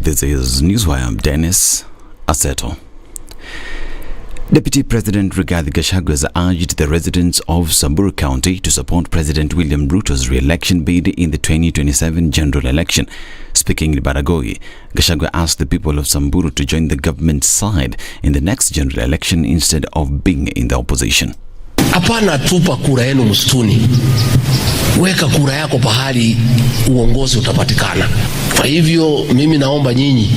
This is Newswire. I'm Dennis Aseto. Deputy President Rigathi Gachagua has urged the residents of Samburu County to support President William Ruto's re-election bid in the 2027 general election. Speaking in Baragoi, Gachagua asked the people of Samburu to join the government's side in the next general election instead of being in the opposition. Hapana tupa kura yenu msituni. Weka kura yako pahali uongozi utapatikana. Kwa hivyo mimi naomba nyinyi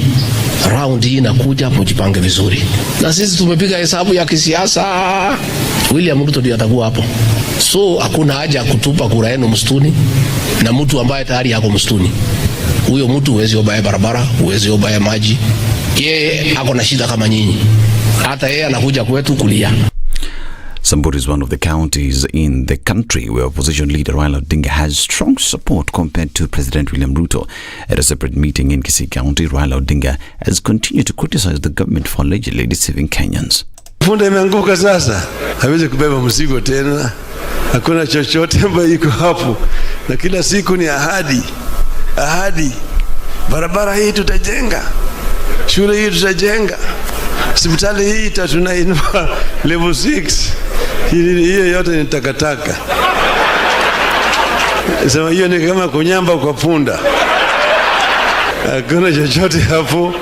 round hii inakuja mjipange vizuri. Na sisi tumepiga hesabu ya kisiasa. William Ruto ndiye atakuwa hapo. So hakuna haja kutupa kura yenu msituni na mtu ambaye tayari yako msituni. Huyo mtu huwezi obaya barabara, huwezi obaya maji. Yeye ako na shida kama nyinyi. Hata yeye anakuja kwetu kulia. Samburu is one of the counties in the country where opposition leader Raila Odinga has strong support compared to President William Ruto. At a separate meeting in Kisii County, Raila Odinga has continued to criticize the government for allegedly deceiving Kenyans. Funda imeanguka sasa, hawezi kubeba mzigo tena. Hakuna chochote ambayo iko hapo. Na kila siku ni ahadi. Ahadi. Barabara hii tutajenga. Shule hii tutajenga. Hospitali hii tunainua level 6. Hiyo yote ni takataka. Sema hiyo ni kama kunyamba kwa punda. Hakuna chochote hapo.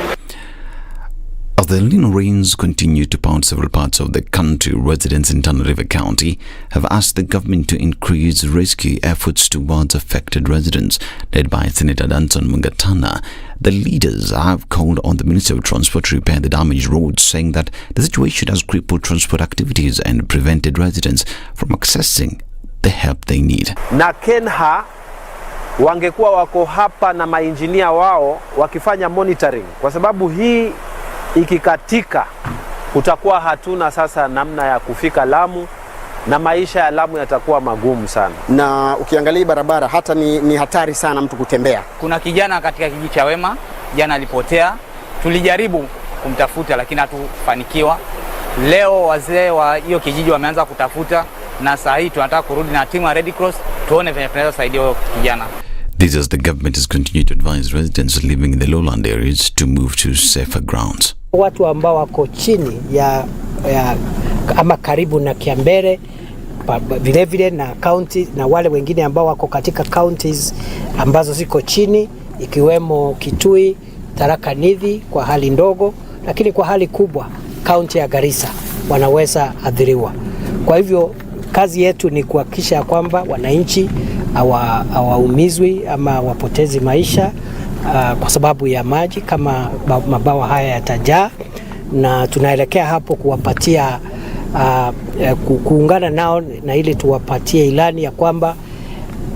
As the El Nino rains continue to pound several parts of the country, residents in Tana River County have asked the government to increase rescue efforts towards affected residents. Led by Senator Danson Mungatana, the leaders have called on the Ministry of Transport to repair the damaged roads, saying that the situation has crippled transport activities and prevented residents from accessing the help they need. Na Kenha wangekuwa wako hapa na mainjinia wao wakifanya monitoring, kwa sababu hii ikikatika utakuwa hatuna sasa namna ya kufika Lamu na maisha ya Lamu yatakuwa magumu sana. Na ukiangalia barabara hata ni hatari sana mtu kutembea. Kuna kijana katika kijiji cha Wema jana alipotea. Tulijaribu kumtafuta lakini hatufanikiwa. Leo wazee wa hiyo kijiji wameanza kutafuta na saa hii tunataka kurudi na timu ya Red Cross tuone venye tunaweza saidia huyo kijana. This is the government has continued to advise residents living in the lowland areas to move to safer grounds. Watu ambao wako chini ya ama karibu na Kiambere vile vile na county na wale wengine ambao wako katika counties ambazo ziko chini ikiwemo Kitui, Tharaka Nithi kwa hali ndogo, lakini kwa hali kubwa county ya Garissa wanaweza adhiriwa. Kwa hivyo kazi yetu ni kuhakikisha kwamba wananchi hawaumizwi ama wapotezi maisha kwa sababu ya maji kama mabawa haya yatajaa, na tunaelekea hapo kuwapatia kuungana nao na ili tuwapatie ilani ya kwamba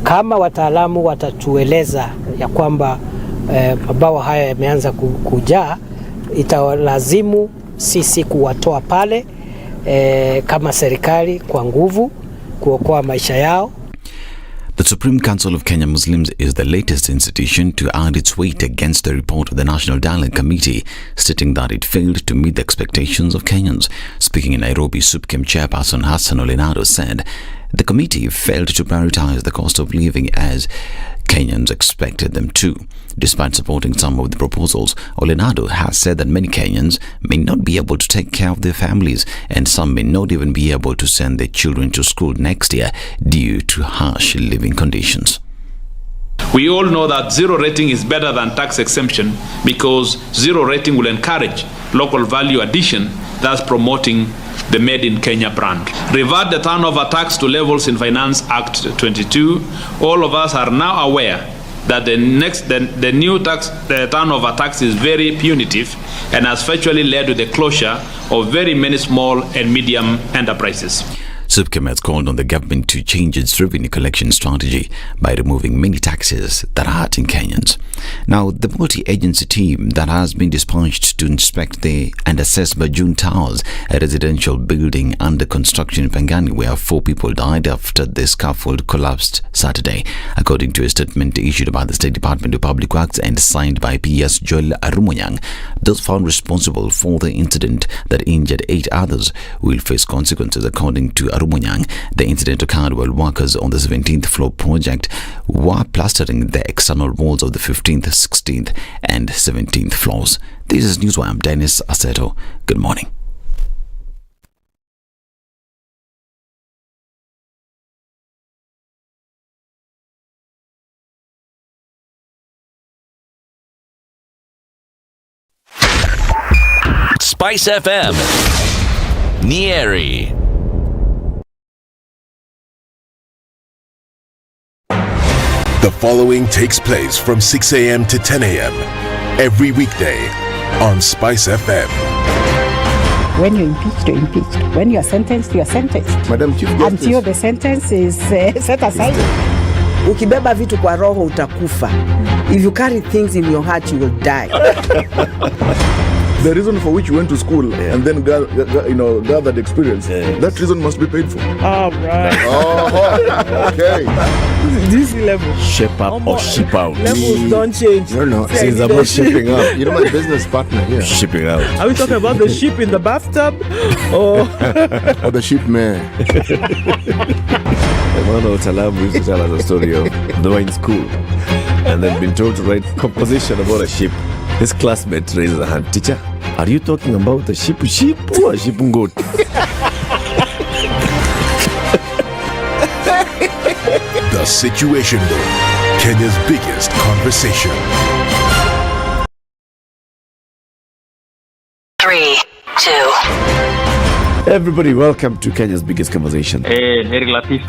kama wataalamu watatueleza ya kwamba mabawa haya yameanza kujaa, itawalazimu sisi kuwatoa pale kama serikali kwa nguvu kuokoa maisha yao. The Supreme Council of Kenya Muslims is the latest institution to add its weight against the report of the National Dialogue Committee, stating that it failed to meet the expectations of Kenyans. Speaking in Nairobi, SUPKEM chairperson Hassan Olenado said the committee failed to prioritize the cost of living as Kenyans expected them to. Despite supporting some of the proposals, Olenado has said that many Kenyans may not be able to take care of their families and some may not even be able to send their children to school next year due to harsh living conditions. We all know that zero rating is better than tax exemption because zero rating will encourage local value addition, thus promoting the Made in Kenya brand. Revert the turnover tax to levels in Finance Act 22. All of us are now aware that the new tax, the turnover tax, is very punitive and has virtually led to the closure of very many small and medium enterprises. SUPKEM has called on the government to change its revenue collection strategy by removing many taxes that are hurting Kenyans. Now, the multi-agency team that has been dispatched to inspect and assess Bajun Towers, a residential building under construction in Pangani, where 4 people died after the scaffold collapsed Saturday. According to a statement issued by the State Department of Public Works and signed by PS Joel Arumonyang, those found responsible for the incident that injured 8 others will face consequences, according to Rumunyang. The incident occurred while workers on the 17th floor project were plastering the external walls of the 15th, 16th and 17th floors. This is Newswire. I'm Dennis Aseto. Good morning. SpiceFM, Nyeri. The following takes place from 6 a.m. to 10 a.m. every weekday on SpiceFM. When you're impeached, you're impeached. When you're sentenced, you're sentenced. Madam Chief Justice. Until the sentence is set aside. Ukibeba vitu kwa roho utakufa. If you carry things in your heart, you will die. The reason for which you went to school and then gathered experience, that reason must be paid for. All right. Oh, okay. This level. Shape up or ship out. Levels don't change. No. Since about shipping up. You know my business partner here. Shipping out. Are we talking about the ship in the bathtub? Or the ship man. One of Talabu used to tell us a story of they were in school and then been told to write composition about a ship. His classmate raises a hand. Teacher, are you talking about a ship or a ship goat? The Situation Room, Kenya's biggest conversation. 3, 2. Everybody, welcome to Kenya's biggest conversation. Nyeri Latiff,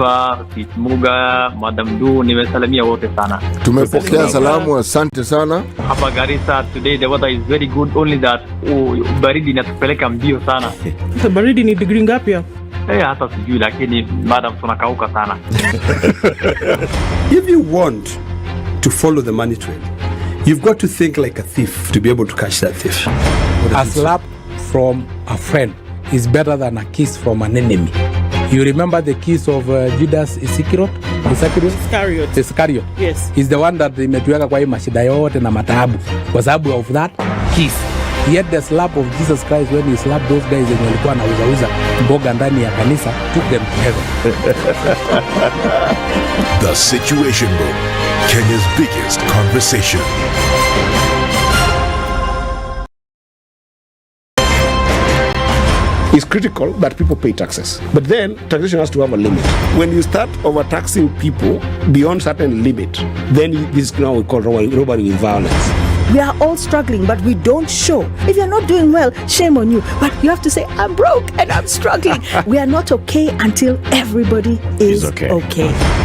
Muga, Madam Du, nimesalamia wote sana. Tumepokea salamu, asante sana. Hapa Garissa today the weather is very good, only that baridi inatupeleka mbio sana. baridi ni degree ngapi hapo? Hata sijui lakini madam tunakauka sana. If you want to follow the money trail, you've got to think like a thief to be able to catch that thief. A slap from a friend is better than a kiss from an enemy. You remember the kiss of Judas Iscariot? Iscariot. Yes. Is the one that imetuweka kwa hii mashida yote na mataabu kwa sababu of that kiss. Yet the slap of Jesus Christ when he slapped those guys wenye walikuwa wanauza mboga ndani ya kanisa took them to heaven. The Situation Room, Kenya's biggest conversation. It's critical that people pay taxes. But then taxation has to have a limit. When you start overtaxing people beyond certain limit, then this is now we call robbery with violence. We are all struggling, but we don't show. If you're not doing well, shame on you. But you have to say, I'm broke and I'm struggling. We are not okay until everybody is okay.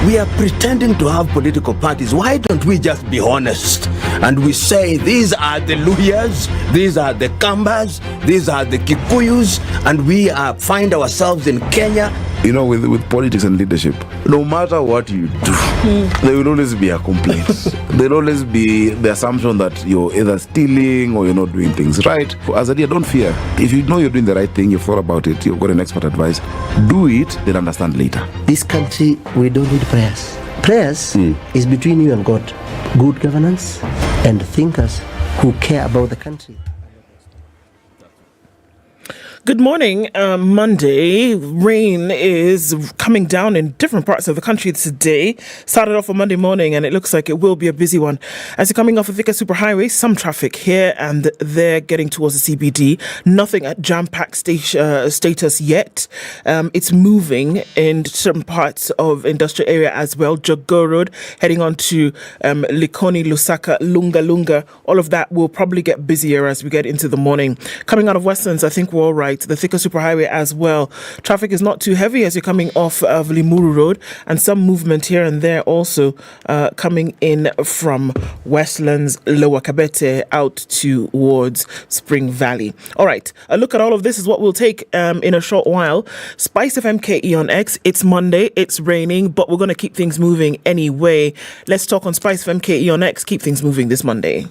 We are pretending to have political parties. Why don't we just be honest? And we say, these are the Luyas, these are the Kambas, these are the Kikuyus, and we find ourselves in Kenya. You know, with politics and leadership, no matter what you do, there will always be a complaint. There will always be the assumption that you're either stealing or you're not doing things right. As a leader, don't fear. If you know you're doing the right thing, you've thought about it, you've got an expert advice, do it, then understand later. This country, we don't need prayers. Prayers is between you and God. Good governance and thinkers who care about the country. Good morning. Monday, rain is coming down in different parts of the country today. Started off on Monday morning and it looks like it will be a busy one. As you're coming off of Thika Superhighway, some traffic here and there getting towards the CBD. Nothing at jam-packed status yet. It's moving in certain parts of industrial area as well. Jogoo Road, heading on to Likoni, Lusaka, Lunga. All of that will probably get busier as we get into the morning. Coming out of Westlands, I think we're all right. The Thika Superhighway as well. Traffic is not too heavy as you're coming off of Limuru Road, and some movement here and there also coming in from Westlands, Lower Kabete out towards Spring Valley. All right, a look at all of this is what we'll take in a short while. SpiceFM KE on X. It's Monday, it's raining, but we're going to keep things moving anyway. Let's talk on SpiceFM KE on X. Keep things moving this Monday.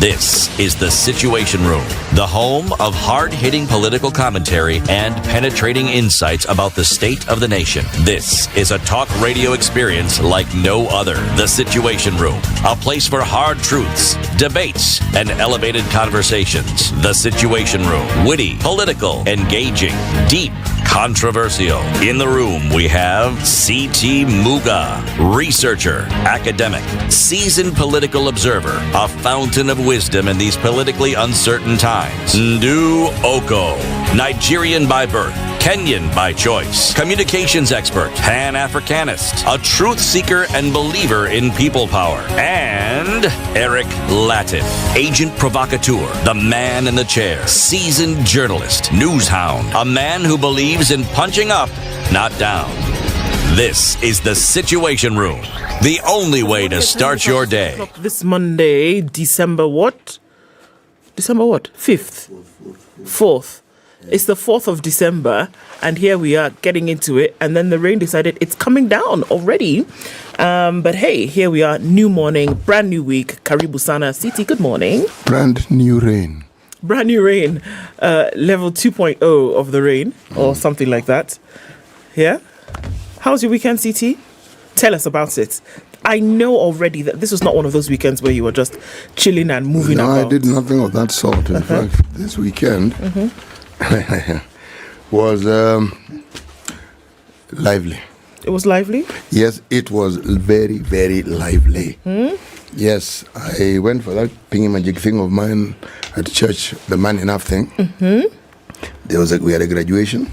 This is The Situation Room, the home of hard-hitting political commentary and penetrating insights about the state of the nation. This is a talk radio experience like no other. The Situation Room, a place for hard truths, debates, and elevated conversations. The Situation Room, witty, political, engaging, deep, controversial. In the room, we have C.T. Muga, researcher, academic, seasoned political observer, a fountain of wisdom in these politically uncertain times. Ndu Okoh, Nigerian by birth, Kenyan by choice, communications expert, Pan-Africanist, a truth seeker and believer in people power, and Eric Latiff, agent provocateur, the man in the chair, seasoned journalist, news hound, a man who believes in punching up, not down. This is The Situation Room, the only way to start your day. This Monday, December what? December what? 5th? 4th. It's the 4th of December, and here we are getting into it, and then the rain decided it's coming down already. But hey, here we are, new morning, brand new week. Karibu sana. City, good morning. Brand new rain. Brand new rain. Level 2.0 of the rain, or something like that. Yeah? How's your weekend, CT? Tell us about it. I know already that this was not one of those weekends where you were just chilling and moving about. No, I did nothing of that sort. In fact, this weekend was lively. It was lively? Yes, it was very, very lively. Yes, I went for that pingy-magic thing of mine at church, the Man Enough thing. We had a graduation.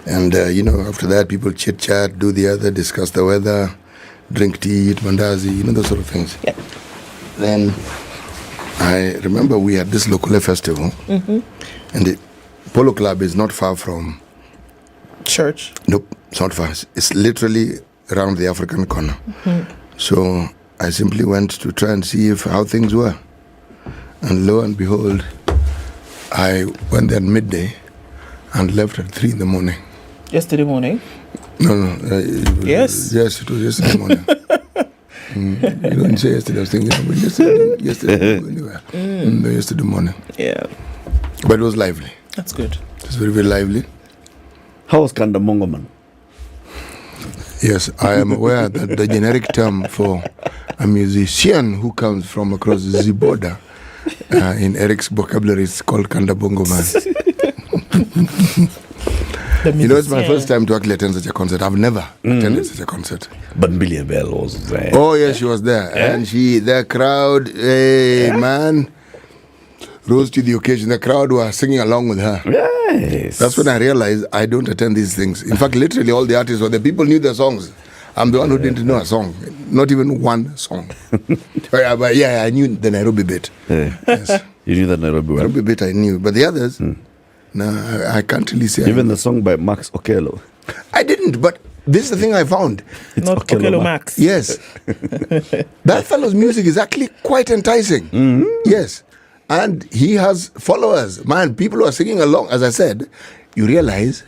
And, after that, people chit-chat, do the other, discuss the weather, drink tea, eat mandazi, those sort of things. Yeah. Then I remember we had this local festival. And the Polo Club is not far from... church? Nope, it's not far. It's literally around the African corner. So I simply went to try and see how things were. And lo and behold, I went there at midday and left at 3 in the morning. Yesterday morning? No. Yes? Yes, it was yesterday morning. You don't say yesterday, I was thinking, but yesterday anywhere. No, yesterday morning. Yeah. But it was lively. That's good. It was very, very lively. How was Kandamongo, man? Yes, I am aware that the generic term for a musician who comes from across the border in Eric's vocabulary is called Kandabongo man. It's my first time to actually attend such a concert. I've never attended such a concert. But Billy Bell was there. Oh, yes, she was there. And the crowd, man, rose to the occasion. The crowd were singing along with her. Yes. That's when I realized I don't attend these things. In fact, literally all the artists, the people knew their songs. I'm the one who didn't know a song. Not even one song. But I knew the Nairobi bit. Yes. You knew the Nairobi one? Nairobi bit I knew. But the others, no, I can't really say. Even the song by Max Okello? I didn't, but this is the thing I found. It's not Okello Max. Yes. That fellow's music is actually quite enticing. Yes. And he has followers. Man, people who are singing along. As I said, you realize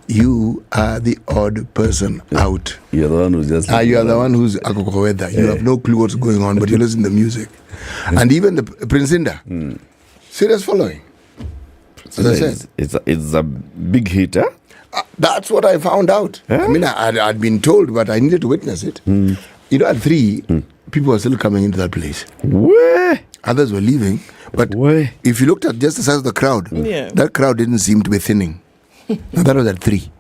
you are the odd person out. You're the one who's just... you are the one who's Okoh weather. You have no clue what's going on, but you listen to the music. And even the Prince Inda, serious following. As I said. It's a big hit, huh? That's what I found out. I mean, I'd been told, but I needed to witness it. At 3, people were still coming into that place. Where? Others were leaving. But if you looked at just the size of the crowd, that crowd didn't seem to be thinning. Now, that was at 3.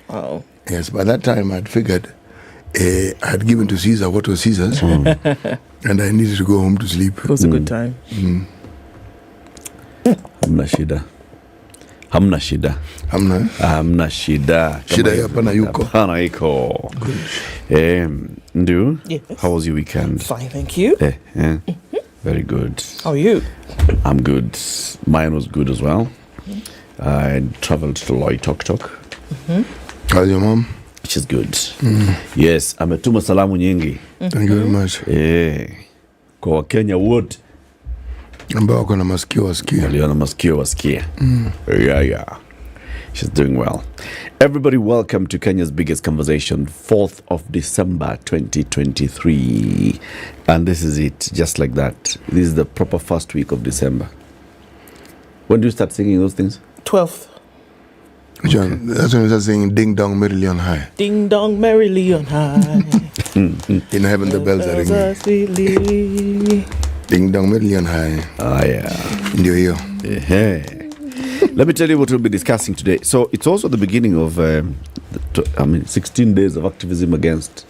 Oh. Yes, by that time I'd figured I had given to Caesar what was Caesar's. And I needed to go home to sleep. It was a good time. Hamna shida. Hamna shida. Shida hapana yuko. Hapana iko. Ndu, yes. How was your weekend? Fine, thank you. Very good. How are you? I'm good. Mine was good as well. I traveled to Loitoktok. How's your mom? She's good. Yes, ametuma salamu nyingi. Thank you very much. Kwa Wakenya wote ambao wako na masikio wasikia. Walio na masikio wasikia. Yeah. She's doing well. Everybody, welcome to Kenya's biggest conversation, 4th of December 2023. And this is it, just like that. This is the proper first week of December. When do you start singing those things? 12th. John, that's when we start singing Ding Dong Merrily on High. Ding dong merrily on high. In heaven the bells are ringing. Ding Dong Merrily on High. Ah, yeah. Ndio hiyo. Yeah. Let me tell you what we'll be discussing today. So it's also the beginning of 16 days of activism against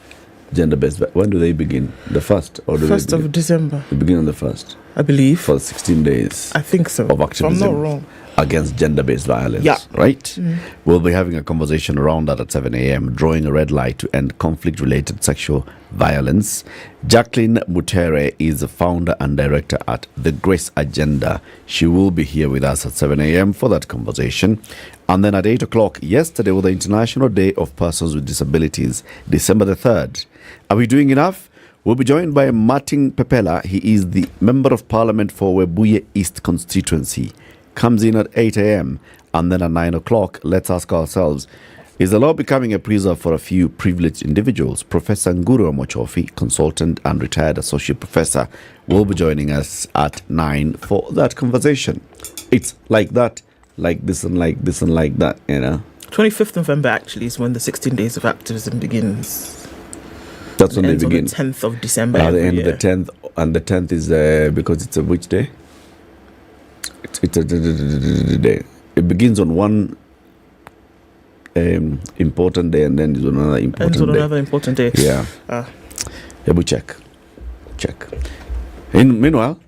gender-based. When do they begin? The 1st? Or do 1st of December. They begin on the 1st? I believe. For 16 days. I think so. Of activism. If I'm not wrong. Against gender-based violence, yeah. Right? Mm. We'll be having a conversation around that at 7 a.m., drawing a red light to end conflict-related sexual violence. Jacqueline Mutere is the founder and director at The Grace Agenda. She will be here with us at 7 a.m. for that conversation. And then at 8 o'clock, yesterday was the International Day of Persons with Disabilities, December the 3rd. Are we doing enough? We'll be joined by Martin Pepela. He is the Member of Parliament for Webuye East constituency. Comes in at 8 a.m. and then at 9 o'clock, let's ask ourselves, is the law becoming a preserve for a few privileged individuals? Professor Nguru Mochofi, consultant and retired associate professor, will be joining us at 9 for that conversation. It's like that, like this and like this and like that, you know. 25th November actually is when the 16 days of activism begins. That's when they begin. On the 10th of December. At the end of the 10th, and the 10th is because it's a which day? It's a day. It begins on one important day and then is on another important day. Another important day. Yeah. Yeah, we check. Meanwhile,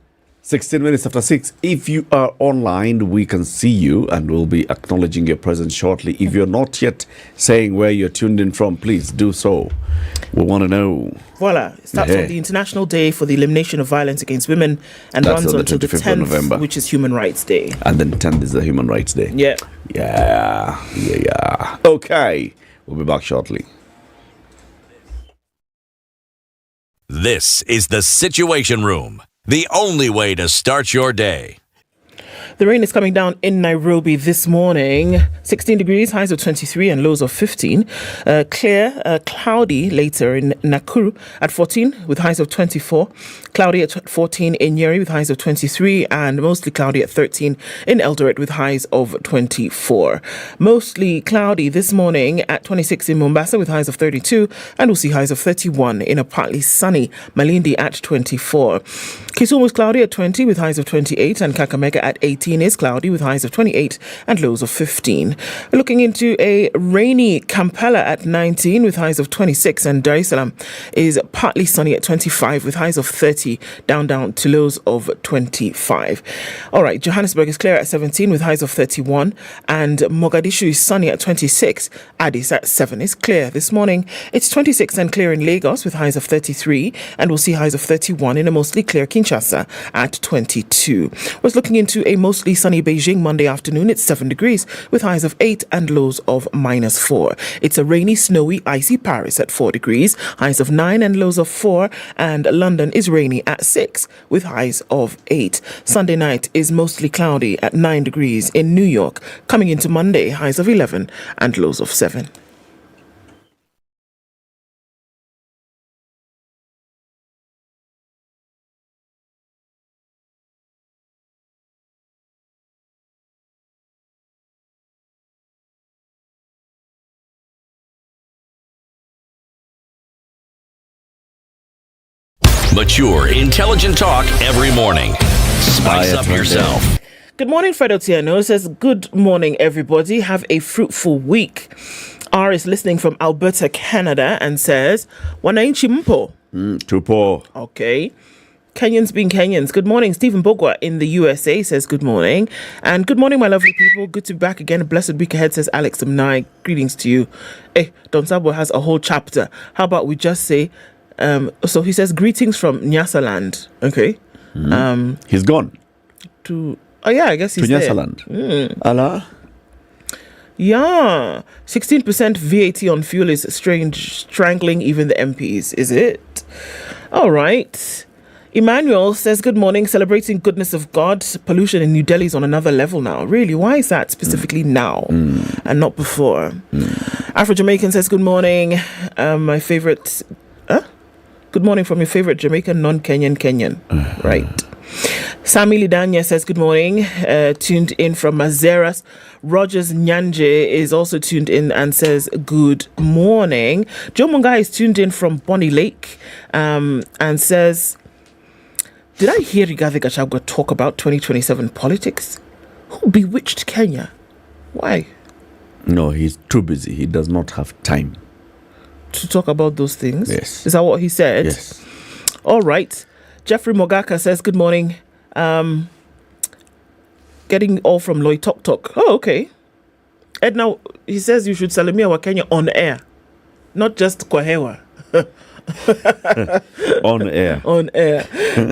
16 minutes after 6. If you are online, we can see you and we'll be acknowledging your presence shortly. If you're not yet saying where you're tuned in from, please do so. We want to know. Voila. It starts on the International Day for the Elimination of Violence Against Women and That's runs on until the 10th, November. which is Human Rights Day. And then 10th is the Human Rights Day. Yeah. Yeah. Okay. We'll be back shortly. This is the Situation Room, the only way to start your day. The rain is coming down in Nairobi this morning. 16 degrees, highs of 23 and lows of 15. Clear, cloudy later in Nakuru at 14 with highs of 24. Cloudy at 14 in Nyeri with highs of 23 and mostly cloudy at 13 in Eldoret with highs of 24. Mostly cloudy this morning at 26 in Mombasa with highs of 32 and we'll see highs of 31 in a partly sunny Malindi at 24. Kisumu is cloudy at 20 with highs of 28 and Kakamega at 18 is cloudy with highs of 28 and lows of 15. We're looking into a rainy Kampala at 19 with highs of 26 and Dar es Salaam is partly sunny at 25 with highs of 30 down to lows of 25. All right, Johannesburg is clear at 17 with highs of 31 and Mogadishu is sunny at 26. Addis at 7 is clear this morning. It's 26 and clear in Lagos with highs of 33 and we'll see highs of 31 in a mostly clear Kinshasa at 22. We're looking into a mostly sunny Beijing Monday afternoon. It's 7 degrees with highs of 8 and lows of -4. It's a rainy, snowy, icy Paris at 4 degrees, highs of 9 and lows of 4. And London is rainy at 6 with highs of 8. Sunday night is mostly cloudy at 9 degrees in New York. Coming into Monday, highs of 11 and lows of 7. Mature, intelligent talk every morning. Spice up yourself. Good morning, Fred Otieno says, good morning, everybody. Have a fruitful week. R is listening from Alberta, Canada, and says, Wananchi mpo. Tupo. Okay. Kenyans being Kenyans. Good morning. Stephen Bogwa in the USA says good morning. And good morning, my lovely people. Good to be back again. A blessed week ahead, says Alex Mnai. Greetings to you. Hey, Don Sabo has a whole chapter. How about we just say, so he says, greetings from Nyasaland. Okay. He's gone. Oh, yeah, I guess he's there. To Nyasaland. Allah. Yeah. 16% VAT on fuel is strangling even the MPs. Is it? All right. Emmanuel says, good morning, celebrating goodness of God. Pollution in New Delhi is on another level now. Really? Why is that specifically now and not before? Afro-Jamaican says, good morning. My favorite... Good morning from your favorite Jamaican, non-Kenyan Kenyan. Right. Sami Lidanya says, good morning. Tuned in from Mazeras. Rogers Nyanje is also tuned in and says, good morning. Joe Mungai is tuned in from Bonny Lake and says, did I hear Rigathi Gachagua talk about 2027 politics? Who bewitched Kenya? Why? No, he's too busy. He does not have time to talk about those things. Yes. Is that what he said? Yes. All right. Jeffrey Mogaka says, good morning. Getting all from Loy Tok Tok. Oh, okay. Ednah, he says you should salamia wa Kenya on air, not just Kwahewa. On air. On air.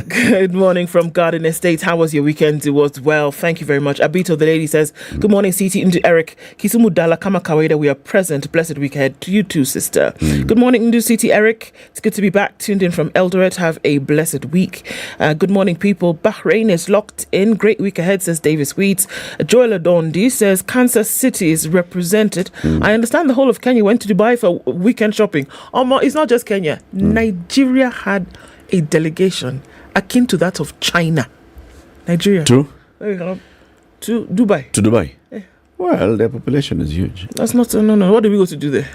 Good morning from Garden Estate. How was your weekend? It was well. Thank you very much. Abito, the lady, says, good morning, CT, into Eric. Kisumu Dala Kama Kawaida. We are present. Blessed week ahead to you too, sister. Good morning, Ndu CT Eric. It's good to be back. Tuned in from Eldoret. Have a blessed week. Good morning, people. Bahrain is locked in. Great week ahead, says Davis Weeds. Joel Adondi says, Kansas City is represented. I understand the whole of Kenya went to Dubai for weekend shopping. It's not just Kenya. Nigeria had a delegation akin to that of China. Nigeria. To Dubai. To Dubai. Well, their population is huge. That's not... No. What did we go to do there?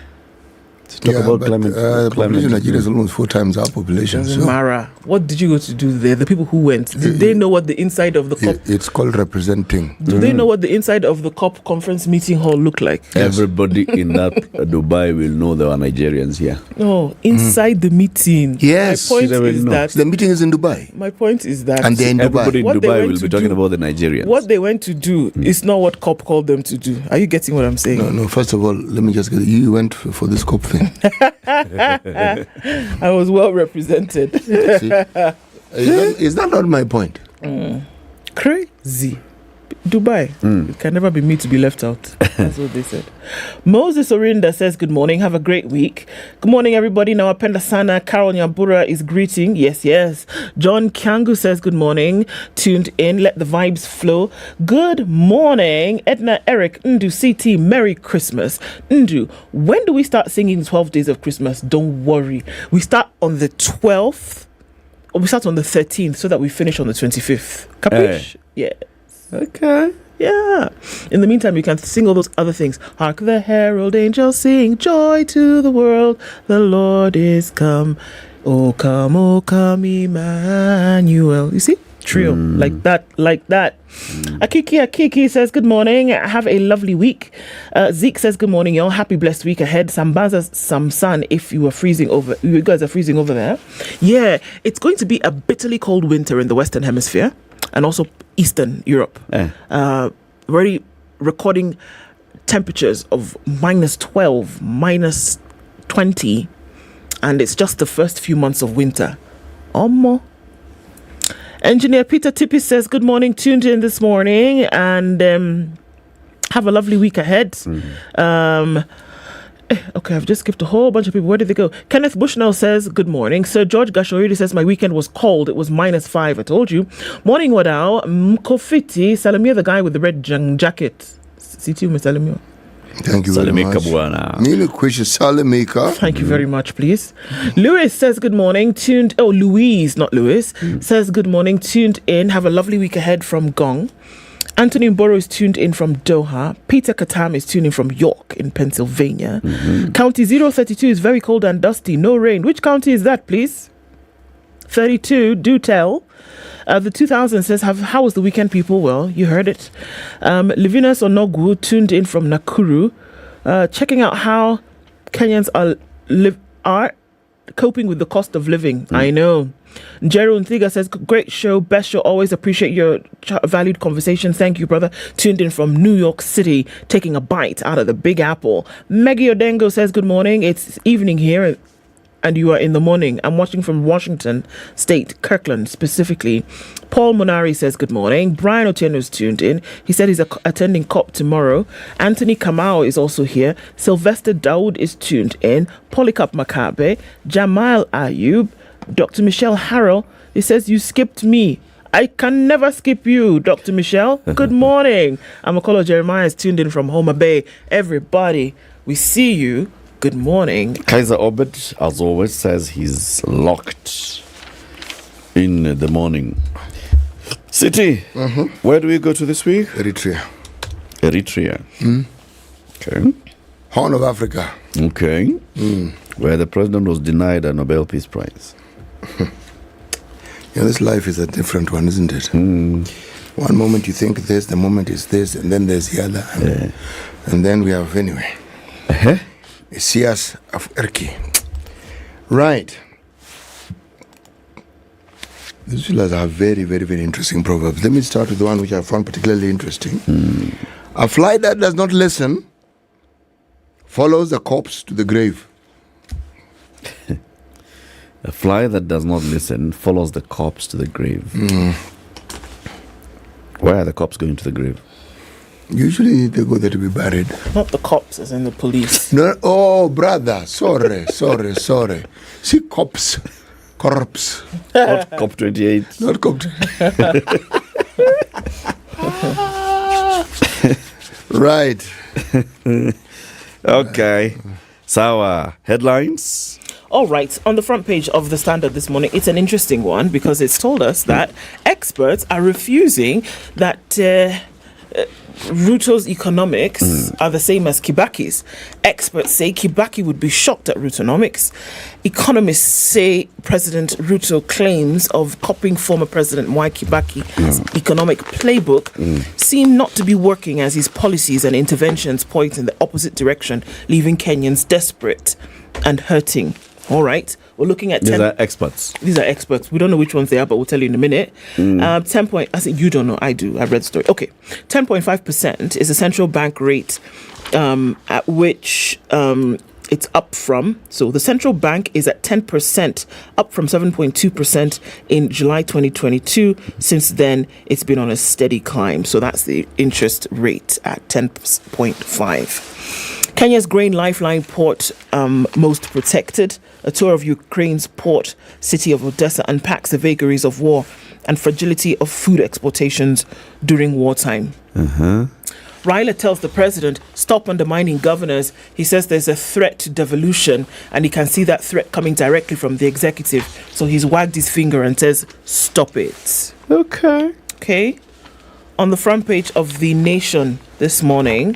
Talk about climate. Population in Nigeria is almost 4 times our population. So. Mara, what did you go to do there? The people who went, did they know what the inside of the COP... It's called representing. Do they know what the inside of the COP conference meeting hall looked like? Yes. Everybody in that Dubai will know there are Nigerians here. No, inside the meeting. Yes. My point is that... The meeting is in Dubai. My point is that... And they're in Dubai. Everybody in Dubai will be talking about the Nigerians. What they went to do is not what COP called them to do. Are you getting what I'm saying? No. First of all, let me just get it. You went for this COP thing. I was well represented. Is that not my point? Crazy. Dubai. It can never be me to be left out. That's what they said. Moses Orinda says, good morning. Have a great week. Good morning, everybody. Now, Apenda Sana. Carol Nyambura is greeting. Yes. John Kyangu says, good morning. Tuned in. Let the vibes flow. Good morning. Ednah, Eric, Ndu, CT. Merry Christmas. Ndu, when do we start singing 12 Days of Christmas? Don't worry. We start on the 12th. Or we start on the 13th so that we finish on the 25th. Capiche? Yes. Okay. Yeah. In the meantime, you can sing all those other things. Hark the herald angels sing, joy to the world, the Lord is come. O come, Emmanuel. You see? Trio. Like that. Akiki says, good morning. Have a lovely week. Zeke says, good morning, y'all. Happy blessed week ahead. Sambaza Samsan, if you guys are freezing over there. Yeah, it's going to be a bitterly cold winter in the Western Hemisphere and also Eastern Europe. Already recording temperatures of -12, -20, and it's just the first few months of winter. Engineer Peter Tippis says, good morning, tuned in this morning, and have a lovely week ahead. Okay, I've just skipped a whole bunch of people. Where did they go? Kenneth Bushnell says, good morning. Sir George Gashoridi says, my weekend was cold. It was -5. I told you. Morning, Wadao. Mkofiti. Salamia, the guy with the red jacket. CT Salamia. Thank you very much. Thank you very much, please. Louis says, good morning. Louise, not Louis. Says, good morning. Tuned in. Have a lovely week ahead from Gong. Anthony Mboro is tuned in from Doha. Peter Katam is tuned in from York in Pennsylvania. County 032 is very cold and dusty. No rain. Which county is that, please? 32, do tell. The 2000 says, how was the weekend, people? Well, you heard it. Livinus Onogu tuned in from Nakuru, checking out how Kenyans are coping with the cost of living. I know. Jero Nthiga says, great show, best show, always appreciate your valued conversation. Thank you, brother. Tuned in from New York City, taking a bite out of the Big Apple. Maggie Odengo says, good morning. It's evening here and you are in the morning. I'm watching from Washington State, Kirkland specifically. Paul Monari says, good morning. Brian Otieno is tuned in. He said he's attending COP tomorrow. Anthony Kamau is also here. Sylvester Daoud is tuned in. Polycarp Makabe, Jamal Ayub, Dr. Michelle Harrell, He says, you skipped me. I can never skip you, Dr. Michelle. Good morning. I'm Okoh Jeremiah is tuned in from Homa Bay. Everybody, we see you. Good morning. Kaiser Obed, as always, says he's locked in the morning. City, where do we go to this week? Eritrea. Okay. Horn of Africa. Okay. Where the president was denied a Nobel Peace Prize. Yeah, this life is a different one, isn't it? One moment you think this, the moment is this, and then there's the other. And then we have, anyway, Sias of Erki. Right. These villas are very, very, very interesting proverbs. Let me start with the one which I found particularly interesting. A fly that does not listen follows the corpse to the grave. A fly that does not listen follows the corpse to the grave. Where are the cops going to the grave? Usually they go there to be buried. Not the cops, as in the police. No, oh, brother, sorry. See, corpse. Not COP 28. Not COP. Right. Okay. So, headlines. All right, on the front page of the Standard this morning, it's an interesting one because it's told us that experts are refusing that Ruto's economics are the same as Kibaki's. Experts say Kibaki would be shocked at Rutonomics. Economists say President Ruto claims of copying former President Mwai Kibaki's economic playbook seem not to be working as his policies and interventions point in the opposite direction, leaving Kenyans desperate and hurting. All right, we're looking at 10. These are experts. These are experts. We don't know which ones they are, but we'll tell you in a minute. 10 point. I think you don't know. I do. I've read the story. Okay, 10.5% is the central bank rate at which it's up from. So the central bank is at 10%, up from 7.2% in July 2022. Since then, it's been on a steady climb. So that's the interest rate at 10.5. Kenya's grain lifeline port most protected. A tour of Ukraine's port city of Odessa unpacks the vagaries of war and fragility of food exportations during wartime. Raila tells the president, stop undermining governors. He says there's a threat to devolution and he can see that threat coming directly from the executive. So he's wagged his finger and says, stop it. Okay. On the front page of The Nation this morning,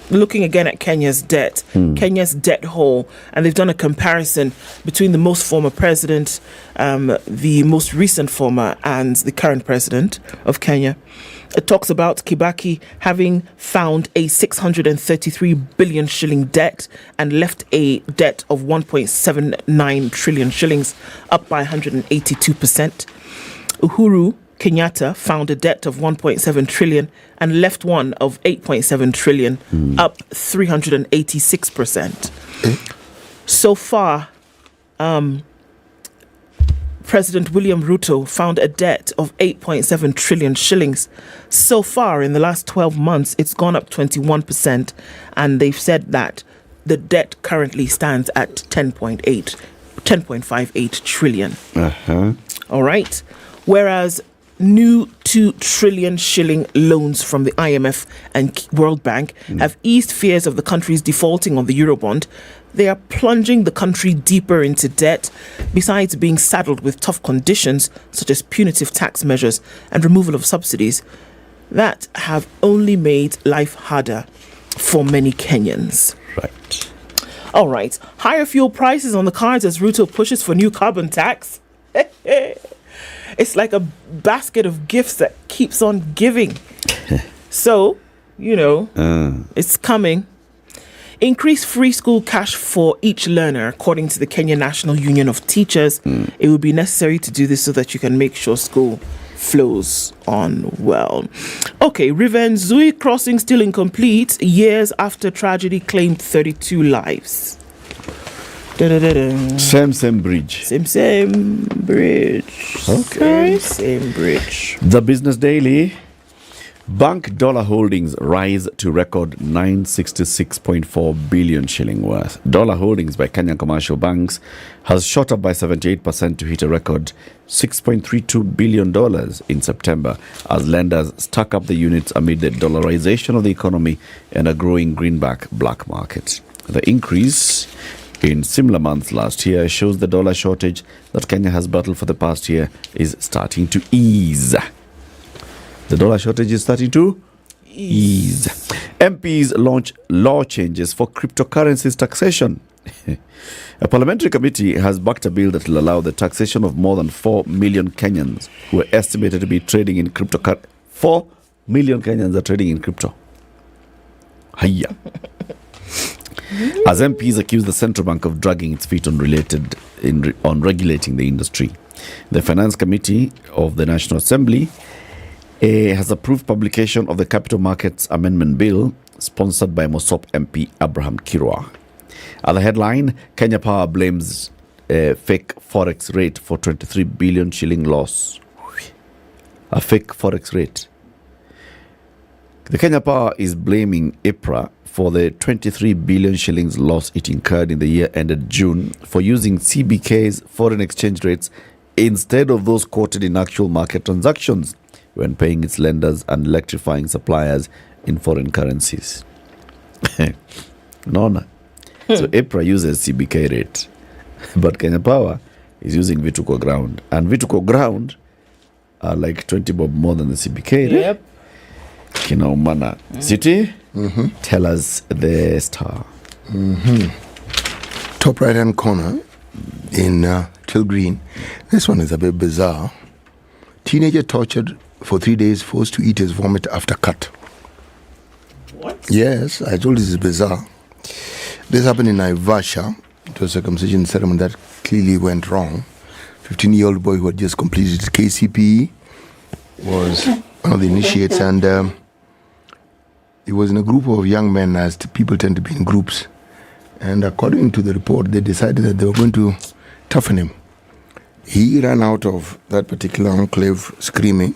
looking again at Kenya's debt, Kenya's debt hole, and they've done a comparison between the most former president, the most recent former, and the current president of Kenya. It talks about Kibaki having found a 633 billion shilling debt and left a debt of 1.79 trillion shillings, up by 182%. Uhuru Kenyatta found a debt of 1.7 trillion and left one of 8.7 trillion, up 386%. So far, President William Ruto found a debt of 8.7 trillion shillings. So far, in the last 12 months, it's gone up 21%, and they've said that the debt currently stands at 10.58 trillion. All right. Whereas new 2 trillion shilling loans from the IMF and World Bank have eased fears of the country's defaulting on the Eurobond, they are plunging the country deeper into debt, besides being saddled with tough conditions such as punitive tax measures and removal of subsidies that have only made life harder for many Kenyans. Right. All right. Higher fuel prices on the cards as Ruto pushes for new carbon tax. It's like a basket of gifts that keeps on giving. So, it's coming. Increase free school cash for each learner, according to the Kenya National Union of Teachers. It will be necessary to do this so that you can make sure school flows on well. Okay, River Nzui crossing still incomplete, years after tragedy claimed 32 lives. Same bridge. Same bridge. Okay. Same bridge. The Business Daily. Bank dollar holdings rise to record 966.4 billion shilling worth. Dollar holdings by Kenyan commercial banks has shot up by 78% to hit a record $6.32 billion in September as lenders stack up the units amid the dollarization of the economy and a growing greenback black market. The increase in similar months last year shows the dollar shortage that Kenya has battled for the past year is starting to ease. The dollar shortage is starting to ease. MPs launch law changes for cryptocurrencies taxation. A parliamentary committee has backed a bill that will allow the taxation of more than 4 million Kenyans who are estimated to be trading in cryptocurrency. 4 million Kenyans are trading in crypto. Hiya. As MPs accuse the central bank of dragging its feet on regulating the industry. The Finance Committee of the National Assembly has approved publication of the Capital Markets Amendment Bill sponsored by Mosop MP Abraham Kirwa. At the headline, Kenya Power blames fake forex rate for 23 billion shilling loss. A fake forex rate. The Kenya Power is blaming IPRA for the 23 billion shillings loss it incurred in the year ended June for using CBK's foreign exchange rates instead of those quoted in actual market transactions when paying its lenders and electrifying suppliers in foreign currencies. So IPRA uses CBK rate, but Kenya Power is using Vituko ground. And Vituko ground are like 20 bob more than the CBK rate. Yep. Kina Umana. City, tell us the star. Top right-hand corner in Till Green. This one is a bit bizarre. Teenager tortured for 3 days, forced to eat his vomit after cut. What? Yes, I told you this is bizarre. This happened in Naivasha. It was a circumcision ceremony that clearly went wrong. 15-year-old boy who had just completed KCPE was one of the initiates, and he was in a group of young men, as people tend to be in groups. And according to the report, they decided that they were going to toughen him. He ran out of that particular enclave screaming.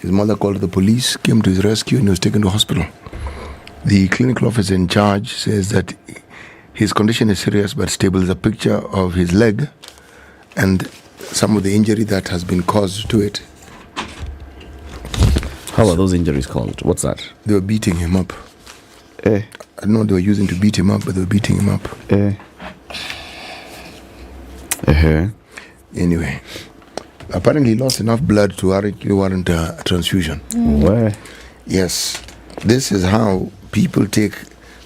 His mother called the police, came to his rescue, and he was taken to hospital. The clinical officer in charge says that his condition is serious but stable. There's a picture of his leg and some of the injury that has been caused to it. How are those injuries called? What's that? They were beating him up. I don't know what they were using to beat him up, but they were beating him up. Anyway, apparently he lost enough blood to warrant a transfusion. Where? Yes. This is how people take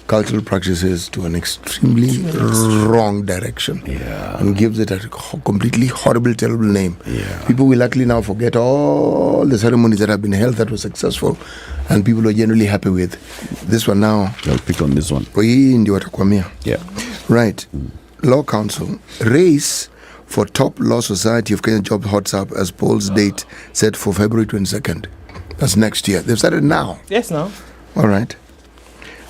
cultural practices to an extremely wrong direction and gives it a completely horrible, terrible name. People will likely now forget all the ceremonies that have been held that were successful and people are generally happy with. This one now. I'll pick on this one. Yeah. Right. Law Council. Race for top law society of Kenya Job Hots Up as polls date set for February 22nd. That's next year. They've started now. Yes, now. All right.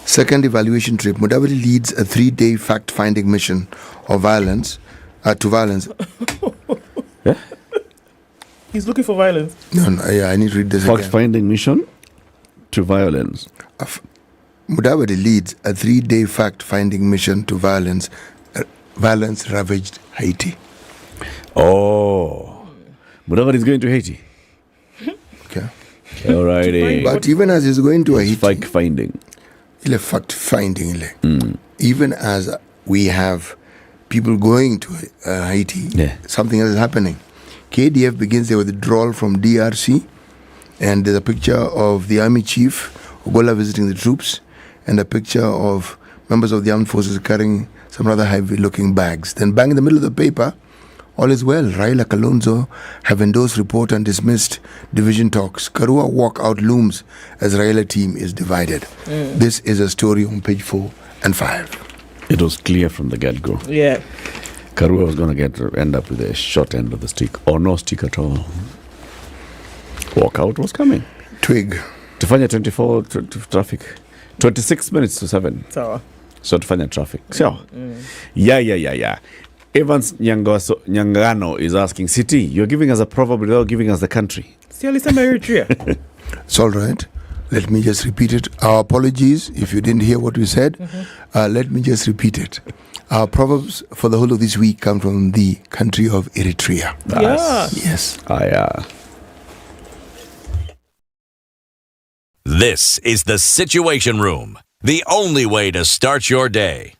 Second evaluation trip. Mudavadi leads a 3-day fact-finding mission of violence to violence. He's looking for violence. No, I need to read this again. Fact-finding mission to violence. Mudavadi leads a 3-day fact-finding mission to violence-ravaged Haiti. Oh. Mudavadi is going to Haiti. Okay. Alrighty. But even as he's going to Haiti, fact-finding. Even as we have people going to Haiti, something else is happening. KDF begins their withdrawal from DRC, and there's a picture of the army chief, Ogola, visiting the troops, and a picture of members of the armed forces carrying some rather heavy-looking bags. Then bang in the middle of the paper, all is well. Raila Kalonzo have endorsed report and dismissed division talks. Karua walkout looms as Raila team is divided. This is a story on page 4 and 5. It was clear from the get-go. Yeah. Karua was going to end up with a short end of the stick or no stick at all. Walkout was coming. Twig. Tufanya 24 traffic. 26 minutes to 7. Sawa. So tufanya traffic. So, yeah. Evans Nyangano is asking, City, you're giving us a proverb without giving us the country. See, Eritrea. It's all right. Let me just repeat it. Our apologies if you didn't hear what we said. Let me just repeat it. Our proverbs for the whole of this week come from the country of Eritrea. Yes. This is the Situation Room, the only way to start your day.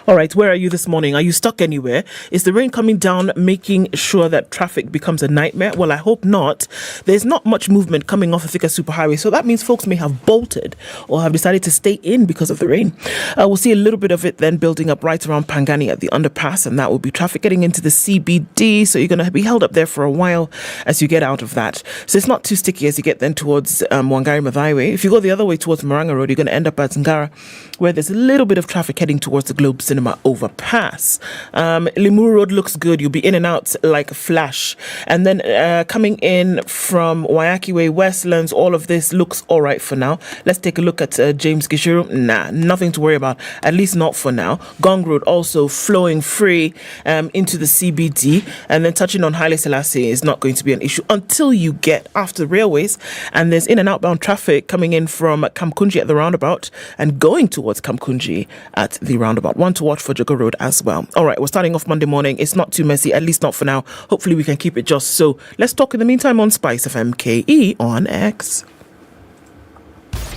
All right, where are you this morning? Are you stuck anywhere? Is the rain coming down making sure that traffic becomes a nightmare? Well, I hope not. There's not much movement coming off the Thika Superhighway, so that means folks may have bolted or have decided to stay in because of the rain. We'll see a little bit of it then building up right around Pangani at the underpass, and that will be traffic getting into the CBD, so you're going to be held up there for a while as you get out of that. So it's not too sticky as you get then towards Wangari Maathai. If you go the other way towards Maranga Road, you're going to end up at Ngara, where there's a little bit of traffic heading towards the Globe Cinema overpass. Limuru Road looks good. You'll be in and out like a flash. And then coming in from Wayaki Way, Westlands, all of this looks all right for now. Let's take a look at James Gishiru. Nothing to worry about, at least not for now. Gong Road also flowing free into the CBD. And then touching on Haile Selassie is not going to be an issue until you get after railways. And there's in and outbound traffic coming in from Kamkunji at the roundabout and going towards Kamkunji at the roundabout. One to watch for Jogo Road as well. All right, we're starting off Monday morning. It's not too messy, at least not for now. Hopefully we can keep it just so. Let's talk in the meantime on SpiceFM KE on X.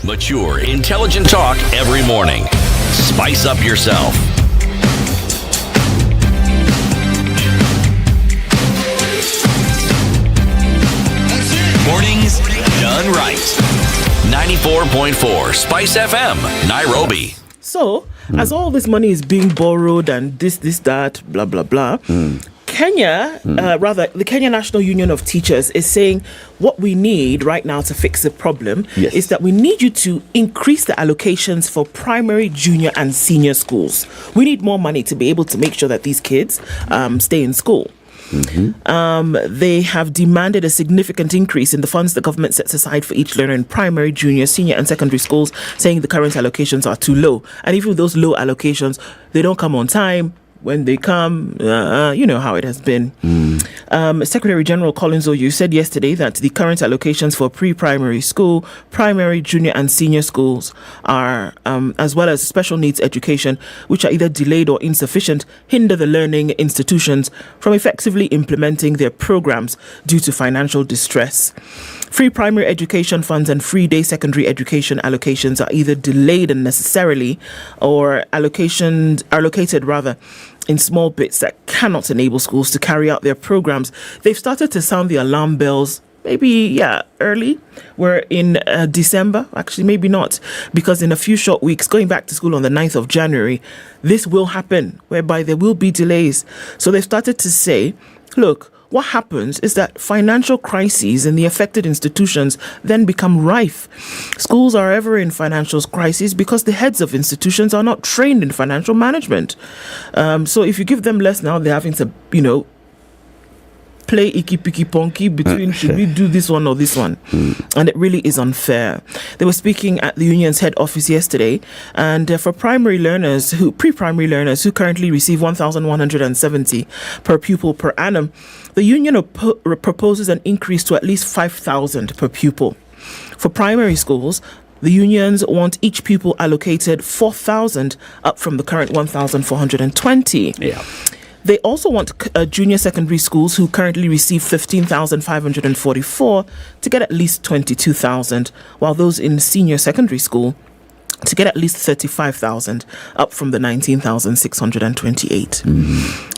Mature, intelligent talk every morning. Spice up yourself. Mornings done right. 94.4 Spice FM, Nairobi. So, as all this money is being borrowed and this, that, blah, blah, blah, Kenya, the Kenya National Union of Teachers is saying what we need right now to fix the problem is that we need you to increase the allocations for primary, junior and senior schools. We need more money to be able to make sure that these kids stay in school. They have demanded a significant increase in the funds the government sets aside for each learner in primary, junior, senior and secondary schools, saying the current allocations are too low. And even with those low allocations, they don't come on time. When they come, you know how it has been. Secretary General Collins Oyu said yesterday that the current allocations for pre-primary school, primary, junior and senior schools are, as well as special needs education, which are either delayed or insufficient, hinder the learning institutions from effectively implementing their programs due to financial distress. Free primary education funds and free day secondary education allocations are either delayed unnecessarily or allocated in small bits that cannot enable schools to carry out their programs. They've started to sound the alarm bells, maybe, early. We're in December. Actually, maybe not, because in a few short weeks, going back to school on the 9th of January, this will happen, whereby there will be delays. So they've started to say, look, what happens is that financial crises in the affected institutions then become rife. Schools are ever in financial crises because the heads of institutions are not trained in financial management. So if you give them less now, they're having to, play icky-picky ponky between should we do this one or this one. And it really is unfair. They were speaking at the union's head office yesterday, and for pre-primary learners who currently receive 1,170 per pupil per annum, the union proposes an increase to at least 5,000 per pupil. For primary schools, the unions want each pupil allocated 4,000, up from the current 1,420. They also want junior secondary schools who currently receive 15,544 to get at least 22,000, while those in senior secondary school to get at least 35,000, up from the 19,628.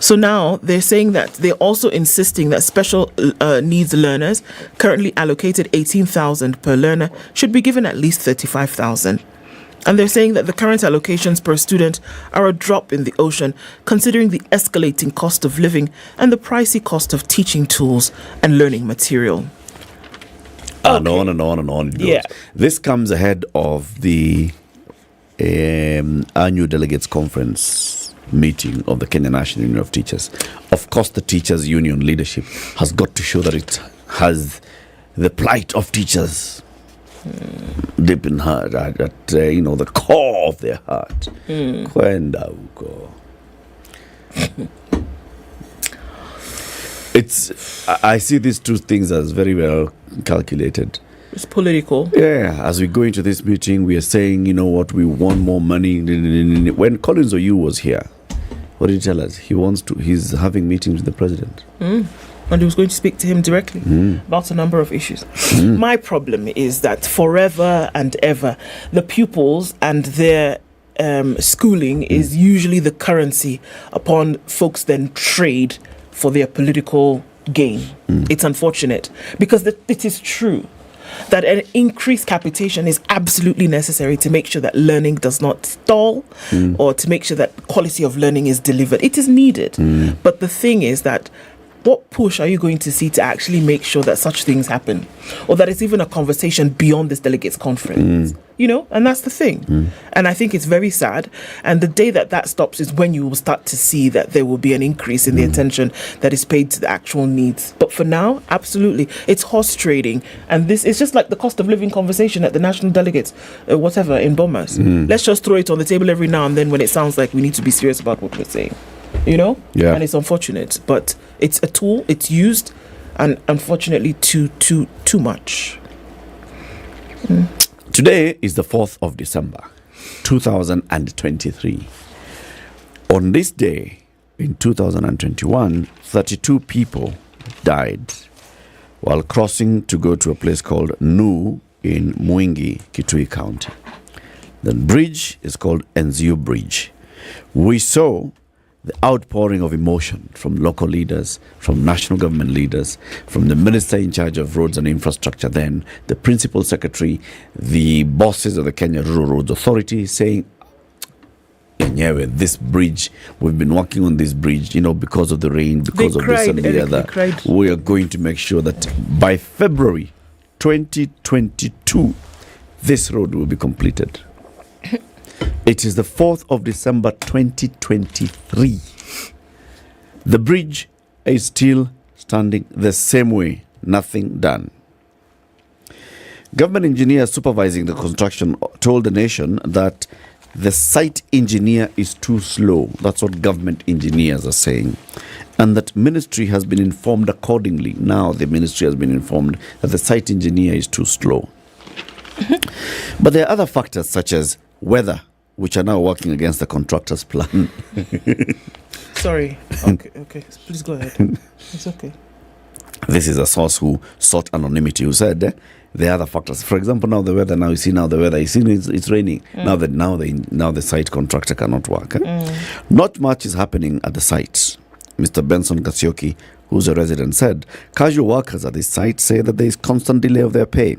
So now they're saying that they're also insisting that special needs learners, currently allocated 18,000 per learner, should be given at least 35,000. And they're saying that the current allocations per student are a drop in the ocean, considering the escalating cost of living and the pricey cost of teaching tools and learning material. And on and on and on it goes. This comes ahead of the annual delegates conference meeting of the Kenya National Union of Teachers. Of course, the teachers union leadership has got to show that it has the plight of teachers deep in heart, at the core of their heart. Kwenda huko. I see these two things as very well calculated. It's political. Yeah, as we go into this meeting, we are saying, you know what, we want more money. When Collins Oyu was here, what did he tell us? He's having meetings with the president. And he was going to speak to him directly about a number of issues. My problem is that forever and ever, the pupils and their schooling is usually the currency upon folks then trade for their political gain. It's unfortunate because it is true that an increased capitation is absolutely necessary to make sure that learning does not stall or to make sure that quality of learning is delivered. It is needed. But the thing is that what push are you going to see to actually make sure that such things happen, or that it's even a conversation beyond this delegates conference? You know, and that's the thing. And I think it's very sad. And the day that stops is when you will start to see that there will be an increase in the attention that is paid to the actual needs. But for now, absolutely, it's horse trading. And this is just like the cost of living conversation at the national delegates, whatever, in Bombas. Let's just throw it on the table every now and then when it sounds like we need to be serious about what we're saying. You know? Yeah. And it's unfortunate, but it's a tool, it's used, and unfortunately too much. Today is the 4th of December, 2023. On this day, in 2021, 32 people died while crossing to go to a place called Nu in Mwingi, Kitui County. The bridge is called Enzio Bridge. We saw the outpouring of emotion from local leaders, from national government leaders, from the minister in charge of roads and infrastructure then, the principal secretary, the bosses of the Kenya Rural Roads Authority saying, this bridge, we've been working on this bridge, you know, because of the rain, because of this and the other. We are going to make sure that by February 2022, this road will be completed. It is the 4th of December 2023. The bridge is still standing the same way, nothing done. Government engineers supervising the construction told the nation that the site engineer is too slow. That's what government engineers are saying. And that ministry has been informed accordingly. Now the ministry has been informed that the site engineer is too slow. But there are other factors such as weather, which are now working against the contractor's plan. Sorry. Okay. Please go ahead. It's okay. This is a source who sought anonymity, who said there are other factors. For example, now the weather. Now you see, now the weather. You see, it's raining. Now the site contractor cannot work. Not much is happening at the site. Mr. Benson Gasioki, who's a resident, said casual workers at this site say that there is constant delay of their pay.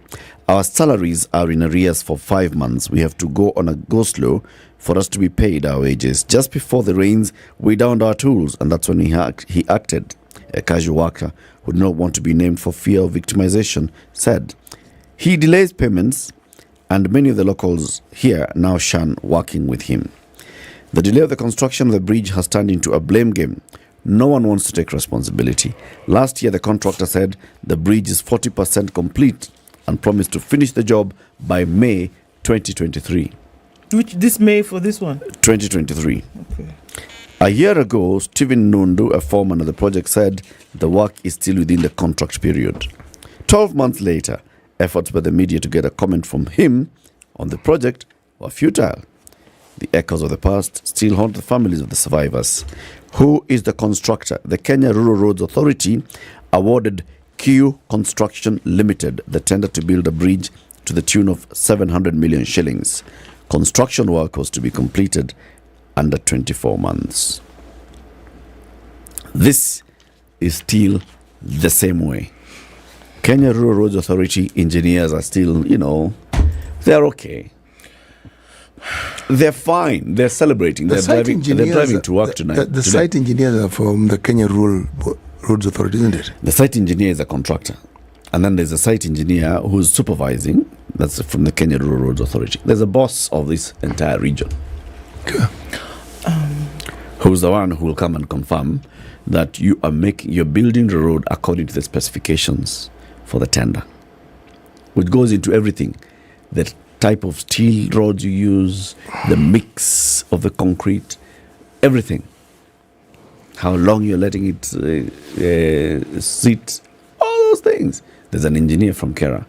Our salaries are in arrears for 5 months. We have to go on a go-slow for us to be paid our wages. Just before the rains, we downed our tools, and that's when he acted. A casual worker who did not want to be named for fear of victimization said he delays payments, and many of the locals here now shun working with him. The delay of the construction of the bridge has turned into a blame game. No one wants to take responsibility. Last year, the contractor said the bridge is 40% complete and promised to finish the job by May 2023. This May for this one? 2023. Okay. A year ago, Stephen Nundu, a foreman of the project, said the work is still within the contract period. 12 months later, efforts by the media to get a comment from him on the project were futile. The echoes of the past still haunt the families of the survivors. Who is the constructor? The Kenya Rural Roads Authority awarded Q Construction Limited the tender to build a bridge to the tune of 700 million shillings. Construction work was to be completed under 24 months. This is still the same way. Kenya Rural Roads Authority engineers are still, they're okay. They're fine. They're celebrating. They're driving to work tonight. The site engineers are from the Kenya Rural Roads Authority, isn't it? The site engineer is a contractor. And then there's a site engineer who's supervising. That's from the Kenya Rural Roads Authority. There's a boss of this entire region. Okay. Who's the one who will come and confirm that you're building the road according to the specifications for the tender, which goes into everything. The type of steel rods you use, the mix of the concrete, everything. How long you're letting it sit, all those things. There's an engineer from Kera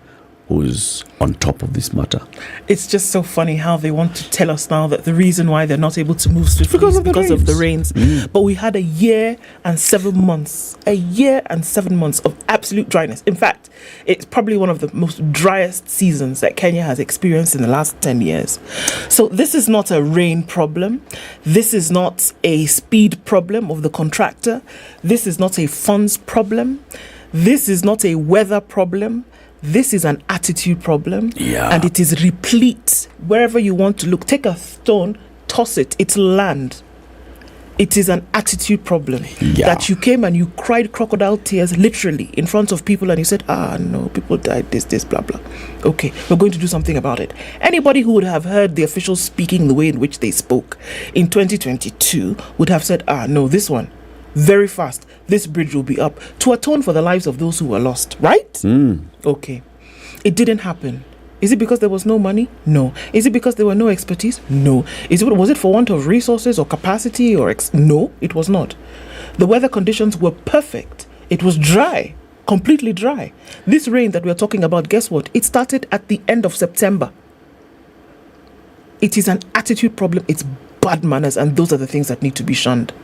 who's on top of this matter. It's just so funny how they want to tell us now that the reason why they're not able to move swiftly because of the rains. But we had a year and 7 months of absolute dryness. In fact, it's probably one of the most driest seasons that Kenya has experienced in the last 10 years. So this is not a rain problem. This is not a speed problem of the contractor. This is not a funds problem. This is not a weather problem. This is an attitude problem, and it is replete. Wherever you want to look, take a stone, toss it, it's land. It is an attitude problem that you came and you cried crocodile tears literally in front of people and you said, no, people died, this, blah, blah. Okay, we're going to do something about it. Anybody who would have heard the officials speaking the way in which they spoke in 2022 would have said, no, this one, very fast, this bridge will be up to atone for the lives of those who were lost, right? Okay. It didn't happen. Is it because there was no money? No. Is it because there were no expertise? No. Was it for want of resources or capacity or no, it was not. The weather conditions were perfect. It was dry, completely dry. This rain that we're talking about, guess what? It started at the end of September. It is an attitude problem. It's bad manners, and those are the things that need to be shunned.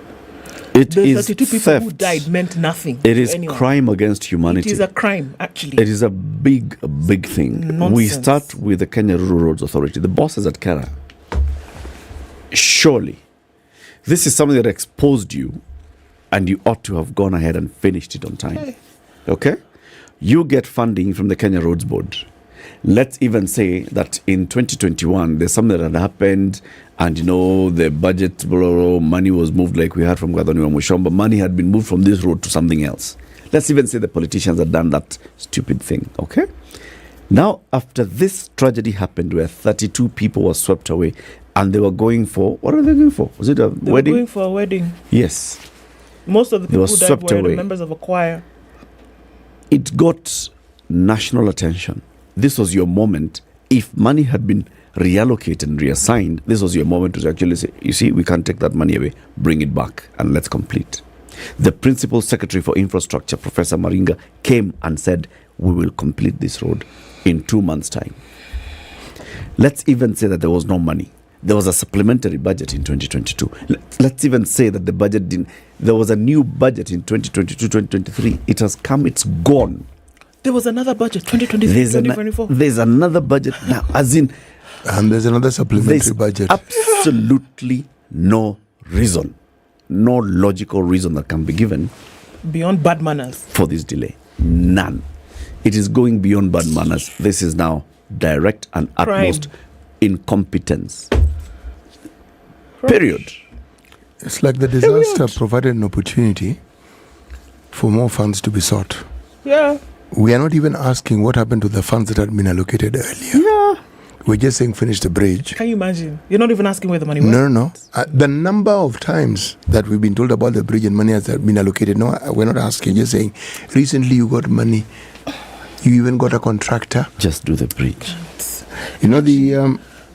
The 32 people theft. who died meant nothing. It is crime against humanity. It is a crime, actually. It is a big thing. Nonsense. We start with the Kenya Rural Roads Authority, the bosses at Kara. Surely, this is something that exposed you, and you ought to have gone ahead and finished it on time. Okay? You get funding from the Kenya Roads Board. Let's even say that in 2021, there's something that had happened, and the budget money was moved, like we heard from Gadhoni wa Mushomba. Money had been moved from this road to something else. Let's even say the politicians had done that stupid thing, okay? Now, after this tragedy happened where 32 people were swept away, and they were going for, what are they going for? Was it a wedding? They were going for a wedding. Yes. Most of the people who died were away. the members of a choir. It got national attention. This was your moment. If money had been reallocated and reassigned, this was your moment to actually say, you see, we can't take that money away, bring it back and let's complete. The Principal Secretary for Infrastructure, Professor Maringa, came and said, we will complete this road in 2 months' time. Let's even say that there was no money. There was a supplementary budget in 2022. Let's even say that the budget didn't. There was a new budget in 2022-2023. It has come, it's gone. There was another budget, 2023-2024. There's another budget now, as in... And there's another supplementary budget. Absolutely no reason, no logical reason that can be given beyond bad manners for this delay. None. It is going beyond bad manners. This is now direct and utmost incompetence. Period. It's like the disaster provided an opportunity for more funds to be sought. Yeah. We are not even asking what happened to the funds that had been allocated earlier. Yeah. We're just saying finish the bridge. Can you imagine? You're not even asking where the money went. No. The number of times that we've been told about the bridge and money has been allocated, no, we're not asking. Just saying, recently you got money. You even got a contractor. Just do the bridge.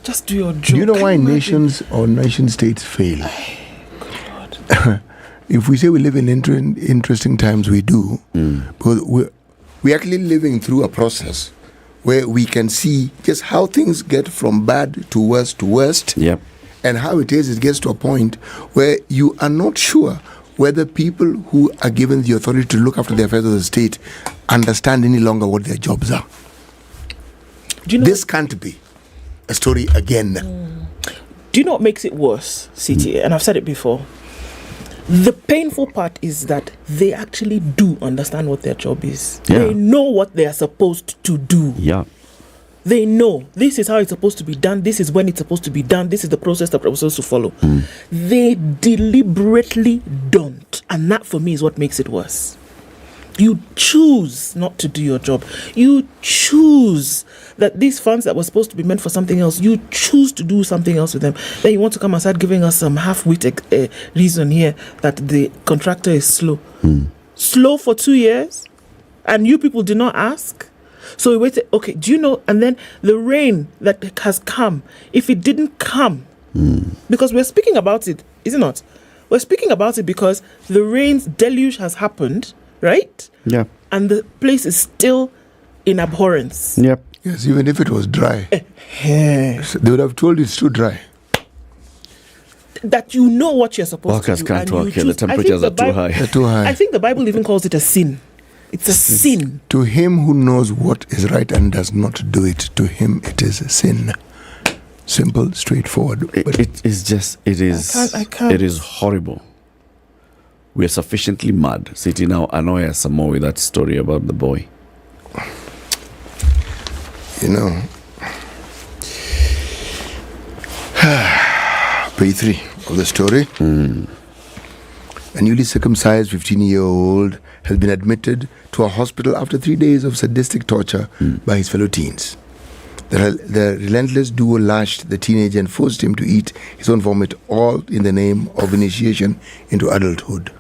Just do your job. Do you know why nations or nation states fail? If we say we live in interesting times, we do. Because we're actually living through a process where we can see just how things get from bad to worst. Yep. And how it gets to a point where you are not sure whether people who are given the authority to look after the affairs of the state understand any longer what their jobs are. This can't be a story again. Do you know what makes it worse, CTA? And I've said it before. The painful part is that they actually do understand what their job is. Yeah. They know what they are supposed to do. Yeah. They know this is how it's supposed to be done. This is when it's supposed to be done. This is the process that we're supposed to follow. They deliberately don't. And that for me is what makes it worse. You choose not to do your job. You choose that these funds that were supposed to be meant for something else, you choose to do something else with them. Then you want to come and start giving us some half-wit reason here that the contractor is slow. Slow for 2 years? And you people did not ask? So we waited, okay, do you know, and then the rain that has come, if it didn't come, because we're speaking about it, is it not? We're speaking about it because the rain's deluge has happened, right? Yeah. And the place is still in abhorrence. Yep. Yes, even if it was dry. So they would have told you it's too dry. That you know what you're supposed Workers to do. can't work here. The temperatures are too high. They're too high. I think the Bible even calls it a sin. It's a sin. To him who knows what is right and does not do it, to him it is a sin. Simple, straightforward. It is horrible. We are sufficiently mad. Sitting now annoy us some more with that story about the boy. You know, page 3 of the story. A newly circumcised 15-year-old has been admitted to a hospital after 3 days of sadistic torture by his fellow teens. The relentless duo lashed the teenager and forced him to eat his own vomit, all in the name of initiation into adulthood.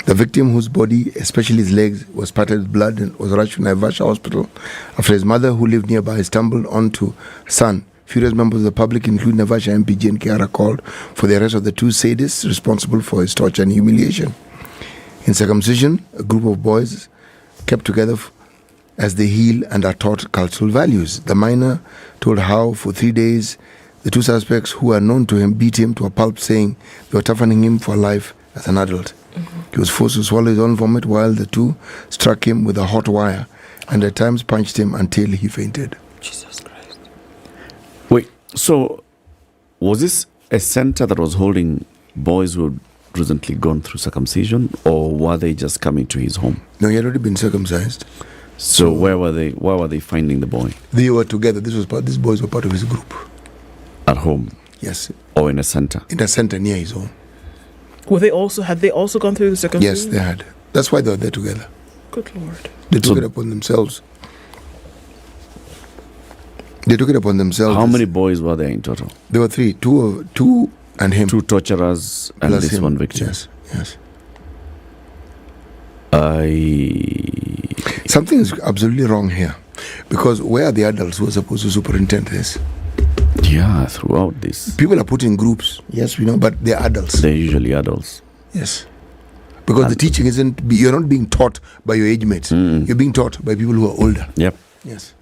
The victim, whose body, especially his legs, was spattered with blood, and was rushed to Naivasha Hospital after his mother, who lived nearby, stumbled onto son. Furious members of the public, including Naivasha MP Jane Kiara, called for the arrest of the two sadists responsible for his torture and humiliation. In circumcision, a group of boys kept together as they heal and are taught cultural values. The minor told how, for 3 days, the two suspects, who are known to him, beat him to a pulp, saying they were toughening him for life as an adult. He was forced to swallow his own vomit while the two struck him with a hot wire and at times punched him until he fainted. Jesus Christ. Wait, so was this a center that was holding boys who had recently gone through circumcision, or were they just coming to his home? No, he had already been circumcised. So where were they finding the boy? They were together. These boys were part of his group. At home? Yes. Or in a center? In a center near his home. Had they also gone through the circumcision? Yes, they had. That's why they were there together. Good Lord. They took it upon themselves. How many boys were there in total? There were 3. Two and him. 2 torturers and Plus this him. one victim. Yes. Something is absolutely wrong here. Because where are the adults who are supposed to superintend this? Yeah, throughout this. People are put in groups. Yes, we know, but they're adults. They're usually adults. Yes. Because the teaching you're not being taught by your age mates. You're being taught by people who are older. Yep. Yes.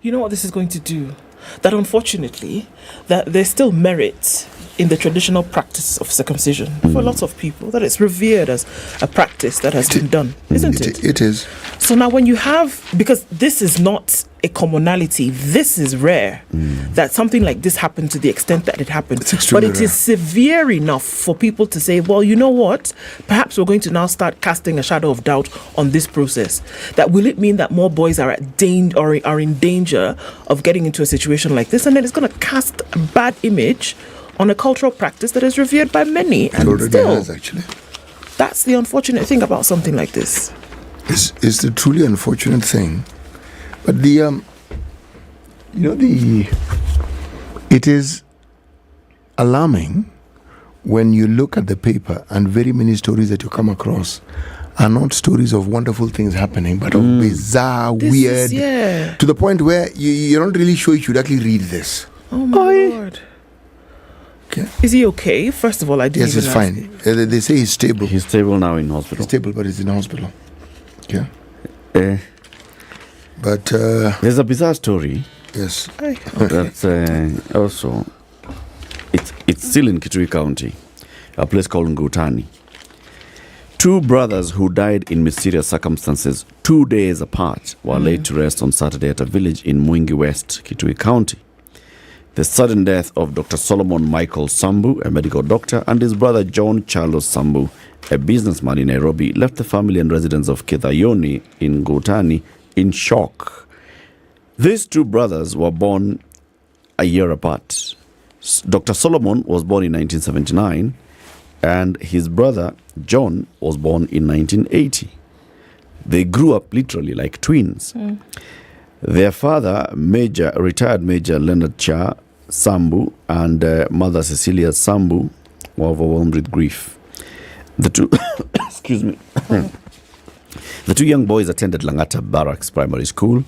You know what this is going to do? That unfortunately, that there's still merit in the traditional practice of circumcision for lots of people, that it's revered as a practice that has been done, isn't it? It is. So now when you have, because this is not a commonality, this is rare, that something like this happened to the extent that it happened. But it is severe enough for people to say, well, you know what? Perhaps we're going to now start casting a shadow of doubt on this process. That will it mean that more boys are are in danger of getting into a situation like this? And then it's going to cast a bad image on a cultural practice that is revered by many. It already has, actually. That's the unfortunate thing about something like this. It's the truly unfortunate thing. But it is alarming when you look at the paper and very many stories that you come across are not stories of wonderful things happening, but of bizarre, weird, to the point where you're not really sure you should actually read this. Oh my Lord. Okay. Is he okay? First of all, I didn't Yes, he's fine. They say he's stable. He's stable now in hospital. He's stable, but he's in hospital. Yeah. But there's a bizarre story. Yes. That's also it's still in Kitui County, a place called Ngutani. 2 brothers who died in mysterious circumstances 2 days apart were laid to rest on Saturday at a village in Mwingi West, Kitui County. The sudden death of Dr. Solomon Michael Sambu, a medical doctor, and his brother John Charles Sambu, a businessman in Nairobi, left the family and residents of Kithayoni in Ngutani in shock. These 2 brothers were born a year apart. Dr. Solomon was born in 1979, and his brother John was born in 1980. They grew up literally like twins. Their father, retired Major Leonard Cha Sambu, and mother Cecilia Sambu were overwhelmed with grief. The 2 excuse me. The 2 young boys attended Langata Barracks Primary School,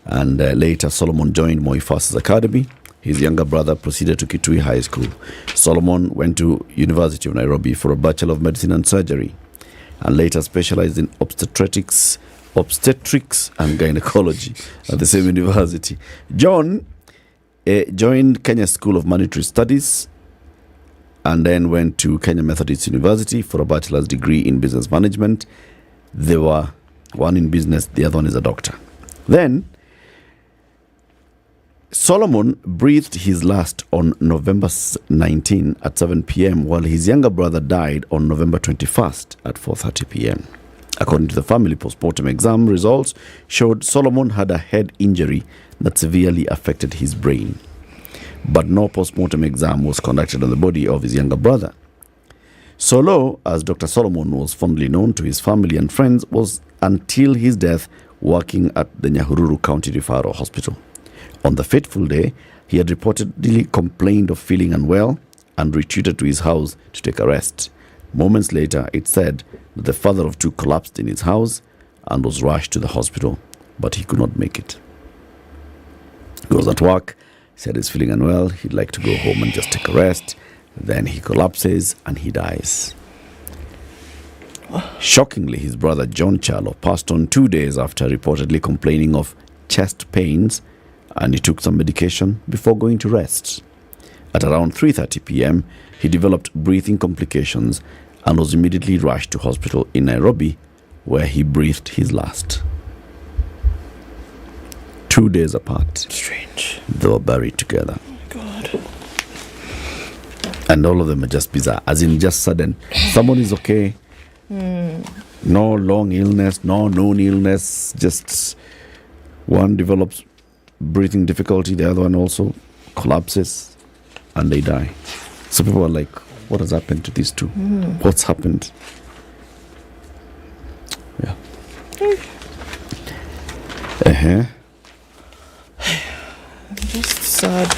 and later Solomon joined Moi Forces Academy. His younger brother proceeded to Kitui High School. Solomon went to University of Nairobi for a Bachelor of Medicine and Surgery, and later specialized in obstetrics, obstetrics and gynecology at the same university. John joined Kenya School of Monetary Studies and then went to Kenya Methodist University for a bachelor's degree in business management. They were one in business, the other one is a doctor. Then Solomon breathed his last on November 19 at 7 p.m. while his younger brother died on November 21st at 4:30 p.m. According to the family, postmortem exam results showed Solomon had a head injury that severely affected his brain. But no postmortem exam was conducted on the body of his younger brother. Solo, as Dr. Solomon was fondly known to his family and friends, was until his death working at the Nyahururu County Referral Hospital. On the fateful day, he had reportedly complained of feeling unwell and retreated to his house to take a rest. Moments later, it said that the father of two collapsed in his house and was rushed to the hospital, but he could not make it. He was at work, said he's feeling unwell, he'd like to go home and just take a rest. Then he collapses and he dies. Shockingly, his brother John Charlo passed on 2 days after reportedly complaining of chest pains, and he took some medication before going to rest. At around 3:30 p.m., he developed breathing complications and was immediately rushed to hospital in Nairobi, where he breathed his last. 2 days apart. Strange. They were buried together. Oh my God. And all of them are just bizarre, as in just sudden. Someone is okay. No long illness, no known illness. Just one develops breathing difficulty, the other one also collapses, and they die. So people are like, what has happened to these two? What's happened? Yeah. Just sad.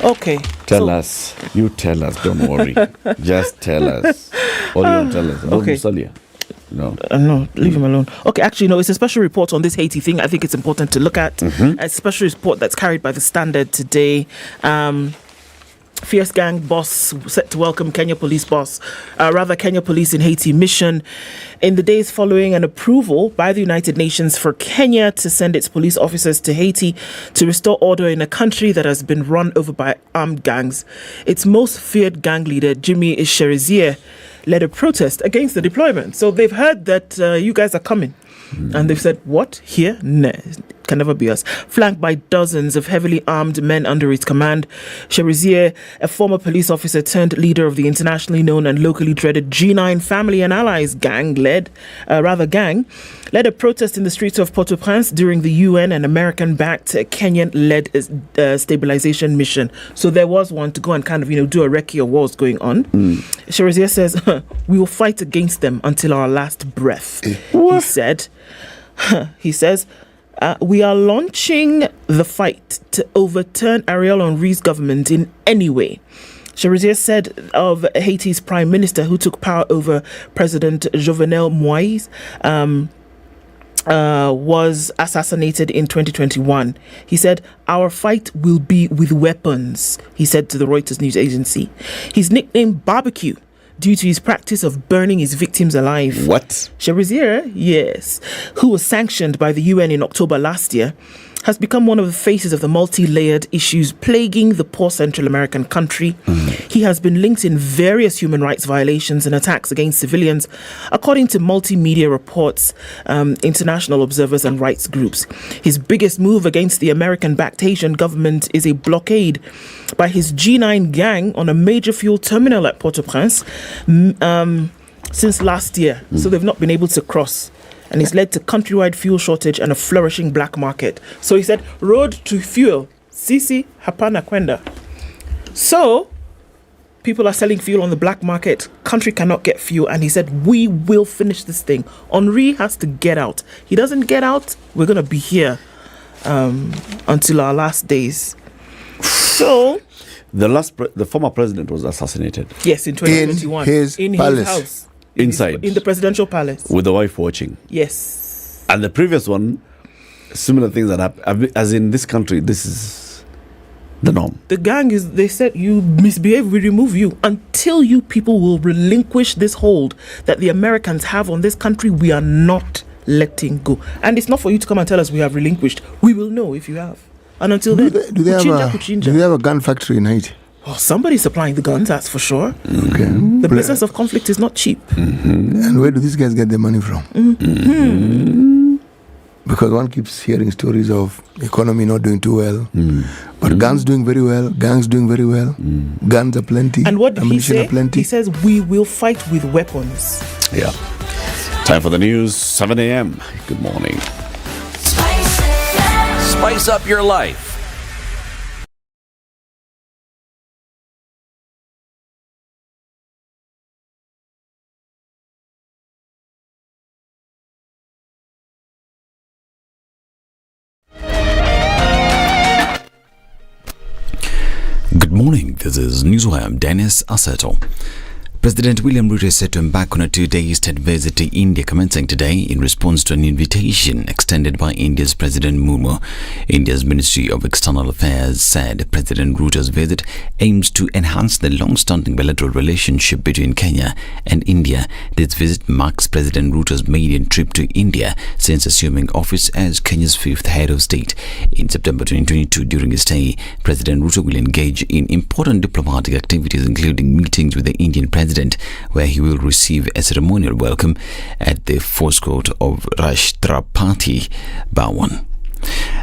Okay. Tell us. You tell us. Don't worry. Just tell us. All you don't tell us. Okay. Musalia. No. No, leave him alone. Okay, actually, no, it's a special report on this Haiti thing. I think it's important to look at. A special report that's carried by the Standard today. Fierce gang boss set to welcome Kenya police in Haiti mission in the days following an approval by the United Nations for Kenya to send its police officers to Haiti to restore order in a country that has been run over by armed gangs. Its most feared gang leader, Jimmy Cherizier, led a protest against the deployment. So they've heard that you guys are coming. And they've said, what? Here? Nah, can never be us. Flanked by dozens of heavily armed men under his command, Cherizier, a former police officer turned leader of the internationally known and locally dreaded G9 Family and Allies gang, led a protest in the streets of Port-au-Prince during the UN and American-backed Kenyan-led stabilization mission. So there was one to go and kind of, do a recce of what was going on. Cherizier says, we will fight against them until our last breath. He said, he says, we are launching the fight to overturn Ariel Henry's government in any way. Cherizier said of Haiti's prime minister, who took power over President Jovenel Moïse, was assassinated in 2021. He said, our fight will be with weapons, he said to the Reuters news agency. He's nicknamed Barbecue due to his practice of burning his victims alive. What? Cherizier, yes, who was sanctioned by the UN in October last year, has become one of the faces of the multi-layered issues plaguing the poor Central American country. He has been linked in various human rights violations and attacks against civilians, according to multimedia reports, international observers and rights groups. His biggest move against the American-backed Haitian government is a blockade by his G9 gang on a major fuel terminal at Port-au-Prince since last year. So they've not been able to cross. And it's led to countrywide fuel shortage and a flourishing black market. So he said, road to fuel, sisi hapana kwenda. So people are selling fuel on the black market. Country cannot get fuel. And he said, we will finish this thing. Henry has to get out. He doesn't get out, we're going to be here until our last days. So the former president was assassinated. Yes, in 2021. In his house. Inside. In the presidential palace. With the wife watching. Yes. And the previous one, similar things that happened. As in this country, this is the norm. The gang is, they said, you misbehave, we remove you. Until you people will relinquish this hold that the Americans have on this country, we are not letting go. And it's not for you to come and tell us we have relinquished. We will know if you have. And until then, do they have a gun factory in Haiti? Oh, somebody's supplying the guns, that's for sure. Okay. The business of conflict is not cheap. And where do these guys get their money from? Because one keeps hearing stories of economy not doing too well, but guns doing very well, gangs doing very well, guns are plenty, and what did he say? Plenty. He says we will fight with weapons. Yeah. Time for the news, 7 a.m. Good morning. Spice up your life. Good morning, this is Newswire. I'm Dennis Aseto. President William Ruto is set to embark on a 2-day state visit to India commencing today in response to an invitation extended by India's President Muga. India's Ministry of External Affairs said President Ruto's visit aims to enhance the long-standing bilateral relationship between Kenya and India. This visit marks President Ruto's maiden trip to India since assuming office as Kenya's 5th head of state. In September 2022, during his stay, President Ruto will engage in important diplomatic activities, including meetings with the Indian President, where he will receive a ceremonial welcome at the forecourt of Rashtrapati Bhawan.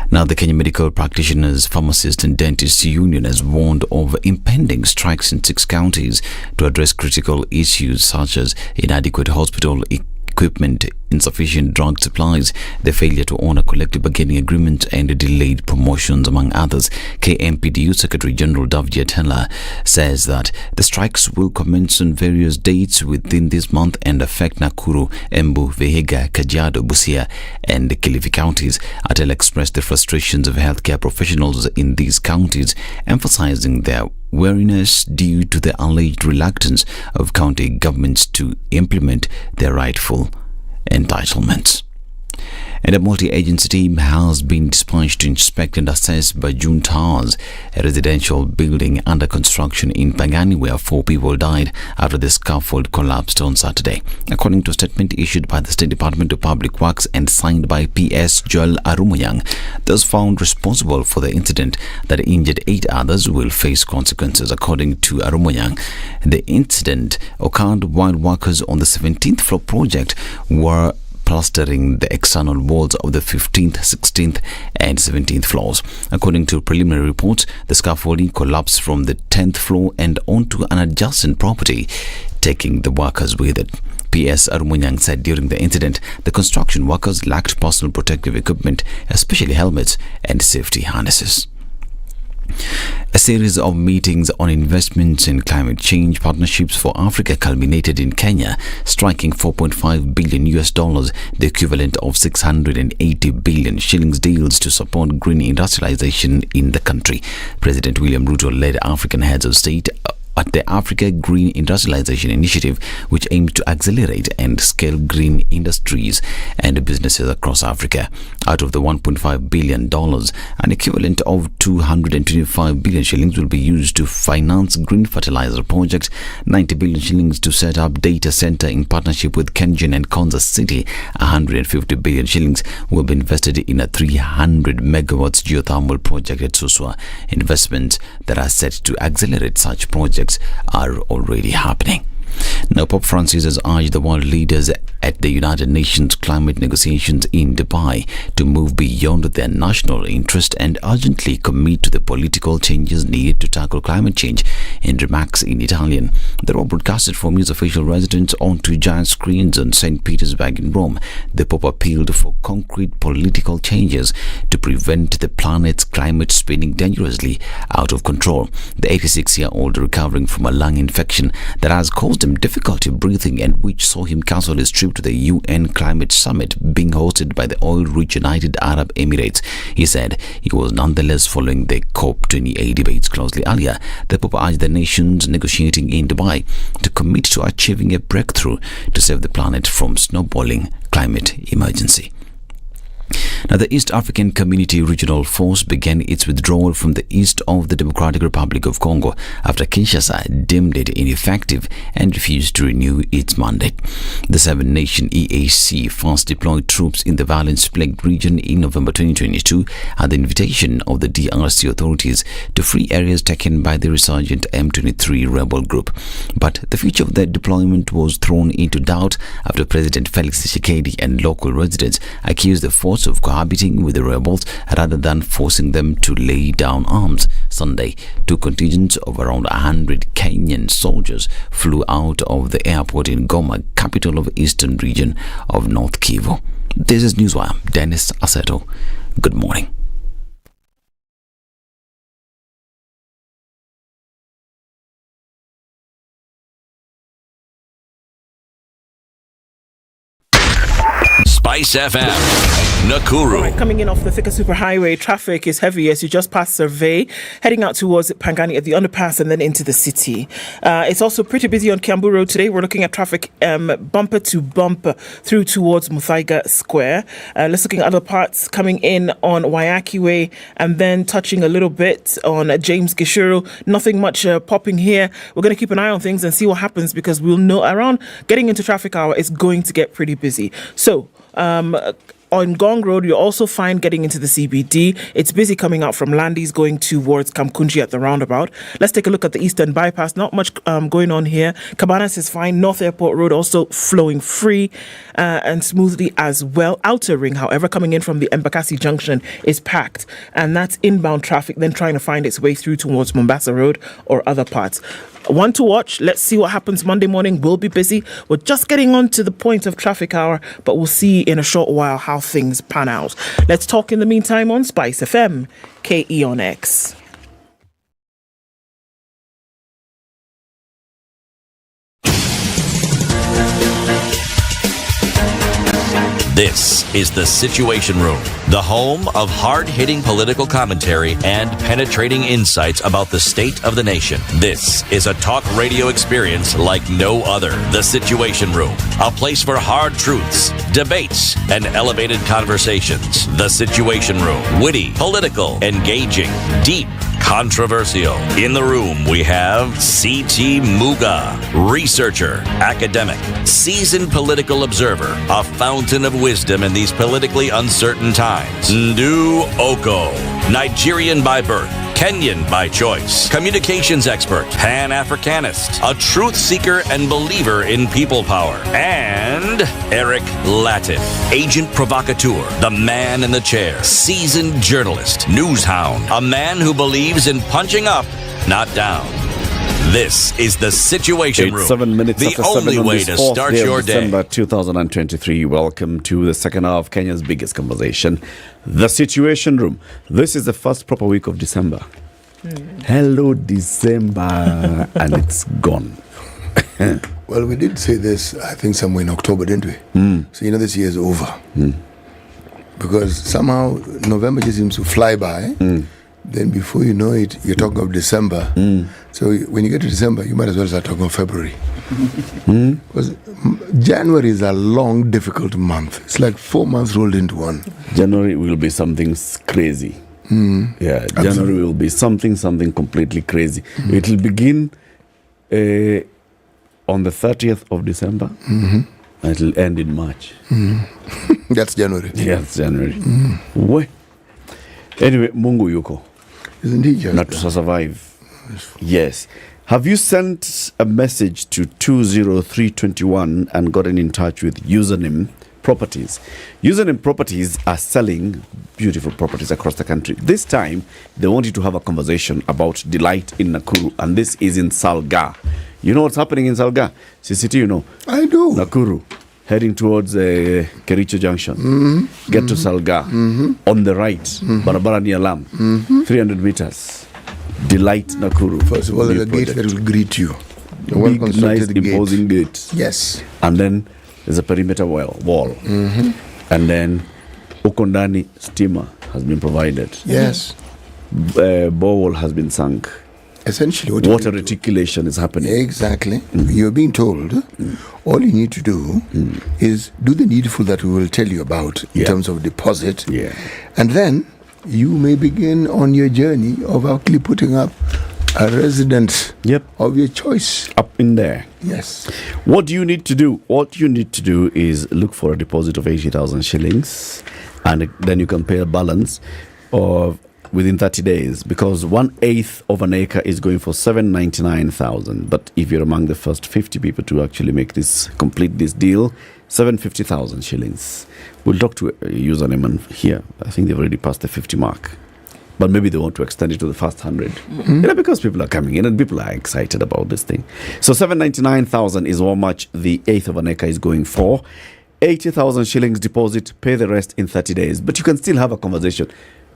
Now, the Kenya Medical Practitioners, Pharmacists and Dentists Union has warned of impending strikes in 6 counties to address critical issues such as inadequate hospital equipment, insufficient drug supplies, the failure to honor collective bargaining agreements, and delayed promotions, among others. KMPDU Secretary General Davji Ednah says that the strikes will commence on various dates within this month and affect Nakuru, Embu, Vihiga, Kajiado, Busia, and Kilifi counties. Atel expressed the frustrations of healthcare professionals in these counties, emphasizing their weariness due to the alleged reluctance of county governments to implement their rightful entitlements. And a multi-agency team has been dispatched to inspect and assess Bajun Towers, a residential building under construction in Pangani, where 4 people died after the scaffold collapsed on Saturday. According to a statement issued by the State Department of Public Works and signed by PS Joel Arumoyang, those found responsible for the incident that injured 8 others will face consequences. According to Arumoyang, the incident occurred while workers on the 17th floor project were plastering the external walls of the 15th, 16th and 17th floors. According to preliminary reports, the scaffolding collapsed from the 10th floor and onto an adjacent property, taking the workers with it. PS Arumoyang said during the incident, the construction workers lacked personal protective equipment, especially helmets and safety harnesses. A series of meetings on investments in climate change partnerships for Africa culminated in Kenya, striking $4.5 billion, the equivalent of 680 billion shillings deals to support green industrialization in the country. President William Ruto led African heads of state at the Africa Green Industrialization Initiative, which aims to accelerate and scale green industries and businesses across Africa. Out of the $1.5 billion, an equivalent of 225 billion shillings will be used to finance green fertilizer projects, 90 billion shillings to set up data center in partnership with Kengen and Konza City, 150 billion shillings will be invested in a 300 megawatts geothermal project at Suswa. Investments that are set to accelerate such projects are already happening. Now, Pope Francis has urged the world leaders at the United Nations climate negotiations in Dubai to move beyond their national interest and urgently commit to the political changes needed to tackle climate change. In remarks in Italian, they were broadcasted from his official residence onto giant screens in St. Petersburg in Rome. The Pope appealed for concrete political changes to prevent the planet's climate spinning dangerously out of control. The 86-year-old, recovering from a lung infection that has caused him difficulty breathing and which saw him cancel his trip to the UN Climate Summit being hosted by the oil-rich United Arab Emirates. He said he was nonetheless following the COP28 debates closely. Earlier, the Pope urged the nations negotiating in Dubai to commit to achieving a breakthrough to save the planet from snowballing climate emergency. Now, the East African Community Regional Force began its withdrawal from the east of the Democratic Republic of Congo after Kinshasa deemed it ineffective and refused to renew its mandate. The seven-nation EAC first deployed troops in the violence-plagued region in November 2022 at the invitation of the DRC authorities to free areas taken by the resurgent M23 rebel group. But the future of their deployment was thrown into doubt after President Felix Tshisekedi and local residents accused the force of cohabiting with the rebels rather than forcing them to lay down arms. Sunday, two contingents of around 100 Kenyan soldiers flew out of the airport in Goma, capital of the eastern region of North Kivu. This is Newswire. Dennis Aseto. Good morning. SpiceFM, Nakuru. Right, coming in off the Thika Superhighway, traffic is heavy as you just pass Survey, heading out towards Pangani at the underpass and then into the city. It's also pretty busy on Kiambu Road today. We're looking at traffic bumper to bumper through towards Muthaiga Square. Let's look at other parts coming in on Wayaki Way and then touching a little bit on James Gishuru. Nothing much popping here. We're going to keep an eye on things and see what happens because we'll know around getting into traffic hour it's going to get pretty busy. So, on Gong Road, you'll also find getting into the CBD. It's busy coming out from Landis going towards Kamkunji at the roundabout. Let's take a look at the Eastern Bypass. Not much going on here. Cabanas is fine. North Airport Road also flowing free and smoothly as well. Outer Ring, however, coming in from the Embakasi Junction is packed. And that's inbound traffic then trying to find its way through towards Mombasa Road or other parts. One to watch. Let's see what happens Monday morning. We'll be busy. We're just getting on to the point of traffic hour, but we'll see in a short while how things pan out. Let's talk in the meantime on Spice FM, KE on X. This is The Situation Room, the home of hard-hitting political commentary and penetrating insights about the state of the nation. This is a talk radio experience like no other. The Situation Room, a place for hard truths, debates, and elevated conversations. The Situation Room, witty, political, engaging, deep, controversial. In the room, we have C.T. Muga, researcher, academic, seasoned political observer, a fountain of wisdom in these politically uncertain times. Ndu Okoh, Nigerian by birth, Kenyan by choice, communications expert, Pan-Africanist, a truth seeker and believer in people power, and Eric Latiff, agent provocateur, the man in the chair, seasoned journalist, news hound, a man who believes in punching up, not down. This is The Situation Room, 7 minutes the after only 7 on way this to 4th start day of your day. December 2023. Welcome to the second hour of Kenya's biggest conversation, The Situation Room. This is the first proper week of December. Hello, December, and it's gone. Well, we did say this, I think, somewhere in October, didn't we? So, this year is over. Because somehow November just seems to fly by. Then before you know it, you're talking of December. So when you get to December, you might as well start talking of February. Because January is a long, difficult month. It's like 4 months rolled into one. January will be something crazy. Yeah, January Absolutely. will be something completely crazy. It will begin on the 30th of December. And it will end in March. That's January. Yeah, it's January. Anyway, Mungu yuko. Isn't he just not to survive? Yes. Have you sent a message to 20321 and gotten in touch with Username Properties? Username Properties are selling beautiful properties across the country. This time, they want you to have a conversation about Delight in Nakuru, and this is in Salga. You know what's happening in Salga? CCT, you know? I do. Nakuru, heading towards Kericho Junction. Get to Salga. On the right, Barabara near Lam. 300 meters. Delight Nakuru. First of all, there's a gate that will greet you. The Big, nice, imposing gate. Yes. And then there's a perimeter wall. And then Ukondani steamer has been provided. Yes. Borewall has been sunk. Essentially, what a reticulation is happening. Exactly. You're being told all you need to do is do the needful that we will tell you about in terms of deposit. And then you may begin on your journey of actually putting up a residence of your choice. Up in there. Yes. What do you need to do? What you need to do is look for a deposit of 80,000 shillings, and then you can pay a balance of within 30 days, because 1/8 of an acre is going for 799,000. But if you're among the first 50 people to actually complete this deal, 750,000 shillings. We'll talk to a username here. I think they've already passed the 50 mark. But maybe they want to extend it to the first 100. Because people are coming in and people are excited about this thing. So 799,000 is how much the 1/8 of an acre is going for. 80,000 shillings deposit, pay the rest in 30 days. But you can still have a conversation.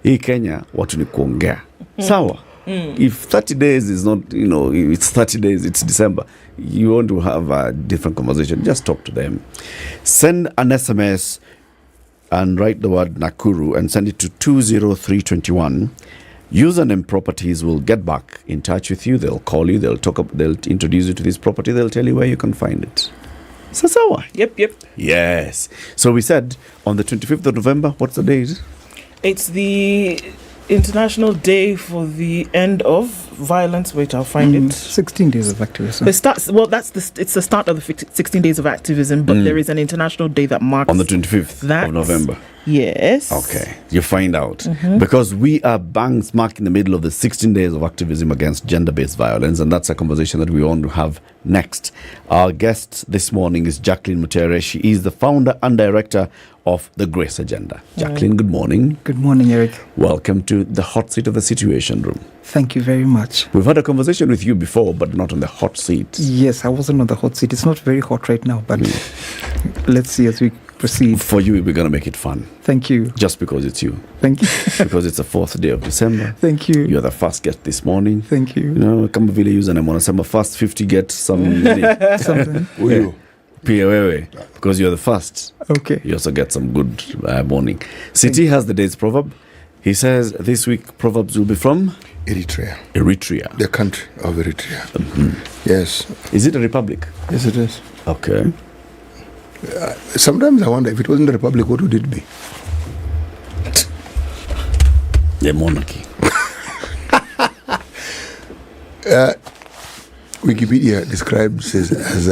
Hii Kenya, watu ni kuongea. Sawa. If 30 days is not, it's 30 days, it's December, you want to have a different conversation, just talk to them. Send an SMS and write the word Nakuru and send it to 20321. Username Properties will get back in touch with you. They'll call you, they'll introduce you to this property, they'll tell you where you can find it. Sawa. Yep. Yes. So we said on the 25th of November, what's the date? It's the International Day for the End of Violence. Wait, I'll find it. 16 days of activism. It's the start of the 16 days of activism, but there is an international day that marks on the 25th of November. Yes. Okay, you find out. Because we are bang smack in the middle of the 16 days of activism against gender-based violence, and that's a conversation that we want to have next. Our guest this morning is Jacqueline Mutere. She is the founder and director of the Grace Agenda. Jacqueline, good morning. Good morning, Eric. Welcome to the hot seat of the Situation Room. Thank you very much. We've had a conversation with you before, but not on the hot seat. Yes, I wasn't on the hot seat. It's not very hot right now, but let's see as we proceed. For you, we're going to make it fun. Thank you. Just because it's you. Thank you. Because it's the 4th day of December. Thank you. You're the first guest this morning. Thank you. Kama vile username wanasema first 50 get some something. Pia wewe, because you're the first. Okay. You also get some good morning. City has the day's proverb. He says this week proverbs will be from Eritrea. The country of Eritrea. Yes. Is it a republic? Yes, it is. Okay. Sometimes I wonder if it wasn't a republic, what would it be? The monarchy. Wikipedia describes it as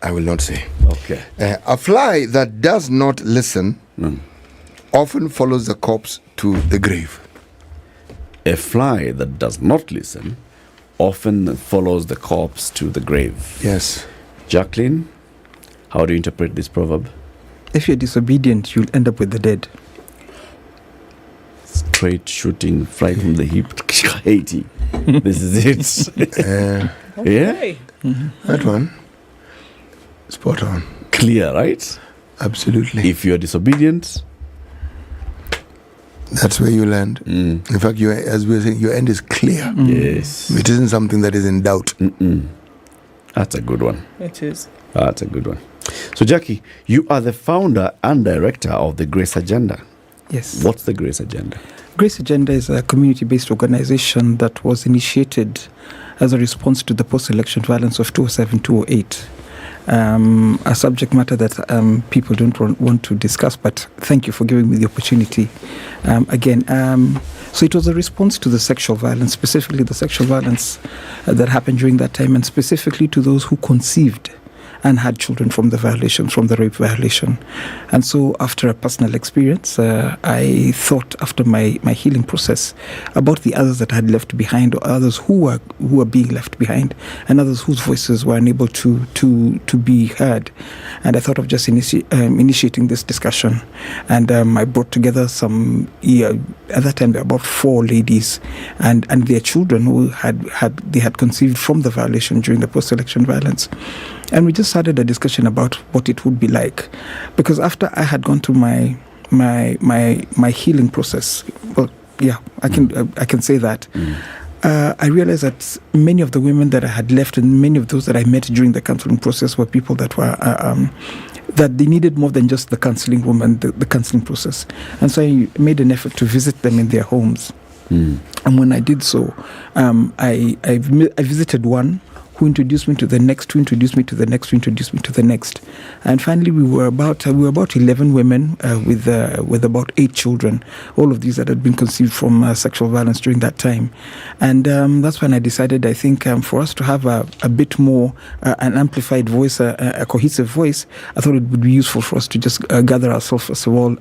I will not say. Okay. A fly that does not listen often follows the corpse to the grave. A fly that does not listen often follows the corpse to the grave. Yes. Jacqueline, how do you interpret this proverb? If you're disobedient, you'll end up with the dead. Straight shooting, fly from the hip, Haiti. This is it. Yeah? That one. Spot on. Clear, right? Absolutely. If you're disobedient, that's where you land. In fact, as we were saying, your end is clear. Yes. It isn't something that is in doubt. That's a good one. It is. That's a good one. So, Jackie, you are the founder and director of the Grace Agenda. Yes. What's the Grace Agenda? Grace Agenda is a community-based organization that was initiated as a response to the post-election violence of 2007-2008. A subject matter that people don't want to discuss, but thank you for giving me the opportunity again. So it was a response to the sexual violence, specifically the sexual violence that happened during that time, and specifically to those who conceived and had children from the violation, from the rape violation. And so after a personal experience, I thought after my healing process about the others that I had left behind, or others who were being left behind, and others whose voices were unable to be heard. And I thought of just initiating this discussion. And I brought together some, at that time there were about 4 ladies and their children who had conceived from the violation during the post-election violence. And we just started a discussion about what it would be like, because after I had gone through my healing process, well, yeah, I can say that. I realized that many of the women that I had left and many of those that I met during the counseling process were people that were that they needed more than just the counseling woman, the counseling process. And so I made an effort to visit them in their homes And when I did so, I visited one who introduced me to the next, who introduced me to the next, who introduced me to the next. And finally, we were about 11 women with about 8 children, all of these that had been conceived from sexual violence during that time. And that's when I decided, I think, for us to have a bit more, an amplified voice, a cohesive voice, I thought it would be useful for us to just gather ourselves, first of all,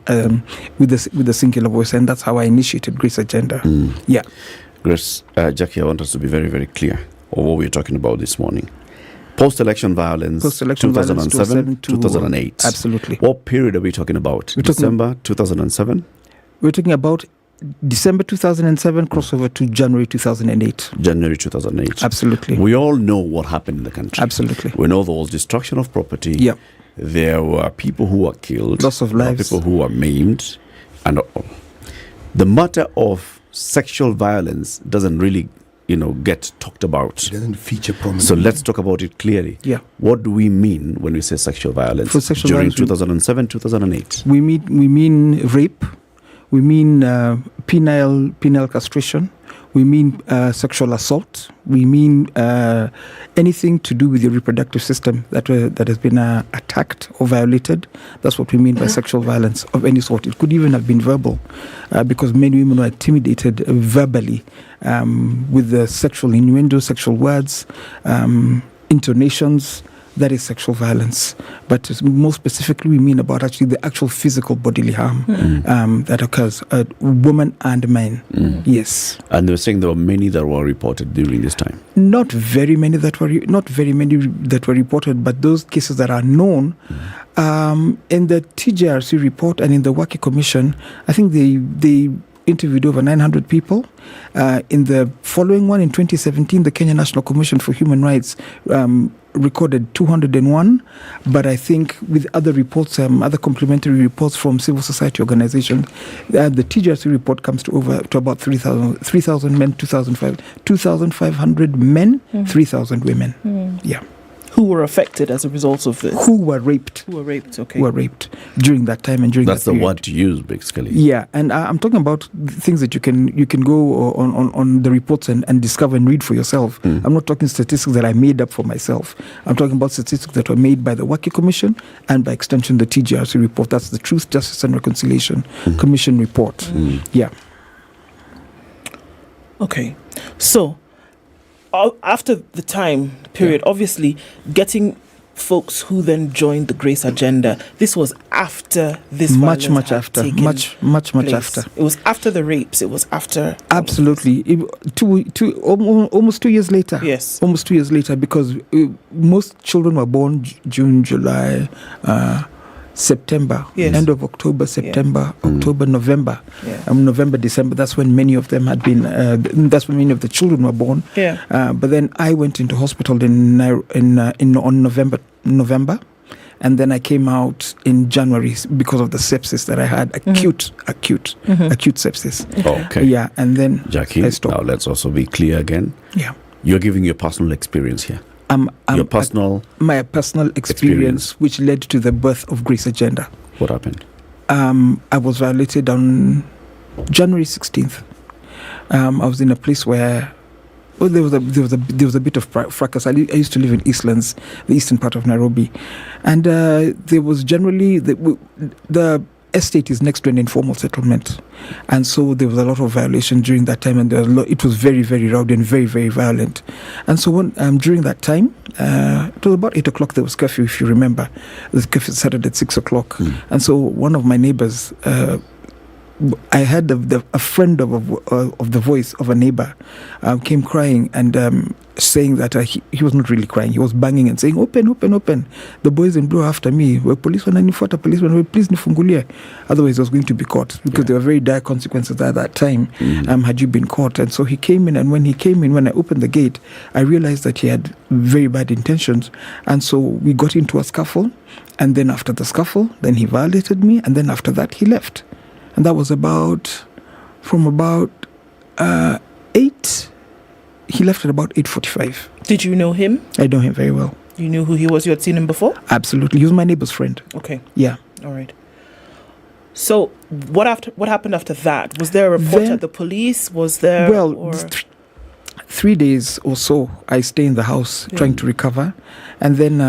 with a singular voice. And that's how I initiated Grace Agenda. Yeah. Grace, Jackie, I want us to be very, very clear of what we're talking about this morning. Post-election violence, 2007, 2008. Absolutely. What period are we talking about? December 2007? We're talking about December 2007, crossover to January 2008. January 2008. Absolutely. We all know what happened in the country. Absolutely. We know there was destruction of property. Yep. There were people who were killed. Loss of lives. People who were maimed. And the matter of sexual violence doesn't really get talked about. It doesn't feature prominently. So let's talk about it clearly. Yeah. What do we mean when we say sexual violence? For sexual during violence, 2007, 2008? We mean rape. We mean penile castration. We mean sexual assault. We mean anything to do with your reproductive system that has been attacked or violated. That's what we mean by sexual violence of any sort. It could even have been verbal, because many women were intimidated verbally with the sexual innuendo, sexual words, intonations. That is sexual violence. But more specifically, we mean about actually the actual physical bodily harm that occurs, women and men. Yes. And they were saying there were many that were reported during this time. Not very many that were reported, but those cases that are known in the TJRC report and in the Waki Commission, I think they interviewed over 900 people. In the following one, in 2017, the Kenya National Commission for Human Rights recorded 201, but I think with other reports, other complementary reports from civil society organizations, the TJRC report comes to about 3,000 men, 2,500 men, 3,000 women. Yeah. Who were affected as a result of this? Who were raped. Okay. Who were raped during that time and during That's that the period. word to use, basically. Yeah, and I'm talking about things that you can go on the reports and discover and read for yourself. I'm not talking statistics that I made up for myself. I'm talking about statistics that were made by the Waki Commission and by extension the TJRC report. That's the Truth, Justice and Reconciliation Commission report. Yeah. Okay, so after the time period, obviously getting folks who then joined the Grace Agenda, this was after this much after. It was after the rapes. It was after. Absolutely. Almost 2 years later. Yes. Almost 2 years later, because most children were born June, July, September, end of October, September, October, November, November, December. That's when many of them had been. That's when many of the children were born. But then I went into hospital on November, and then I came out in January because of the sepsis that I had, acute sepsis. Okay. Yeah, and then Jackie, now let's also be clear again. Yeah. You're giving your personal experience here. My personal experience, which led to the birth of Grace Agenda. What happened? I was violated on January 16th. I was in a place where there was a bit of fracas. I used to live in Eastlands, the eastern part of Nairobi, and there was generally the estate is next to an informal settlement, and so there was a lot of violation during that time, and it was very, very rowdy and very, very violent. And so during that time, it was about 8 o'clock. There was curfew, if you remember. The curfew started at 6 o'clock, and so one of my neighbors, I heard a friend of the voice of a neighbor came crying and saying that he was not really crying. He was banging and saying, "Open, open, open. The boys in blue are after me. Well, police wananifuata, policeman, please nifungulie." Otherwise, I was going to be caught, because there were very dire consequences at that time had you been caught. And so he came in, and when I opened the gate, I realized that he had very bad intentions. And so we got into a scuffle, and then after the scuffle, then he violated me, and then after that, he left. And that was from about 8. He left at about 8:45. Did you know him? I know him very well. You knew who he was? You had seen him before? Absolutely. He was my neighbor's friend. Okay. Yeah. All right. So what happened after that? Was there a report at the police? Was there... Well, 3 days or so, I stay in the house trying to recover. And then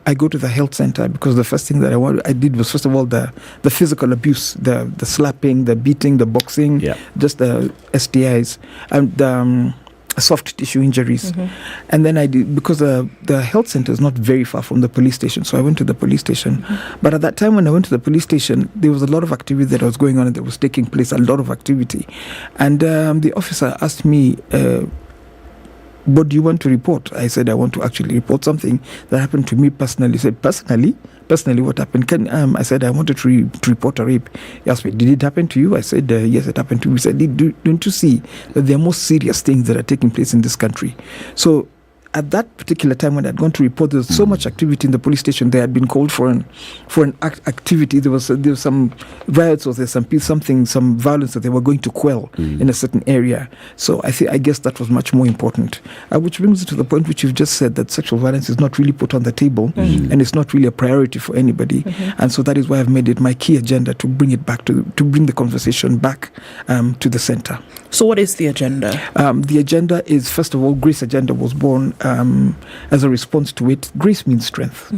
I go to the health center because the first thing that I did was, first of all, the physical abuse, the slapping, the beating, the boxing, just the STIs, and soft tissue injuries. And then I did, because the health center is not very far from the police station, so I went to the police station. But at that time when I went to the police station, there was a lot of activity that was going on and that was taking place, a lot of activity. And the officer asked me, what do you want to report? I said, I want to actually report something that happened to me personally. He said, personally, what happened? I said, I wanted to report a rape. He asked me, did it happen to you? I said, yes, it happened to me. He said, don't you see that there are more serious things that are taking place in this country? So at that particular time when I'd gone to report, there was so much activity in the police station. They had been called for an activity. There was some riots, or there's some violence that they were going to quell in a certain area. So I guess that was much more important. Which brings it to the point which you've just said, that sexual violence is not really put on the table, and it's not really a priority for anybody. And so that is why I've made it my key agenda to bring it back to bring the conversation back to the center. So what is the agenda? The agenda is, first of all, Grace Agenda was born as a response to it. Grace means strength.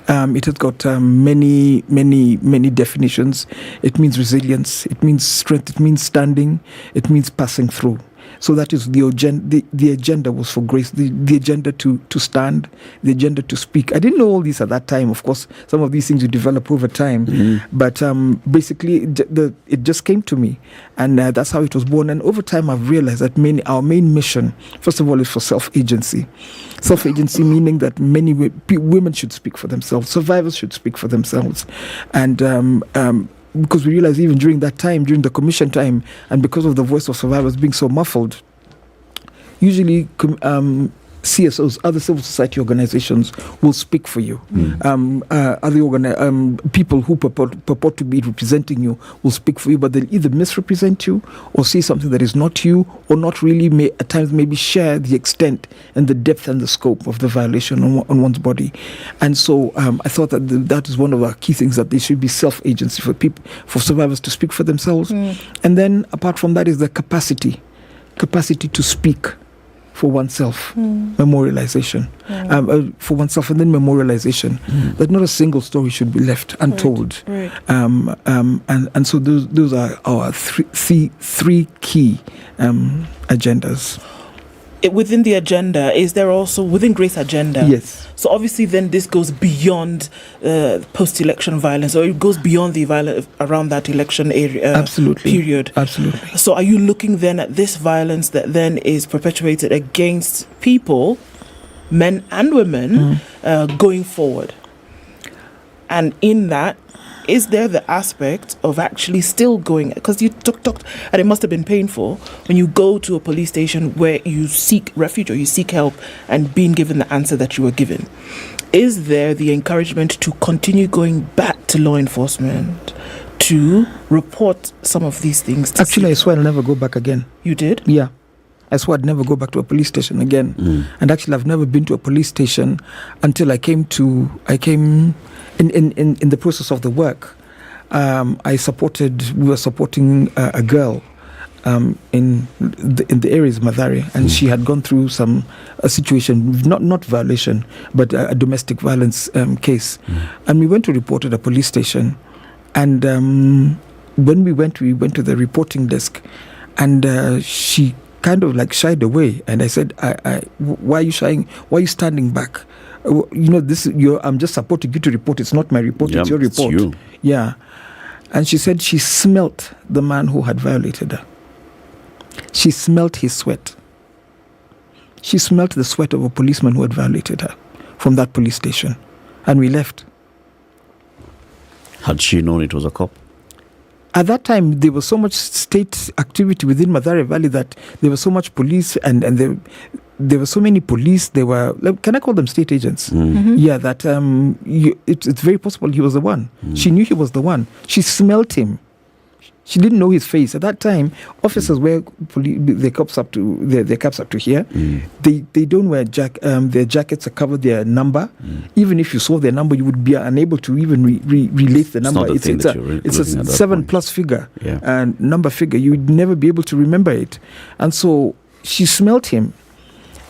It has got many definitions. It means resilience. It means strength. It means standing. It means passing through. So that is the agenda. The agenda was for Grace. The agenda to stand. The agenda to speak. I didn't know all this at that time. Of course, some of these things you develop over time. But basically, it just came to me, and that's how it was born. And over time, I've realized that our main mission, first of all, is for self-agency. Self-agency meaning that many women should speak for themselves. Survivors should speak for themselves, and because we realized even during that time, during the commission time, and because of the voice of survivors being so muffled, usually CSOs, other civil society organizations, will speak for you. Other people who purport to be representing you will speak for you, but they'll either misrepresent you or say something that is not you, or not really, at times maybe share the extent and the depth and the scope of the violation on one's body. And so I thought that that is one of our key things, that there should be self-agency for people, for survivors to speak for themselves. And then apart from that is the capacity to speak for oneself, memorialization, for oneself, and then memorialization, that not a single story should be left untold. And so those are our three key agendas. Within the agenda, is there also, within Grace Agenda? Yes. So obviously then this goes beyond post-election violence, or it goes beyond the violence around that election area. Absolutely. Period. Absolutely. So are you looking then at this violence that then is perpetuated against people, men and women, going forward? And in that, is there the aspect of actually still going, because you talked, and it must have been painful when you go to a police station where you seek refuge or you seek help and being given the answer that you were given. Is there the encouragement to continue going back to law enforcement to report some of these things? Actually, I swear I'll never go back again. You did? Yeah. I swore I'd never go back to a police station again. And actually, I've never been to a police station until I came in the process of the work. We were supporting a girl in the areas of Mathare, and she had gone through a situation, not violation, but a domestic violence case. And we went to report at a police station, and when we went to the reporting desk, and she kind of like shied away, and I said, why are you shying? Why are you standing back? I'm just supporting you to report. It's not my report, it's your report. It's you. Yeah. And she said she smelt the man who had violated her. She smelt his sweat. She smelt the sweat of a policeman who had violated her from that police station. And we left. Had she known it was a cop? At that time, there was so much state activity within Mathare Valley that there was so much police, and there were so many police. They were, can I call them state agents? Yeah, that it's very possible he was the one. She knew he was the one. She smelt him. She didn't know his face at that time. Officers wear their caps up to their caps up to here. They don't wear their jackets are covered their number. Even if you saw their number, you would be unable to even relate the number. It's a 7+ figure and number figure. You'd never be able to remember it. And so she smelt him.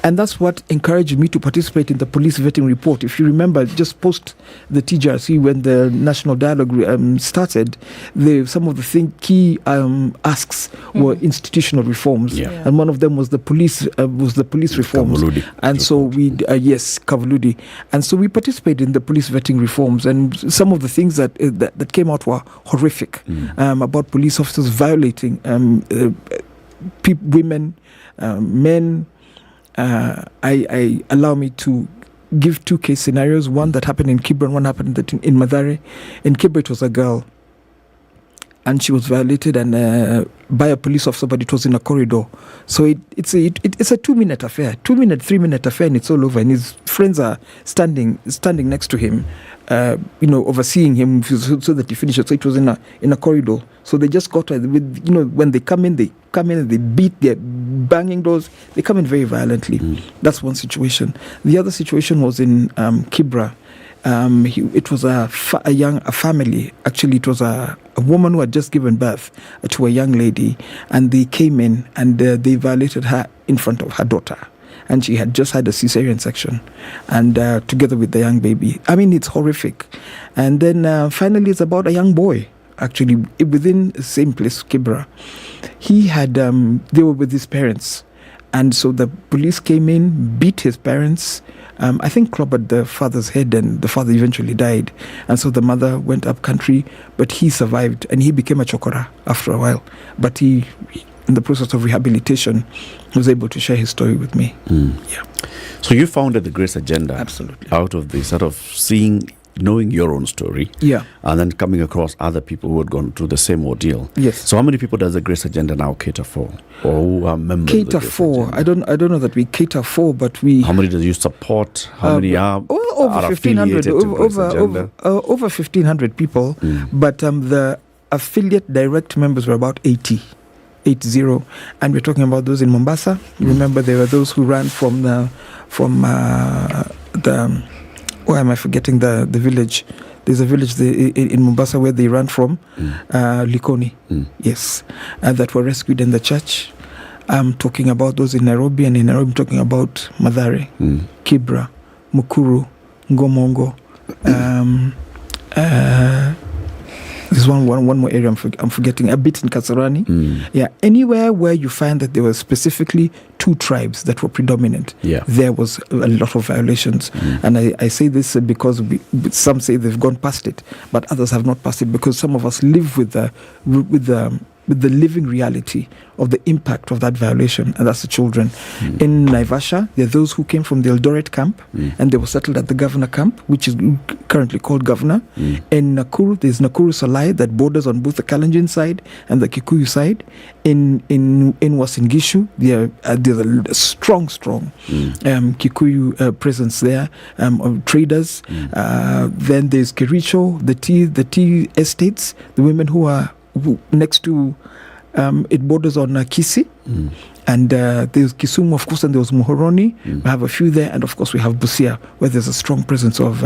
And that's what encouraged me to participate in the police vetting report. If you remember, just post the TGRC, when the national dialogue started, some of the key asks were institutional reforms, and one of them was the police reforms. Kavuludi. And so Kavuludi. And so we participated in the police vetting reforms, and some of the things that came out were horrific about police officers violating women, men. I allow me to give 2 case scenarios, one that happened in Kibra and one happened in Mathare. In Kibra, it was a girl, and she was violated by a police officer, but it was in a corridor. So it's a 2-minute affair, 3-minute affair, and it's all over. And his friends are standing next to him, overseeing him so that he finishes. So it was in a corridor. So they just got with, when they come in and they beat, they're banging doors. They come in very violently. That's one situation. The other situation was in Kibra. It was a family. Actually, it was a woman who had just given birth to a young lady, and they came in and they violated her in front of her daughter. And she had just had a cesarean section, and together with the young baby. I mean, it's horrific. And then finally, it's about a young boy. Actually, within the same place, Kibra, they were with his parents, and so the police came in, beat his parents. I think clobbered the father's head, and the father eventually died. And so the mother went up country, but he survived, and he became a chokora after a while. But he, in the process of rehabilitation, was able to share his story with me. Yeah. So you founded the Grace Agenda. Absolutely. Out of the sort of knowing your own story, and then coming across other people who had gone through the same ordeal. Yes. So how many people does the Grace Agenda now cater for, or who are members? Cater for? I don't know that we cater for, but we. How many do you support? How many are over 1,500? Over 1,500 people, but the affiliate direct members were about 80, and we're talking about those in Mombasa. Remember, there were those who ran from the. Why am I forgetting the village? There's a village in Mombasa where they ran from, Likoni, yes, that were rescued in the church. I'm talking about those in Nairobi, and in Nairobi I'm talking about Mathare, Kibra, Mukuru, Ngomongo. There's one more area I'm forgetting, a bit in Kasarani. Yeah, anywhere where you find that there were specifically 2 tribes that were predominant, there was a lot of violations. And I say this because some say they've gone past it, but others have not passed it, because some of us live with the living reality of the impact of that violation, and that's the children. In Naivasha, there are those who came from the Eldoret camp, and they were settled at the Governor camp, which is currently called Governor. In Nakuru, there's Nakuru Salai that borders on both the Kalenjin side and the Kikuyu side. In Uasin Gishu, there's a strong Kikuyu presence there, of traders. Then there's Kericho, the tea estates, the women who are next to it borders on Kisii, and there's Kisumu, of course, and there was Muhoroni. We have a few there, and of course we have Busia, where there's a strong presence of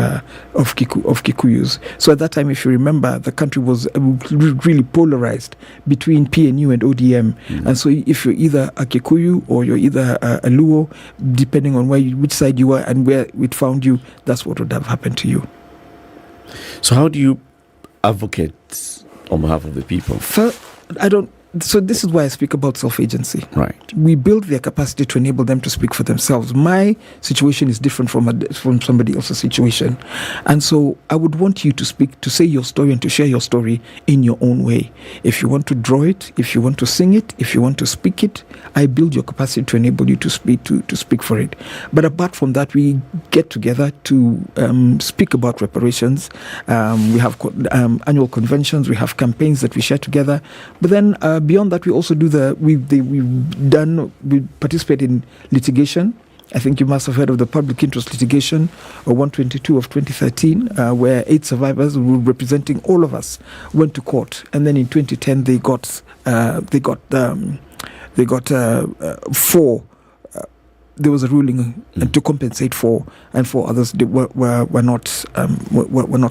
Kikuyus. So at that time, if you remember, the country was really polarized between PNU and ODM, and so if you're either a Kikuyu or you're either a Luo, depending on which side you were and where it found you, that's what would have happened to you. So how do you advocate on behalf of the people? So this is why I speak about self-agency. Right. We build their capacity to enable them to speak for themselves. My situation is different from somebody else's situation. And so I would want you to say your story and to share your story in your own way. If you want to draw it, if you want to sing it, if you want to speak it, I build your capacity to enable you to speak for it. But apart from that, we get together to speak about reparations. We have annual conventions, we have campaigns that we share together. But then beyond that, we also do we participate in litigation. I think you must have heard of the public interest litigation, 122 of 2013, where 8 survivors who were representing all of us went to court, and then in 2010 they got 4. There was a ruling to compensate for, and 4 others were not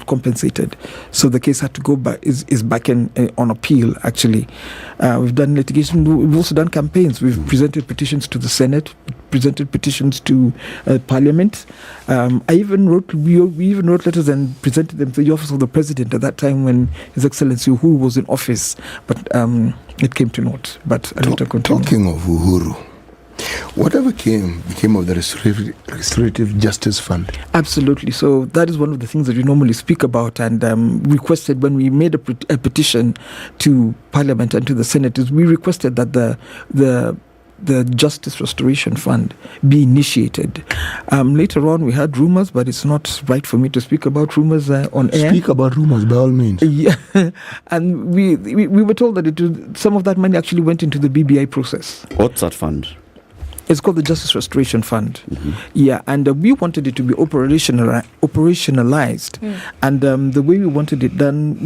compensated. So the case had to go back. Is back on appeal. Actually, we've done litigation. We've also done campaigns. We've presented petitions to the Senate, presented petitions to Parliament. We even wrote letters and presented them to the office of the President at that time when His Excellency Uhuru was in office. But it came to naught. But talking of Uhuru, whatever became of the Restorative Justice Fund? Absolutely. So that is one of the things that we normally speak about, and requested when we made a petition to Parliament and to the Senate, is we requested that the Justice Restoration Fund be initiated. Later on, we had rumors, but it's not right for me to speak about rumors on air. Speak about rumors by all means. Yeah, and we were told that some of that money actually went into the BBI process. What's that fund? It's called the Justice Restoration Fund. Yeah, and we wanted it to be operationalized. And the way we wanted it done,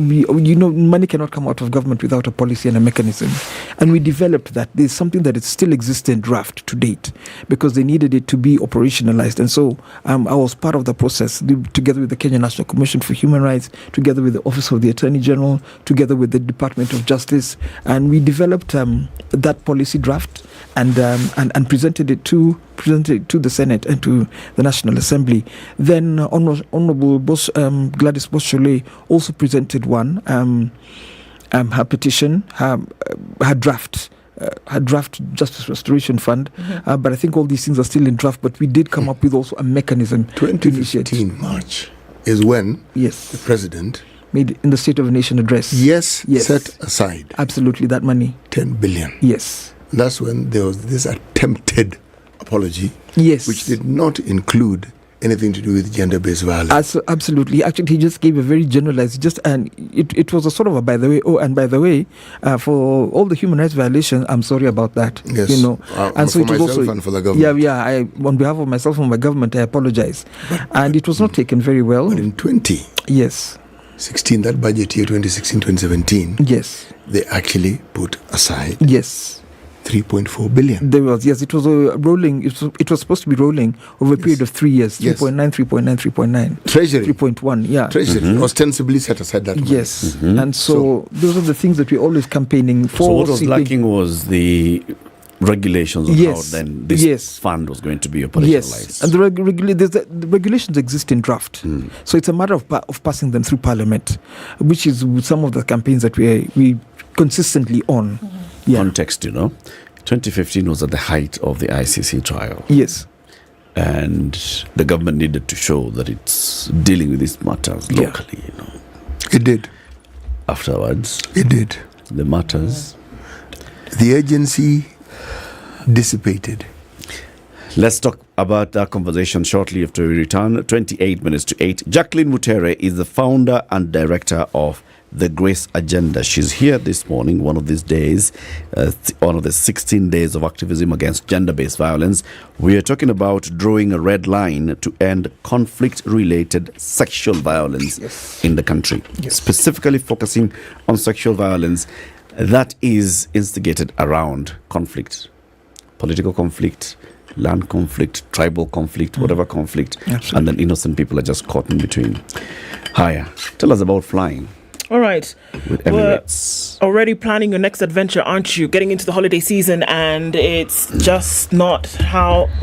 money cannot come out of government without a policy and a mechanism. And we developed that. There's something that is still exists in draft to date because they needed it to be operationalized. And so I was part of the process together with the Kenya National Commission for Human Rights, together with the Office of the Attorney General, together with the Department of Justice. And we developed that policy draft and presented it to the Senate and to the National Assembly. Then Honorable Gladys Boschole also presented one, her petition, her draft Justice Restoration Fund. But I think all these things are still in draft, but we did come up with also a mechanism. 2015 March is when the President made in the State of the Nation address. Set aside. Absolutely, that money. 10 billion. Yes. That's when there was this attempted apology, which did not include anything to do with gender-based violence. Absolutely. Actually, he just gave a very generalized, and it was a sort of a by the way. Oh, and by the way, for all the human rights violations, I'm sorry about that. Yes. And so for it was myself also, and for the government. On behalf of myself and my government, I apologize. And it was not taken very well. But in 2016, that budget year 2016-2017, they actually put aside 3.4 billion. There was, it was rolling. It was supposed to be rolling over a period of 3 years. 3.9, 3.9, 3.9. Treasury. 3.1, Treasury ostensibly set aside that money. Yes. And so those are the things that we're always campaigning for. So what was lacking was the regulations of how then this fund was going to be operationalized. Yes, and the regulations exist in draft. So it's a matter of passing them through Parliament, which is some of the campaigns that we consistently on. Context, 2015 was at the height of the ICC trial. Yes. And the government needed to show that it's dealing with these matters locally, It did. Afterwards, it did. The matters. The agency dissipated. Let's talk about that conversation shortly after we return. 28 minutes to 8. Jacqueline Mutere is the founder and director of The Grace Agenda. She's here this morning, one of these days, one of the 16 days of activism against gender-based violence. We are talking about drawing a red line to end conflict-related sexual violence in the country, specifically focusing on sexual violence that is instigated around conflict, political conflict, land conflict, tribal conflict, whatever conflict, and then innocent people are just caught in between. Hiya, tell us about flying. All right. With Emirates. We're already planning your next adventure, aren't you? Getting into the holiday season, and it's just not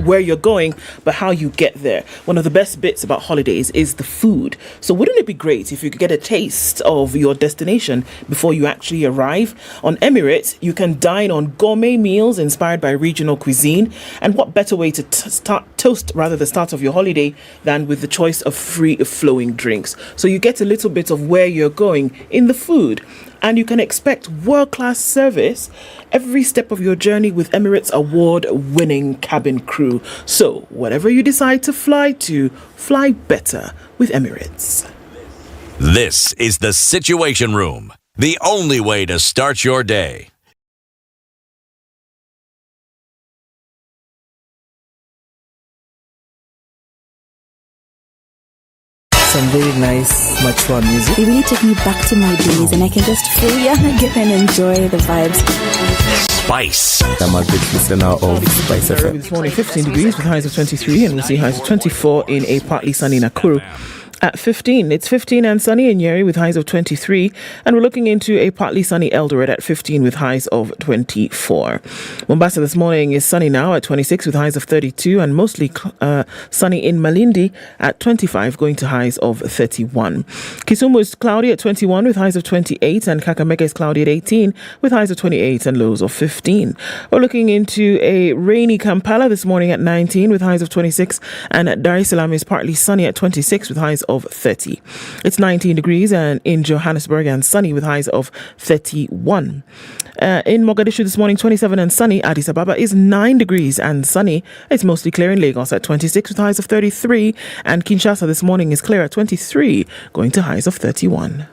where you're going, but how you get there. One of the best bits about holidays is the food. So wouldn't it be great if you could get a taste of your destination before you actually arrive? On Emirates, you can dine on gourmet meals inspired by regional cuisine. And what better way to toast the start of your holiday than with the choice of free-flowing drinks? So you get a little bit of where you're going in the food, and you can expect world-class service every step of your journey with Emirates award-winning cabin crew. So whatever you decide to fly to, fly better with Emirates. This is the Situation Room, the only way to start your day. some very nice, mature music. They really take me back to my days, and I can just feel young again and enjoy the vibes. Spice. I'm a big listener of SpiceFM. This morning, 15 degrees with highs of 23, and we'll see highs of 24 in a partly sunny Nakuru. At 15, it's 15 and sunny in Nyeri with highs of 23, and we're looking into a partly sunny Eldoret at 15 with highs of 24. Mombasa this morning is sunny now at 26 with highs of 32, and mostly sunny in Malindi at 25, going to highs of 31. Kisumu is cloudy at 21 with highs of 28, and Kakamega is cloudy at 18 with highs of 28 and lows of 15. We're looking into a rainy Kampala this morning at 19 with highs of 26, and at Dar es Salaam is partly sunny at 26 with highs of 30. It's 19 degrees and in Johannesburg, and sunny with highs of 31. In Mogadishu this morning, 27 and sunny. Addis Ababa is 9 degrees and sunny. It's mostly clear in Lagos at 26 with highs of 33, and Kinshasa this morning is clear at 23, going to highs of 31.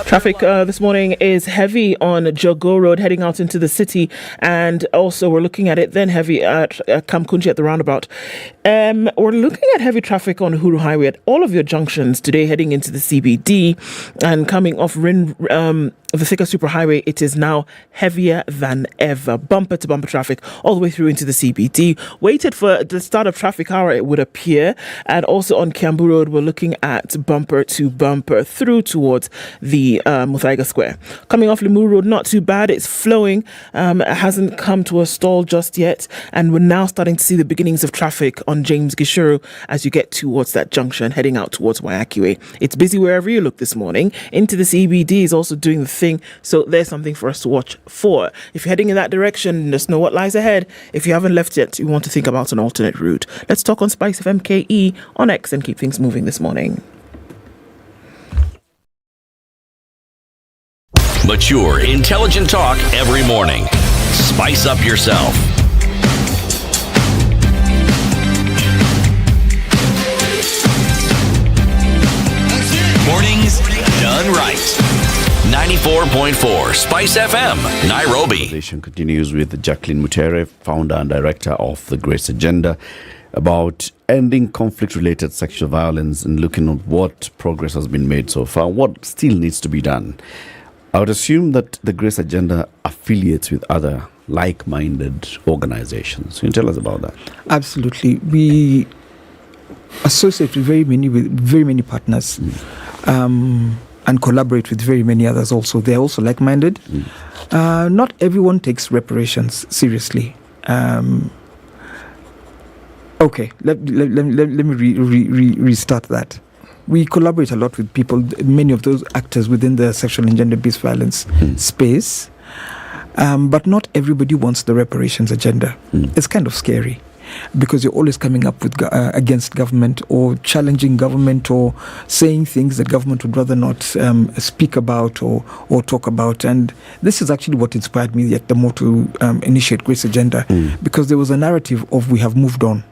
Traffic this morning is heavy on Jogo Road heading out into the city, and also we're looking at it then heavy at Kamkunji at the roundabout. We're looking at heavy traffic on Uhuru Highway at all of your junctions today heading into the CBD, and coming off the Thika Superhighway, it is now heavier than ever. Bumper to bumper traffic all the way through into the CBD. Waited for the start of traffic hour, it would appear. And also on Kiambu Road, we're looking at bumper to bumper through towards the Muthaiga Square. Coming off Limuru Road, not too bad. It's flowing. It hasn't come to a stall just yet. And we're now starting to see the beginnings of traffic on James Gishuru as you get towards that junction, heading out towards Waiaki Way. It's busy wherever you look this morning. Into the CBD is also doing the thing. So there's something for us to watch for. If you're heading in that direction, just know what lies ahead. If you haven't left yet, you want to think about an alternate route. Let's talk on SpiceFM KE on X and keep things moving this morning. Mature, intelligent talk every morning. Spice up yourself. Mornings done right. 94.4 Spice FM, Nairobi. The conversation continues with Jacqueline Mutere, founder and director of the Grace Agenda, about ending conflict-related sexual violence and looking at what progress has been made so far, what still needs to be done. I would assume that the Grace Agenda affiliates with other like-minded organizations. Can you tell us about that? Absolutely. We associate with very many partners. And collaborate with very many others also. They're also like-minded. Not everyone takes reparations seriously. Okay, let me restart that. We collaborate a lot with people, many of those actors within the sexual and gender-based violence space, but not everybody wants the reparations agenda. It's kind of scary, because you're always coming up with against government, or challenging government, or saying things that government would rather not speak about or talk about. And this is actually what inspired me yet the more to initiate Grace Agenda, because there was a narrative of we have moved on.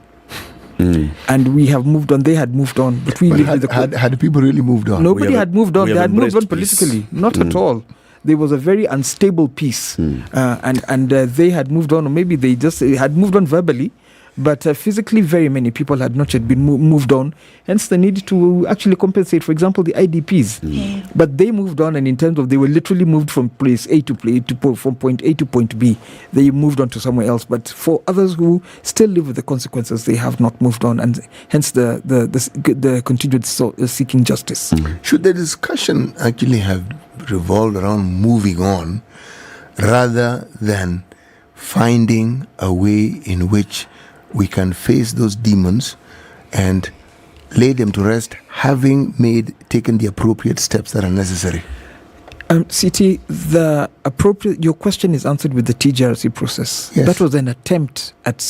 And we have moved on. They had moved on, but we lived with had people really moved on? Nobody had moved on. They had moved on politically, not at all. There was a very unstable peace, and they had moved on, or maybe they just had moved on verbally. But physically, very many people had not yet been moved on. Hence, the need to actually compensate, for example, the IDPs. But they moved on, and in terms of they were literally moved from place A to from point A to point B. They moved on to somewhere else. But for others who still live with the consequences, they have not moved on, and hence the continued seeking justice. Should the discussion actually have revolved around moving on, rather than finding a way in which we can face those demons and lay them to rest, having taken the appropriate steps that are necessary? CT, your question is answered with the TGRC process. Yes. That was an attempt at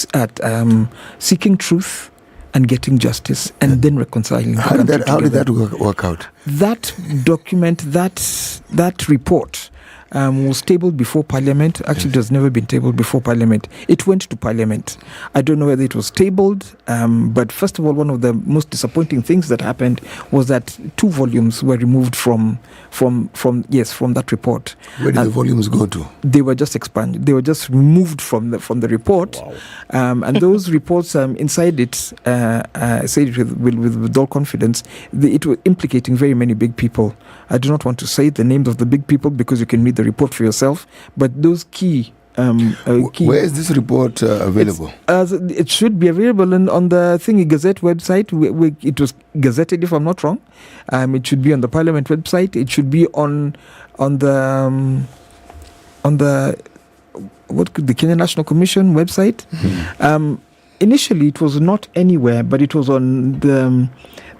seeking truth and getting justice, and then reconciling. How did that work out? That document, that report, was tabled before Parliament. Actually, it has never been tabled before Parliament. It went to Parliament. I don't know whether it was tabled, but first of all, one of the most disappointing things that happened was that 2 volumes were removed from that report. Where did the volumes go to? They were just expanded. They were just removed from the report. Wow. And those reports inside it, say it with all confidence, it was implicating very many big people. I do not want to say the names of the big people because you can read the report for yourself. But those key. Where is this report available? It should be available on the Thingy Gazette website. It was gazetted, if I'm not wrong. It should be on the Parliament website. It should be on the Kenya National Commission website. Initially, it was not anywhere, but it was on the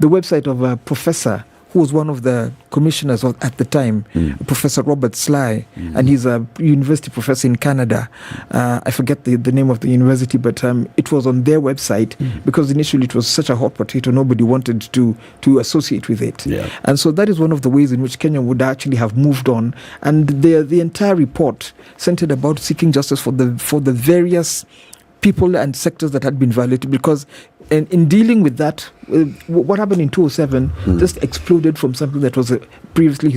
website of a professor who was one of the commissioners at the time, Professor Robert Sly, and he's a university professor in Canada. I forget the name of the university, but it was on their website because initially it was such a hot potato, nobody wanted to associate with it. Yeah. And so that is one of the ways in which Kenya would actually have moved on. And the entire report centered about seeking justice for the various people and sectors that had been violated, because in dealing with that, what happened in 2007 just exploded from something that was previously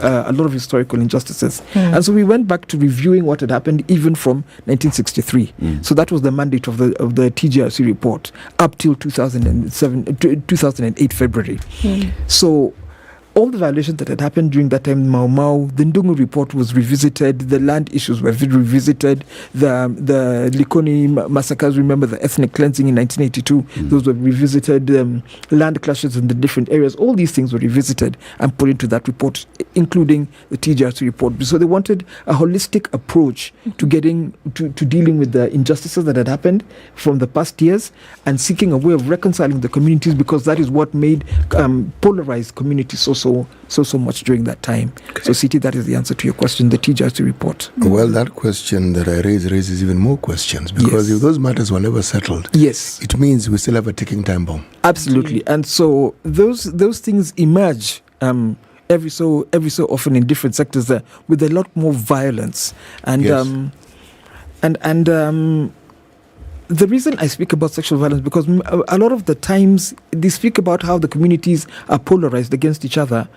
a lot of historical injustices. And so we went back to reviewing what had happened even from 1963. So that was the mandate of the TGRC report up till 2008 February. So all the violations that had happened during that time, Mau Mau, the Ndungu report was revisited, the land issues were revisited, the Likoni massacres, remember the ethnic cleansing in 1982, those were revisited, land clashes in the different areas, all these things were revisited and put into that report, including the TGRC report. So they wanted a holistic approach to dealing with the injustices that had happened from the past years and seeking a way of reconciling the communities, because that is what made polarized communities so much during that time. Okay. So, Siti, that is the answer to your question, the TGRC report. Well, that question that I raises even more questions, because if those matters were never settled, it means we still have a ticking time bomb. Absolutely. And so those things emerge every so often in different sectors with a lot more violence. And the reason I speak about sexual violence, because a lot of the times they speak about how the communities are polarized against each other,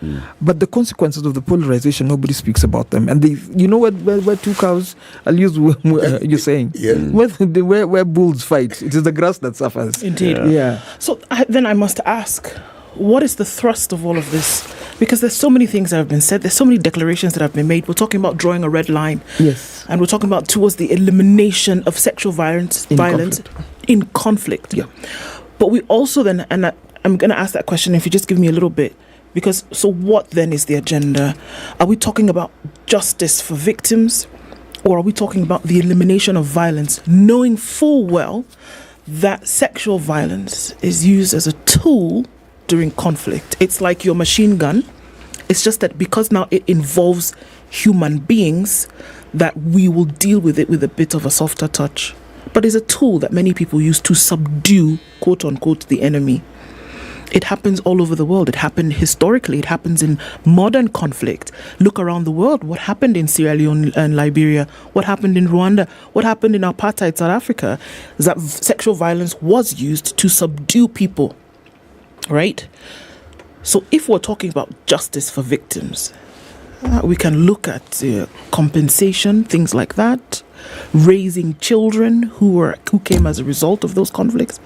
but the consequences of the polarization, nobody speaks about them. And where 2 cows, I'll use you're saying, where bulls fight, it is the grass that suffers. Indeed. Yeah. So then I must ask, what is the thrust of all of this? Because there's so many things that have been said. There's so many declarations that have been made. We're talking about drawing a red line. Yes. And we're talking about towards the elimination of sexual violence in conflict. Yeah. But we also then, and I'm going to ask that question if you just give me a little bit, because so what then is the agenda? Are we talking about justice for victims, or are we talking about the elimination of violence, knowing full well that sexual violence is used as a tool during conflict? It's like your machine gun. It's just that because now it involves human beings, that we will deal with it with a bit of a softer touch. But it's a tool that many people use to subdue, quote unquote, the enemy. It happens all over the world. It happened historically. It happens in modern conflict. Look around the world. What happened in Sierra Leone and Liberia? What happened in Rwanda? What happened in apartheid South Africa? Is that sexual violence was used to subdue people. Right? So if we're talking about justice for victims, we can look at compensation, things like that, raising children who came as a result of those conflicts.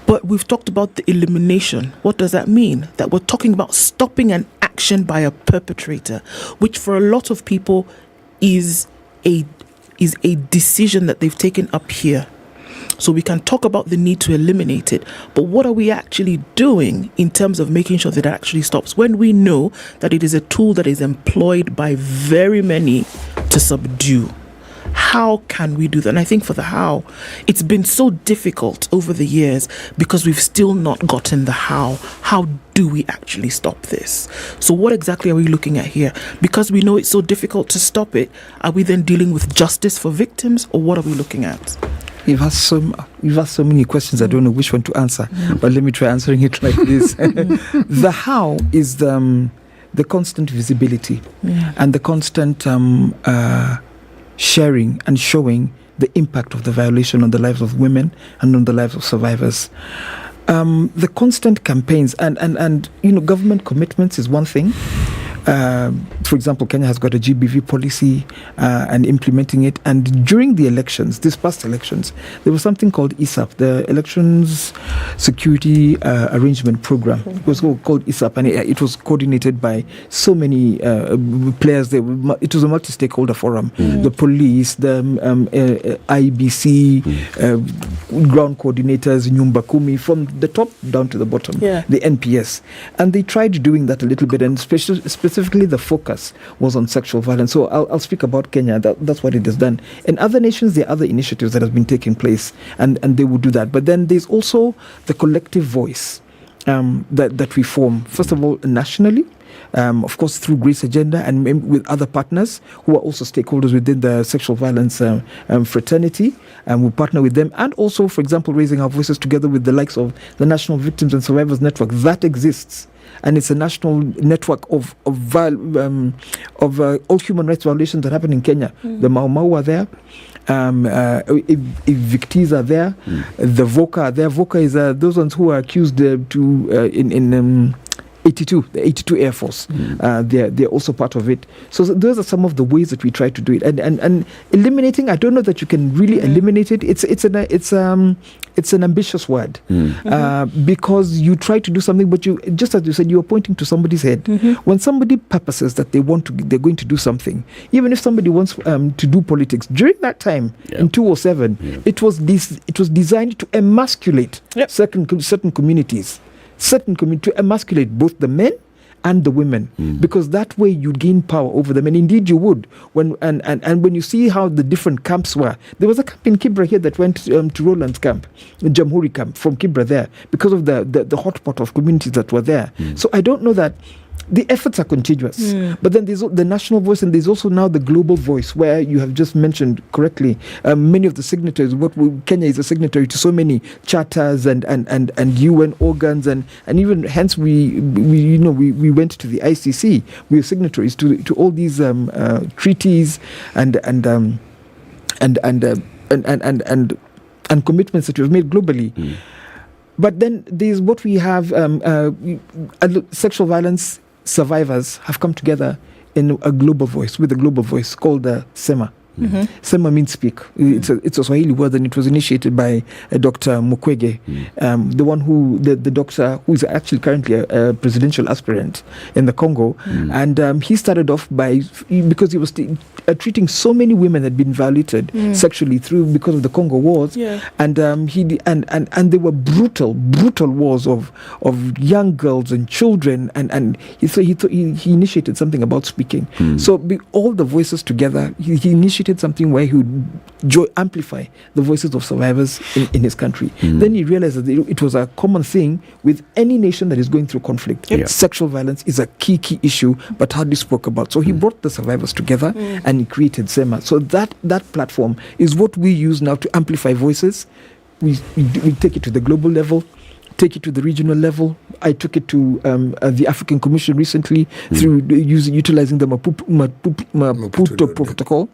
But we've talked about the elimination. What does that mean? That we're talking about stopping an action by a perpetrator, which for a lot of people is a decision that they've taken up here. So we can talk about the need to eliminate it, but what are we actually doing in terms of making sure that it actually stops when we know that it is a tool that is employed by very many to subdue? How can we do that? And I think for the how, it's been so difficult over the years because we've still not gotten the how. How do we actually stop this? So what exactly are we looking at here? Because we know it's so difficult to stop it, are we then dealing with justice for victims, or what are we looking at? You've asked so many questions. I don't know which one to answer, but let me try answering it like this. The how is the constant visibility and the constant sharing and showing the impact of the violation on the lives of women and on the lives of survivors. The constant campaigns and government commitments is one thing. For example, Kenya has got a GBV policy and implementing it. And during the elections, these past elections, there was something called ESAP, the Elections Security Arrangement Program. It was called ESAP, and it was coordinated by so many players. It was a multi-stakeholder forum. The police, the IBC, ground coordinators, Nyumba Kumi, from the top down to the bottom, the NPS. And they tried doing that a little bit, and specifically the focus was on sexual violence. So I'll speak about Kenya. That's what it has done. In other nations, there are other initiatives that have been taking place, and they will do that. But then there's also the collective voice that we form, first of all, nationally, of course, through Grace Agenda and with other partners who are also stakeholders within the sexual violence fraternity. And we partner with them. And also, for example, raising our voices together with the likes of the National Victims and Survivors Network. That exists. And it's a national network of all human rights violations that happen in Kenya. The Mau Mau are there. Evictees are there. The VOCA are there. VOCA is those ones who are accused in 82, the 82 Air Force. They're also part of it. So those are some of the ways that we try to do it. And eliminating, I don't know that you can really eliminate it. It's an ambitious word because you try to do something, but you, just as you said, you're pointing to somebody's head. When somebody purposes that they're going to do something, even if somebody wants to do politics during that time in 2007, it was designed to emasculate certain communities. To emasculate both the men and the women, because that way you gain power over them, and indeed you would. When you see how the different camps were, there was a camp in Kibra here that went to Roland's camp, the Jamhuri camp from Kibra there, because of the hotspot of communities that were there. So I don't know that. The efforts are continuous, but then there's the national voice, and there's also now the global voice, where you have just mentioned correctly many of the signatories. Kenya is a signatory to so many charters and UN organs, and even hence we went to the ICC. We are signatories to all these treaties and commitments that we've made globally. But then there's what we have: sexual violence survivors have come together in a global voice, with a global voice called SEMA. SEMA means speak. It's a Swahili word, and it was initiated by Dr. Mukwege, the doctor who is actually currently a presidential aspirant in the Congo. And he started off because he was treating so many women that had been violated sexually because of the Congo wars. And they were brutal wars of young girls and children. And he initiated something about speaking. So all the voices together, he initiated something where he would amplify the voices of survivors in his country. Then he realized that it was a common thing with any nation that is going through conflict. Sexual violence is a key issue, but hardly spoke about. So he brought the survivors together and he created SEMA. So that platform is what we use now to amplify voices. We take it to the global level, take it to the regional level. I took it to the African Commission recently through utilizing the Maputo Protocol,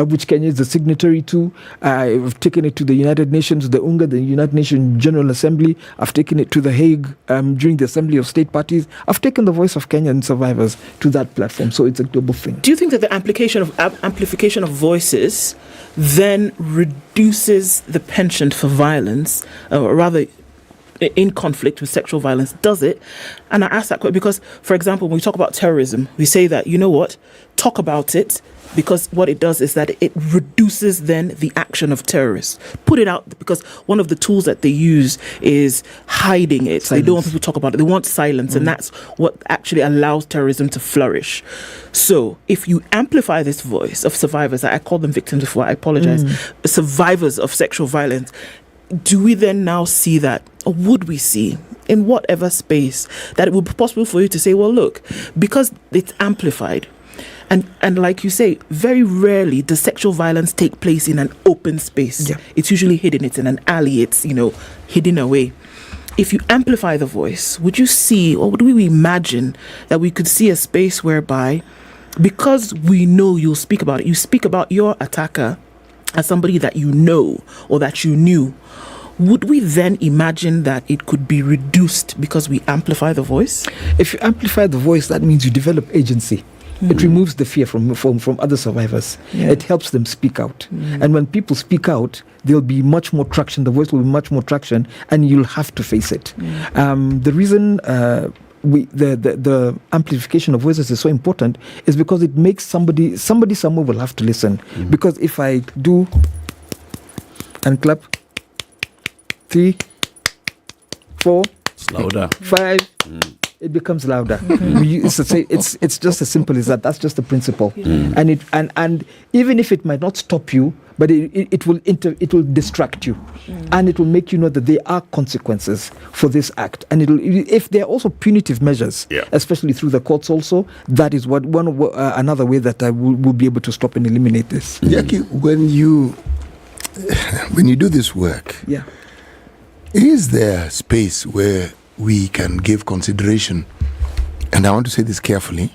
which Kenya is a signatory to. I've taken it to the United Nations, the United Nations General Assembly. I've taken it to The Hague during the Assembly of State Parties. I've taken the voice of Kenyan survivors to that platform. So it's a global thing. Do you think that the amplification of voices then reduces the penchant for violence, or rather in conflict with sexual violence? Does it? And I ask that question because, for example, when we talk about terrorism, we say that, talk about it, because what it does is that it reduces then the action of terrorists. Put it out, because one of the tools that they use is hiding it. Silence. They don't want people to talk about it. They want silence, and that's what actually allows terrorism to flourish. So if you amplify this voice of survivors, I call them victims before, I apologize, survivors of sexual violence, do we then now see that, or would we see, in whatever space, that it would be possible for you to say, well, look, because it's amplified, and like you say, very rarely does sexual violence take place in an open space. It's usually hidden. It's in an alley. It's, hidden away. if you amplify the voice, would you see, or would we imagine that we could see a space whereby, because we know you'll speak about it, you speak about your attacker as somebody that you know or that you knew, would we then imagine that it could be reduced because we amplify the voice? If you amplify the voice, that means you develop agency. It removes the fear from other survivors. Yeah. It helps them speak out. And when people speak out, there'll be much more traction. The voice will be much more traction, and you'll have to face it. The reason the amplification of voices is so important is because it makes somebody somewhere will have to listen. Because if I do and clap 3, 4, it's louder. 5. It becomes louder. It's just as simple as that. That's just the principle. And even if it might not stop you, but it will distract you, and it will make you know that there are consequences for this act. And if there are also punitive measures, especially through the courts, also that is what another way that I will be able to stop and eliminate this. Jackie, when you do this work, is there space where we can give consideration, and I want to say this carefully,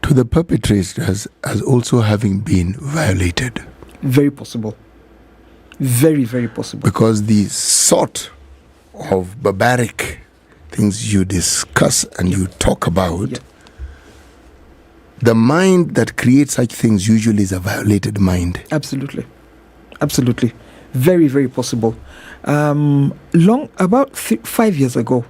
to the perpetrators as also having been violated? Very possible. Very, very possible. Because the sort of barbaric things you discuss and you talk about, the mind that creates such things usually is a violated mind. Absolutely. Very, very possible. About 5 years ago,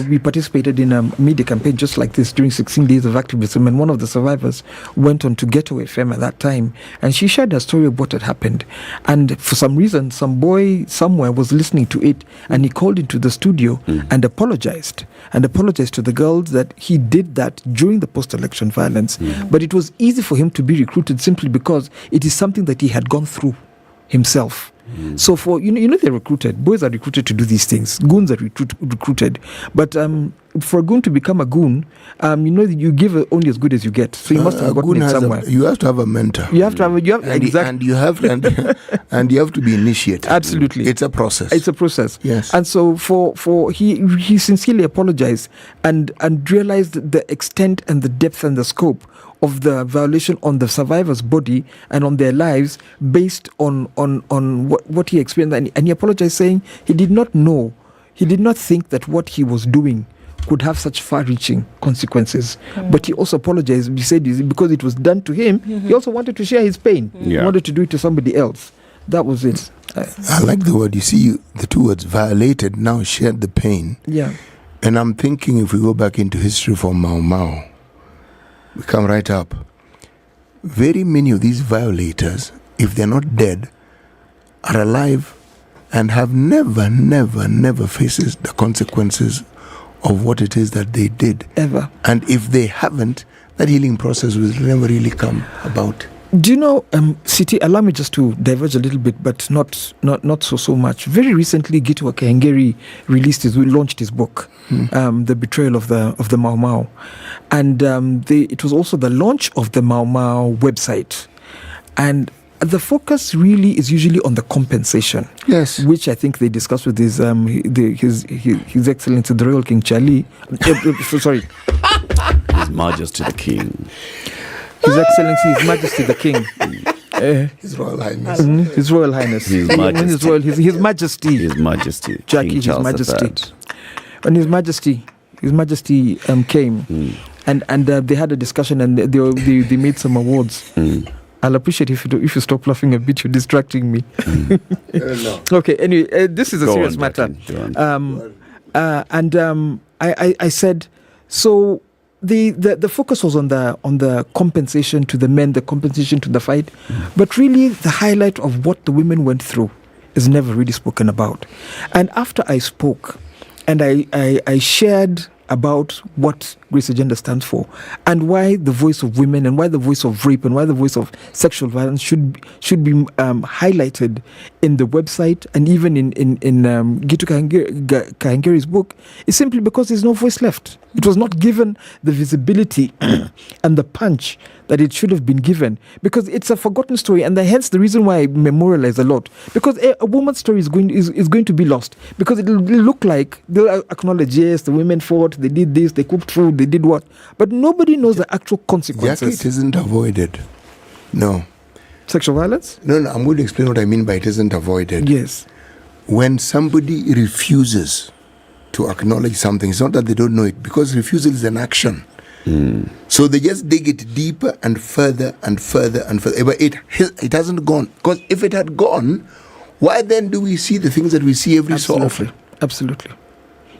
we participated in a media campaign just like this during 16 days of activism, and one of the survivors went on to Ghetto FM at that time, and she shared a story of what had happened. And for some reason, some boy somewhere was listening to it, and he called into the studio and apologized to the girls that he did that during the post-election violence. But it was easy for him to be recruited simply because it is something that he had gone through himself. So for they're recruited. Boys are recruited to do these things. Goons are recruited. But for a goon to become a goon, you give only as good as you get. So you must have gotten it somewhere. You have to have a mentor. You have to have exactly. And you have to be initiated. Absolutely, it's a process. Yes. And so for he sincerely apologized and realized the extent and the depth and the scope of the violation on the survivor's body and on their lives based on what he experienced. And he apologized, saying he did not think that what he was doing could have such far-reaching consequences. But he also apologized. He said because it was done to him, he also wanted to share his pain. He wanted to do it to somebody else. That was it. I like the word. You see, the two words, violated, now shared the pain. Yeah. And I'm thinking, if we go back into history from Mau Mau, we come right up. Very many of these violators, if they're not dead, are alive and have never faces the consequences of what it is that they did. Ever. And if they haven't, that healing process will never really come about. Do you know, Siti, allow me just to diverge a little bit, but not so much. Very recently, Gitu Nyeri launched his book, The Betrayal of the Mau Mau. And it was also the launch of the Mau Mau website. And the focus really is usually on the compensation. Yes. Which I think they discussed with His Excellency the Royal King Charlie. Sorry. His Majesty the King. His Excellency, His Majesty the King. His Royal Highness. His Royal Highness. His Majesty. His Majesty. His Majesty. Jackie, King His Charles Majesty. III. When His Majesty came, and they had a discussion, and they made some awards. I'll appreciate if you stop laughing a bit. You're distracting me. No. Okay. Anyway, this is a serious matter. I said so. The focus was on the compensation to the men, the compensation to the fight, but really the highlight of what the women went through is never really spoken about. And after I spoke, and I shared about what Grace Agenda stands for, and why the voice of women, and why the voice of rape, and why the voice of sexual violence should be highlighted in the website, and even in Gitu Kahengeri's book, is simply because there's no voice left. It was not given the visibility and the punch that it should have been given, because it's a forgotten story, and hence the reason why I memorialize a lot, because a woman's story is going to be lost, because it'll look like they'll acknowledge, yes, the women fought, they did this, they cooked food, they did what, but nobody knows the actual consequences. It isn't avoided. No. Sexual violence? No, I'm going to explain what I mean by it isn't avoided. Yes. When somebody refuses to acknowledge something, it's not that they don't know it, because refusal is an action. So they just dig it deeper and further and further and further. But it hasn't gone. Because if it had gone, why then do we see the things that we see every so often? Absolutely.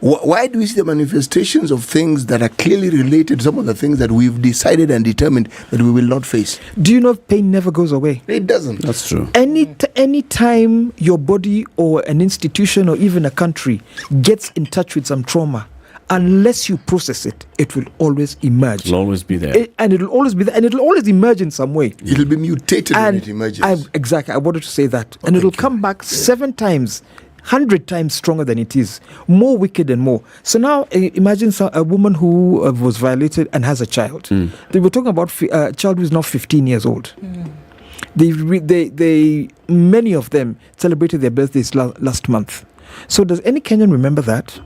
Why do we see the manifestations of things that are clearly related to some of the things that we've decided and determined that we will not face? Do you know pain never goes away? It doesn't. That's true. Any time your body or an institution or even a country gets in touch with some trauma, unless you process it, it will always emerge. It'll always be there. It'll always be there, and it'll always emerge in some way. It'll be mutated when it emerges. Exactly, I wanted to say that. And it'll come back 7 times, 100 times stronger than it is, more wicked and more. So now imagine a woman who was violated and has a child. They were talking about a child who is now 15 years old. They many of them celebrated their birthdays last month. So does any Kenyan remember that?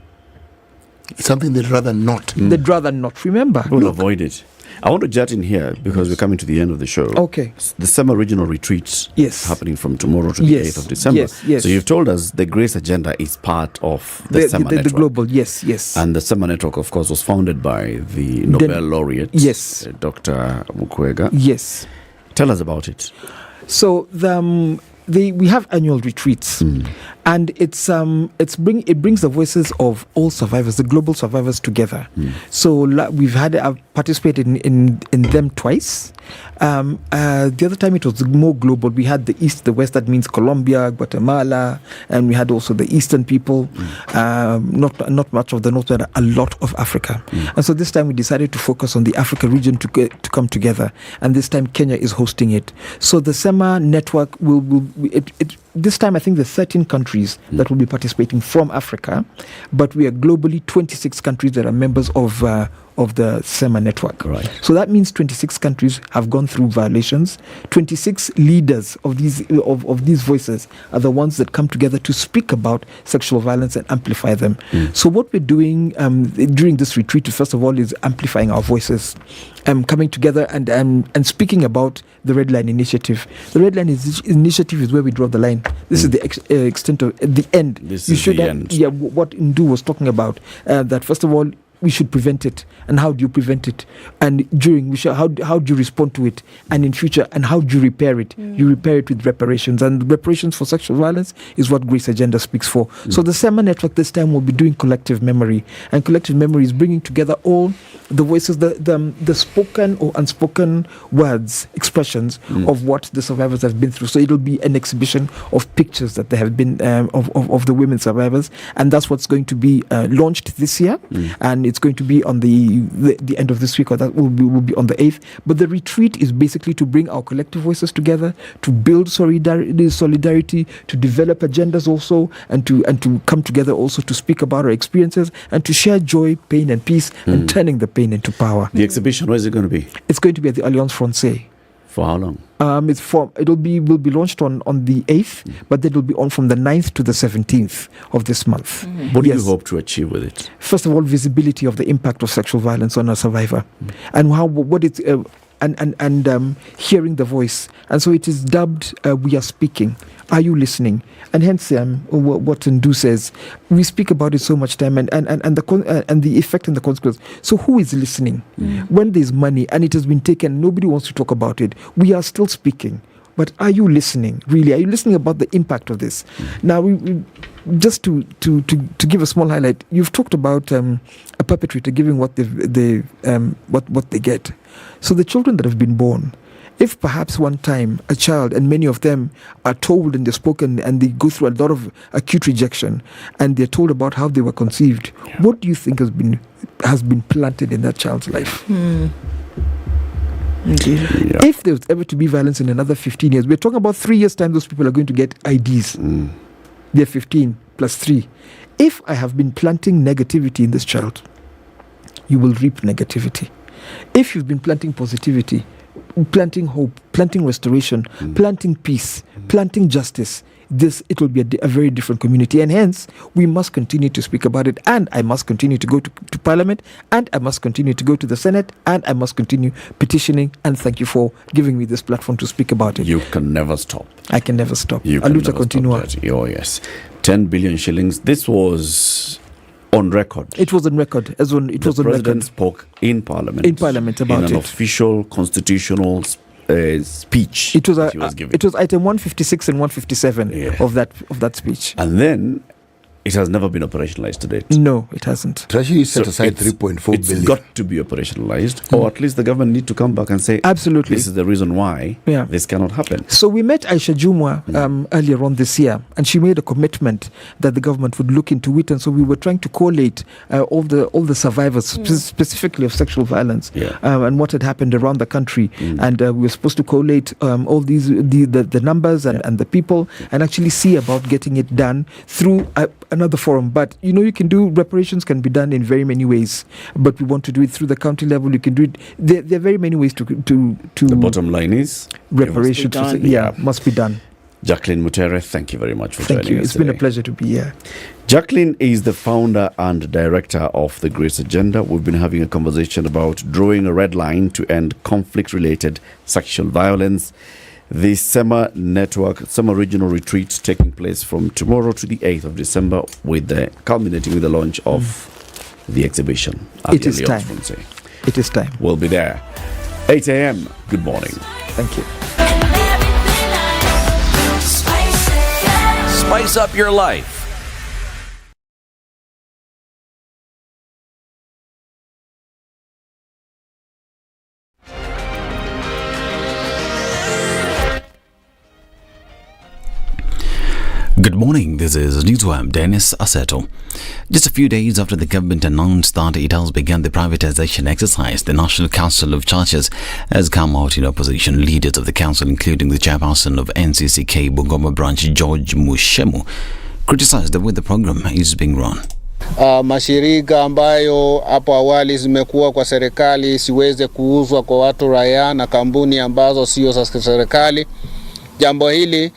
It's something they'd rather not. They'd rather not remember. We'll avoid it. I want to jet in here because we're coming to the end of the show. Okay. The summer regional retreats happening from tomorrow to the 8th of December. Yes. So you've told us the Grace Agenda is part of the summer network. The global, yes. And the summer network, of course, was founded by the Nobel laureate, Dr. Mukwege. Yes. Tell us about it. So we have annual retreats, and it brings the voices of all survivors, the global survivors, together. So I've participated in them twice. The other time it was more global. We had the East, the West, that means Colombia, Guatemala, and we had also the Eastern people. Not much of the North, but a lot of Africa. And so this time we decided to focus on the Africa region to come together. And this time Kenya is hosting it. So the SEMA network this time I think the 13 countries that will be participating from Africa, but we are globally 26 countries that are members of the SEMA network. Right. So that means 26 countries have gone through violations. 26 leaders of these voices are the ones that come together to speak about sexual violence and amplify them. So what we're doing during this retreat, first of all, is amplifying our voices, coming together and speaking about the Red Line Initiative. The Red Line Initiative is where we draw the line. This is the extent of the end. This is the end. Yeah, what Ndu was talking about. That first of all, we should prevent it. And how do you prevent it? And how do you respond to it? And in future, and how do you repair it? You repair it with reparations. And reparations for sexual violence is what Grace Agenda speaks for. So the SEMA network this time will be doing collective memory. And collective memory is bringing together all the voices, the spoken or unspoken words, expressions of what the survivors have been through. So it'll be an exhibition of pictures that they have been of the women survivors. And that's what's going to be launched this year. And it's going to be on the end of this week, or that will be on the 8th. But the retreat is basically to bring our collective voices together, to build solidarity, to develop agendas also, and to come together also to speak about our experiences and to share joy, pain, and peace, and turning the pain into power. The exhibition, where is it going to be? It's going to be at the Alliance Francaise. For how long? Will be launched on the 8th, but it will be on from the 9th to the 17th of this month. What do you hope to achieve with it? First of all, visibility of the impact of sexual violence on a survivor, and hearing the voice. And so it is dubbed We Are Speaking. Are you listening? And hence what Ndu says, we speak about it so much time, and the effect and the consequence. So who is listening? When there's money and it has been taken, nobody wants to talk about it. We are still speaking. But are you listening? Really? Are you listening about the impact of this? Now, we just to give a small highlight, you've talked about a perpetrator giving what they get. So the children that have been born, If perhaps one time a child, and many of them are told and they're spoken and they go through a lot of acute rejection and they're told about how they were conceived, what do you think has been planted in that child's life? If there was ever to be violence in another 15 years, we're talking about 3 years' time, those people are going to get IDs. They're 15 plus 3. If I have been planting negativity in this child, you will reap negativity. If you've been planting positivity, planting hope, planting restoration, planting peace, planting justice, it will be a very different community. And hence, we must continue to speak about it. And I must continue to go to Parliament. And I must continue to go to the Senate. And I must continue petitioning. And thank you for giving me this platform to speak about it. You can never stop. I can never stop. You can never stop. Oh, yes. 10 billion shillings. This was on record. It was on record. The President spoke in Parliament. In Parliament about it. In an official constitutional speech. It was item 156 and 157 of that speech. And then it has never been operationalized to date. No, it hasn't. Treasury set aside 3.4 billion. It's got to be operationalized, or at least the government need to come back and say, absolutely, this is the reason why this cannot happen. So we met Aisha Jumwa earlier on this year, and she made a commitment that the government would look into it. And so we were trying to collate all the survivors, specifically of sexual violence, and what had happened around the country. And we were supposed to collate all these the numbers and the people, and actually see about getting it done through another forum. But you can do reparations, can be done in very many ways, but we want to do it through the county level. You can do it. There are very many ways to the bottom line is reparations must be done. Jacqueline Mutere, thank you very much for joining us. It's been a pleasure to be here. Jacqueline is the founder and director of the Grace Agenda. We've been having a conversation about drawing a red line to end conflict-related sexual violence. The SEMA regional retreat taking place from tomorrow to the 8th of December, culminating with the launch of the exhibition. It is time. It is time. We'll be there. 8 a.m. Good morning. Thank you. Spice up your life. Good morning, this is Newswire. Dennis Aseto. Just a few days after the government announced that it has begun the privatization exercise, the National Council of Churches has come out in opposition. Leaders of the council, including the chairperson of NCCK Bungoma branch, George Mushemu, criticized the way the program is being run. Mashirika ambayo hapo awali zimekuwa kwa serikali siweze kuuzwa kwa watu raia na kampuni ambazo sio za serikali. Jambo hili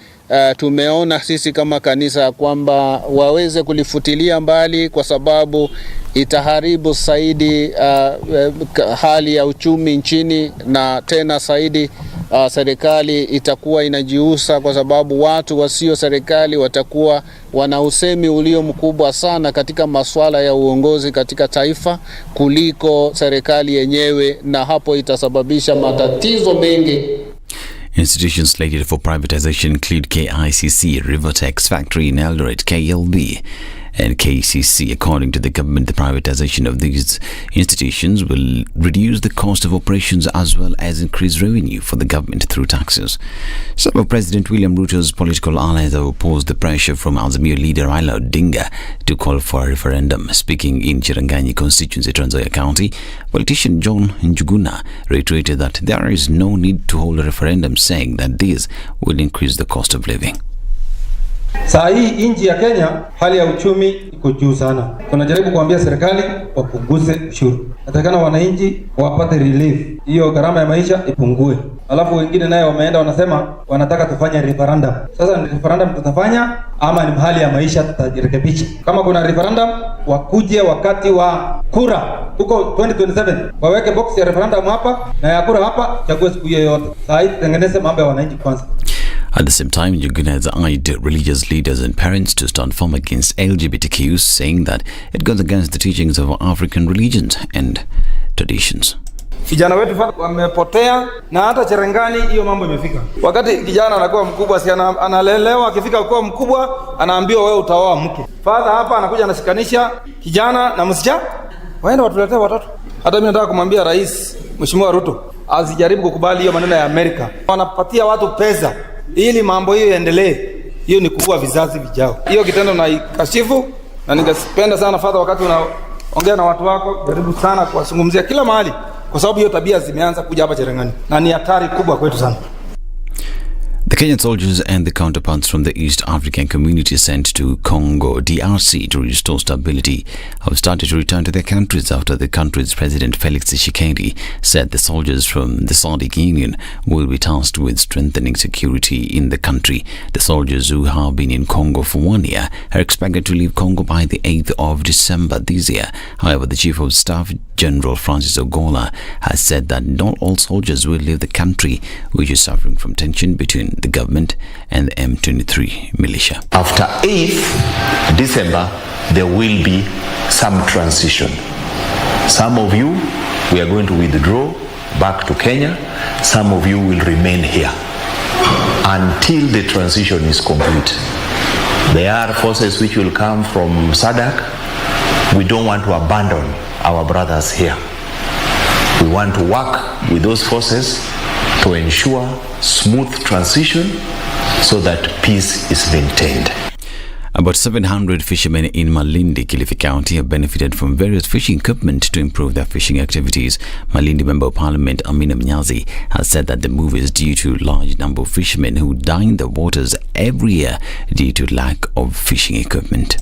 tumeona sisi kama kanisa kwamba waweze kulifutilia mbali, kwa sababu itaharibu zaidi hali ya uchumi nchini, na tena zaidi serikali itakuwa inajiusa, kwa sababu watu wasio serikali watakuwa wana usemi ulio mkubwa sana katika masuala ya uongozi katika taifa kuliko serikali yenyewe, na hapo itasababisha matatizo mengi. Institutions slated for privatization include KICC, Rivertex Factory in Eldoret, KLB, and KCC. According to the government, the privatization of these institutions will reduce the cost of operations as well as increase revenue for the government through taxes. Some of President William Ruto's political allies have opposed the pressure from Azimio leader Raila Odinga to call for a referendum. Speaking in Chiranganyi constituency, Trans Nzoia County, politician John Njuguna reiterated that there is no need to hold a referendum, saying that this will increase the cost of living. Saa hii nchi ya Kenya hali ya uchumi iko juu sana. Tunajaribu kuambia serikali wapunguze ushuru. Natakana wananchi wapate relief. Hiyo gharama ya maisha ipungue. Alafu wengine naye wameenda wanasema wanataka tufanye referendum. Sasa ni referendum tutafanya ama ni hali ya maisha tutajirekebisha? Kama kuna referendum wakuje wakati wa kura huko 2027. Waweke box ya referendum hapa na ya kura hapa, chague siku yoyote. Saa hii tengeneze mambo ya wananchi kwanza. At the same time, Njuguna has eyed religious leaders and parents to stand firm against LGBTQ, saying that it goes against the teachings of African religions and traditions. Vijana wetu wamepotea, na hata Cherengani hiyo mambo imefika. Wakati kijana anakuwa mkubwa, si analelewa, akifika kuwa mkubwa anaambiwa wewe utaoa mke. Father hapa anakuja anashikanisha kijana na msichana, waenda watuletee watoto. Hata mimi nataka kumwambia Rais Mheshimiwa Ruto, asijaribu kukubali hiyo maneno ya Amerika. Wanapatia watu pesa ili mambo hiyo yaendelee. Hiyo ni kuua vizazi vijao. Hiyo kitendo na ikashifu, na ningependa sana Father, wakati unaongea na watu wako, jaribu sana kuwazungumzia kila mahali, kwa sababu hiyo tabia zimeanza kuja hapa Cherangani na ni hatari kubwa kwetu sana. The Kenyan soldiers and the counterparts from the East African community sent to Congo, DRC to restore stability have started to return to their countries after the country's President Felix Tshisekedi said the soldiers from the SADC Union will be tasked with strengthening security in the country. The soldiers who have been in Congo for 1 year are expected to leave Congo by the 8th of December this year. However, the Chief of Staff, General Francis Ogola, has said that not all soldiers will leave the country, which is suffering from tension between the government and the M23 militia. After 8th December, there will be some transition. Some of you, we are going to withdraw back to Kenya. Some of you will remain here until the transition is complete. There are forces which will come from SADC. We don't want to abandon our brothers here. We want to work with those forces to ensure smooth transition so that peace is maintained. About 700 fishermen in Malindi, Kilifi County have benefited from various fishing equipment to improve their fishing activities. Malindi Member of Parliament Amina Mnyazi has said that the move is due to a large number of fishermen who die in the waters every year due to lack of fishing equipment.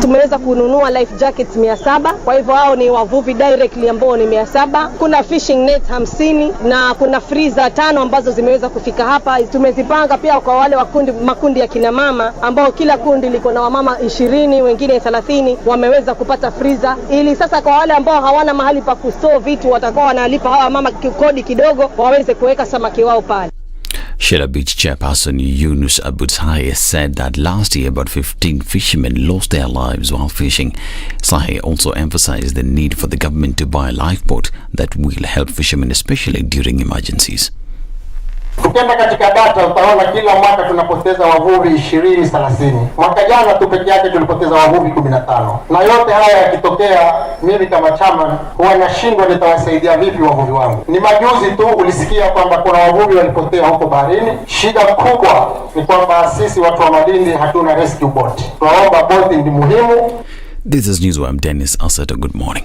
Tumeweza kununua life jackets 700, kwa hivyo hao ni wavuvi directly ambao ni 700. Kuna fishing net 50 na kuna freezer 5 ambazo zimeweza kufika hapa. Tumezipanga pia kwa wale makundi ya kina mama ambao kila kundi liko na wamama 20, wengine 30 wameweza kupata freezer, ili sasa kwa wale ambao hawana mahali pa kustore vitu watakuwa wanalipa hawa mama kodi kidogo waweze kuweka samaki wao pale. Shela Beach chairperson Yunus Abutsai said that last year about 15 fishermen lost their lives while fishing. Sahi also emphasized the need for the government to buy a lifeboat that will help fishermen, especially during emergencies. Tukienda katika data utaona kila mwaka tunapoteza wavuvi 20-30. Mwaka jana tu peke yake tulipoteza wavuvi 15. Na yote haya yakitokea, mimi kama chama huwa nashindwa nitawasaidia vipi wavuvi wangu. Ni majuzi tu ulisikia kwamba kuna wavuvi walipotea huko baharini. Shida kubwa ni kwamba sisi watu wa Malindi hatuna rescue boat. Tunaomba boti ni muhimu. This is Newsworm Dennis Asata. Good morning.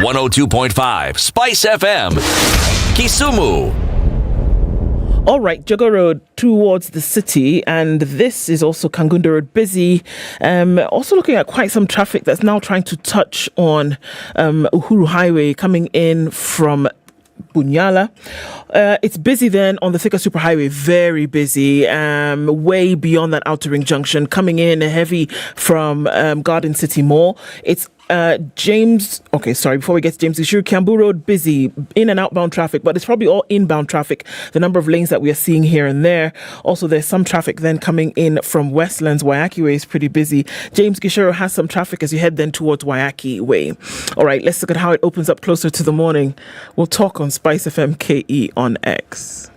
.5 Spice FM, Kisumu. All right, Jogo Road towards the city, and this is also Kangundo Road busy. Also looking at quite some traffic that's now trying to touch on Uhuru Highway coming in from Bunyala. It's busy then on the Thika Superhighway, very busy, way beyond that outer ring junction, coming in heavy from Garden City Mall. It's before we get to James Gishuru, Kiambu Road busy, in and outbound traffic, but it's probably all inbound traffic, the number of lanes that we are seeing here and there. Also, there's some traffic then coming in from Westlands. Waiaki Way is pretty busy. James Gishuru has some traffic as you head then towards Waiaki Way. All right, let's look at how it opens up closer to the morning. We'll talk on SpiceFM KE on X.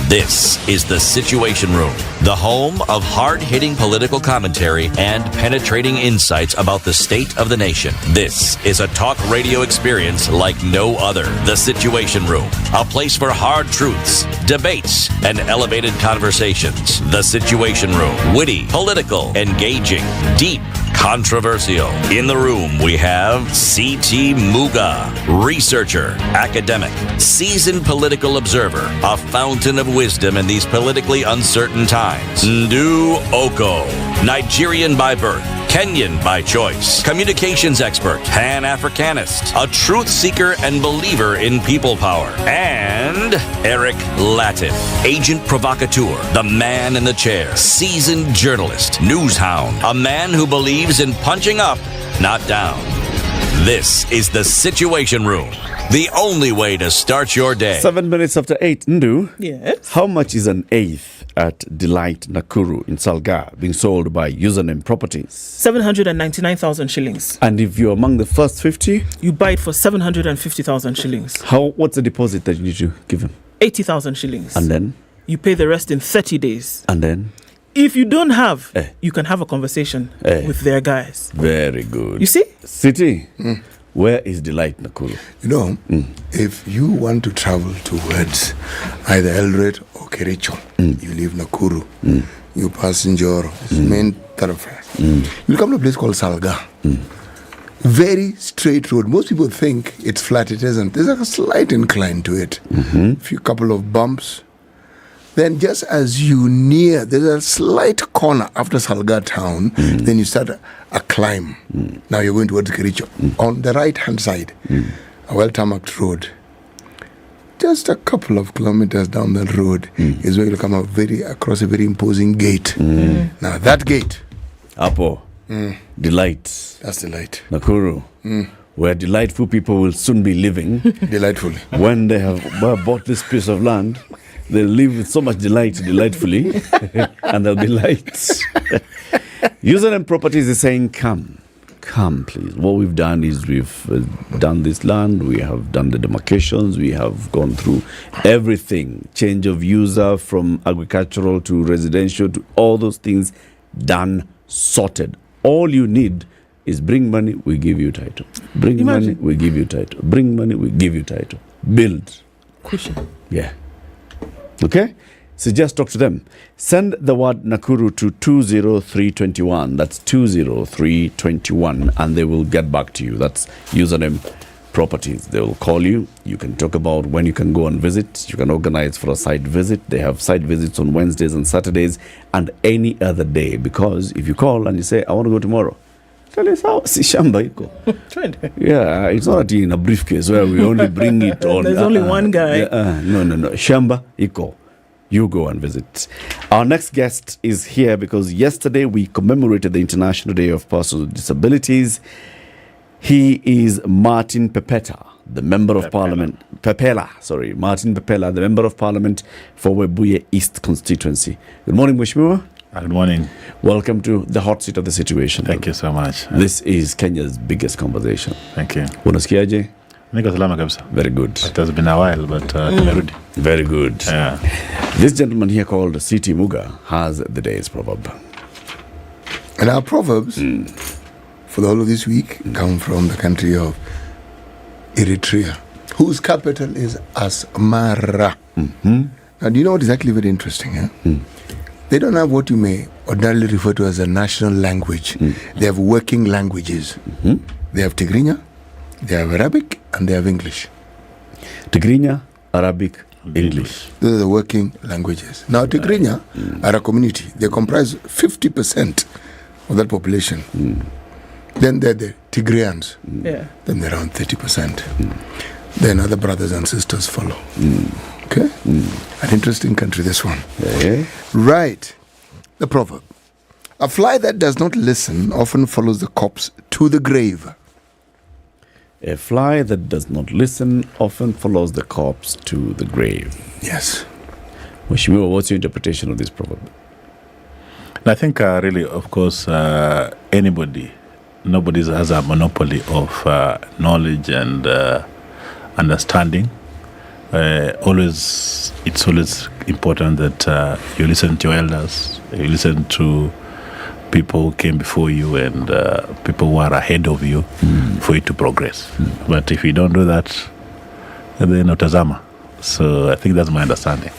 This is The Situation Room, the home of hard-hitting political commentary and penetrating insights about the state of the nation. This is a talk radio experience like no other. The Situation Room, a place for hard truths, debates, and elevated conversations. The Situation Room, witty, political, engaging, deep, controversial. In the room, we have C.T. Muga, researcher, academic, seasoned political observer, a fountain of wisdom in these politically uncertain times. Ndu Okoh, Nigerian by birth, Kenyan by choice, communications expert, Pan-Africanist, a truth seeker and believer in people power, and Eric Latiff, agent provocateur, the man in the chair, seasoned journalist, news hound, a man who believes in punching up, not down. This is The Situation Room The only way to start your day. 7 minutes after 8, Ndu. Yes. How much is an eighth at Delight Nakuru in Salga being sold by Username Properties? 799,000 shillings. And if you're among the first 50? You buy it for 750,000 shillings. What's the deposit that you need to give him? 80,000 shillings. And then? You pay the rest in 30 days. And then? If you don't have, you can have a conversation with their guys. Very good. You see? City, where is Delight Nakuru? You know, if you want to travel towards either Eldoret or Kericho, you leave Nakuru, you pass Njoro, main thoroughfare. You come to a place called Salga. Very straight road. Most people think it's flat. It isn't. There's a slight incline to it. A few couple of bumps. Then just as you near, there's a slight corner after Salga town, then you start a climb. Now you're going towards Kericho. On the right-hand side, a well-tarmacked road. Just a couple of kilometers down the road is where you'll come across a very imposing gate. Now that gate. Apo. Delight. That's Delight. Nakuru. Where delightful people will soon be living. Delightfully. When they have bought this piece of land, they'll live with so much delight, delightfully, and there'll be lights. Username Properties is saying, come, please. What we've done is we've done this land, we have done the demarcations, we have gone through everything. Change of user from agricultural to residential to all those things done, sorted. All you need is bring money, we give you title. Bring money, we give you title. Bring money, we give you title. Build. Cushion. Yeah. Okay? So just talk to them. Send the word Nakuru to 20321. That's 20321. And they will get back to you. That's Username Properties. They will call you. You can talk about when you can go and visit. You can organize for a site visit. They have site visits on Wednesdays and Saturdays and any other day. Because if you call and you say, I want to go tomorrow, tell us how. Si shamba iko. Yeah, it's not in a briefcase where we only bring it on. There's only one guy. No. Shamba iko. You go and visit. Our next guest is here because yesterday we commemorated the International Day of Persons with Disabilities. He is Martin Pepela, the Member of Parliament. Martin Pepela, the Member of Parliament for Webuye East constituency. Good morning, Mheshimiwa. Good morning. Welcome to the hot seat of the situation. Thank you so much. This is Kenya's biggest conversation. Thank you. Unasikiaje? Niko salama kabisa. Very good. It has been a while, but tumerudi. Very good. Yeah. This gentleman here called C.T. Muga has the day's proverb. And our proverbs for the whole of this week come from the country of Eritrea, whose capital is Asmara. Now, do you know what is actually very interesting? They don't have what you may ordinarily refer to as a national language. They have working languages. They have Tigrinya, they have Arabic, and they have English. Tigrinya, Arabic, English. Those are the working languages. Now, Tigrinya are a community. They comprise 50% of that population. Then they're the Tigrians. Then they're around 30%. Then other brothers and sisters follow. Okay? An interesting country, this one. Right. The proverb. A fly that does not listen often follows the corpse to the grave. A fly that does not listen often follows the corpse to the grave. Yes. Mheshimiwa, what's your interpretation of this proverb? I think really, of course, nobody has a monopoly of knowledge and understanding. It's always important that you listen to your elders, you listen to people who came before you and people who are ahead of you for you to progress. But if you don't do that, then utazama. So I think that's my understanding.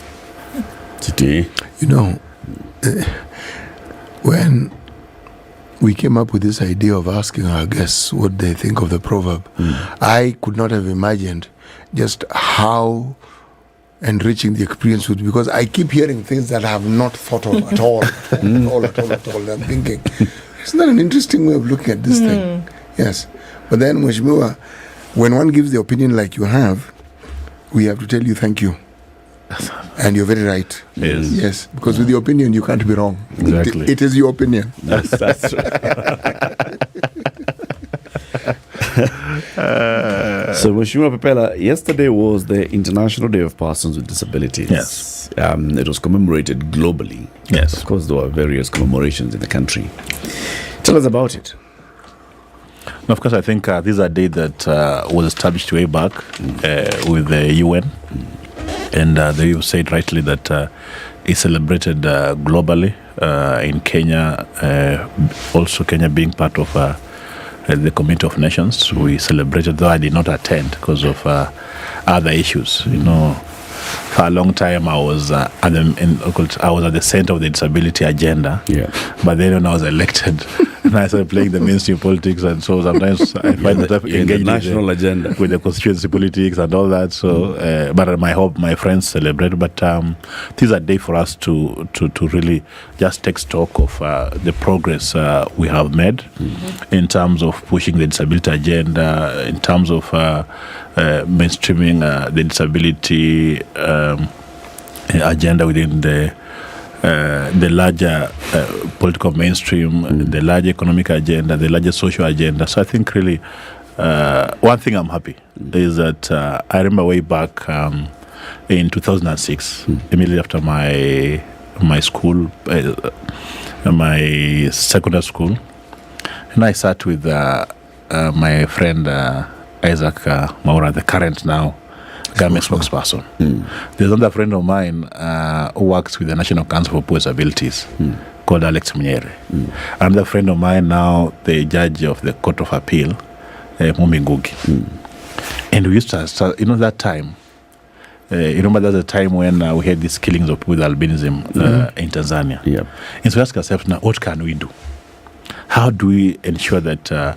You know, when we came up with this idea of asking our guests what they think of the proverb, I could not have imagined just how enriching the experience would be, because I keep hearing things that I have not thought of at all. at all. I'm thinking, isn't that an interesting way of looking at this thing? Yes. But then, Mheshimiwa, when one gives the opinion like you have, we have to tell you thank you. And you're very right. Yes. Because with your opinion, you can't be wrong. Exactly. It is your opinion. That's right. So, Mheshimiwa Pepela, yesterday was the International Day of Persons with Disabilities. Yes. It was commemorated globally. Yes. Of course, there were various commemorations in the country. Tell us about it. And of course, I think this is a day that was established way back with the UN. And they said rightly that it's celebrated globally in Kenya. Also, Kenya being part of the Committee of Nations, we celebrated, though I did not attend because of other issues. You know, for a long time I was at the center of the disability agenda. Yeah. But then when I was elected, and I started playing the mainstream politics, and so sometimes I find myself engaged in the national agenda with the constituency politics and all that. So, but I hope my friends celebrate. But this is a day for us to really just take stock of the progress we have made in terms of pushing the disability agenda, in terms of mainstreaming the disability agenda within the larger political mainstream, the larger economic agenda, the larger social agenda. So I think really one thing I'm happy is that I remember way back in 2006, immediately after my school, my secondary school, and I sat with my friend Isaac Maura, the current now government spokesperson. There's another friend of mine who works with the National Council for Poor Abilities called Alex Nyeri. Another friend of mine now, the judge of the Court of Appeal, Muga. And we used to start, that time, you remember there's a time when we had these killings of people with albinism in Tanzania. Yeah. And so we asked ourselves, now what can we do? How do we ensure that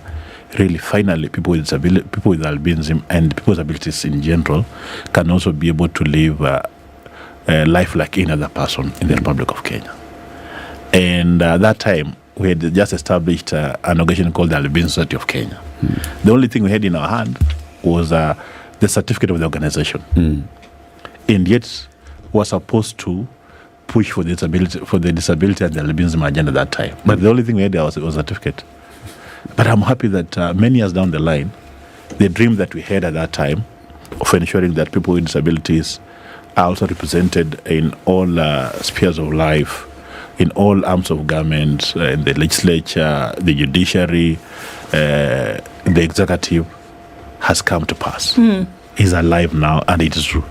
really finally people with albinism and people with abilities in general can also be able to live a life like any other person in the Republic of Kenya? And at that time, we had just established an organization called the Albinism Society of Kenya. The only thing we had in our hand was the certificate of the organization. And yet, we were supposed to push for the disability and the albinism agenda at that time. But the only thing we had was a certificate. But I'm happy that many years down the line, the dream that we had at that time of ensuring that people with disabilities are also represented in all spheres of life, in all arms of government, in the legislature, the judiciary, the executive, has come to pass. Is alive now, and it is true.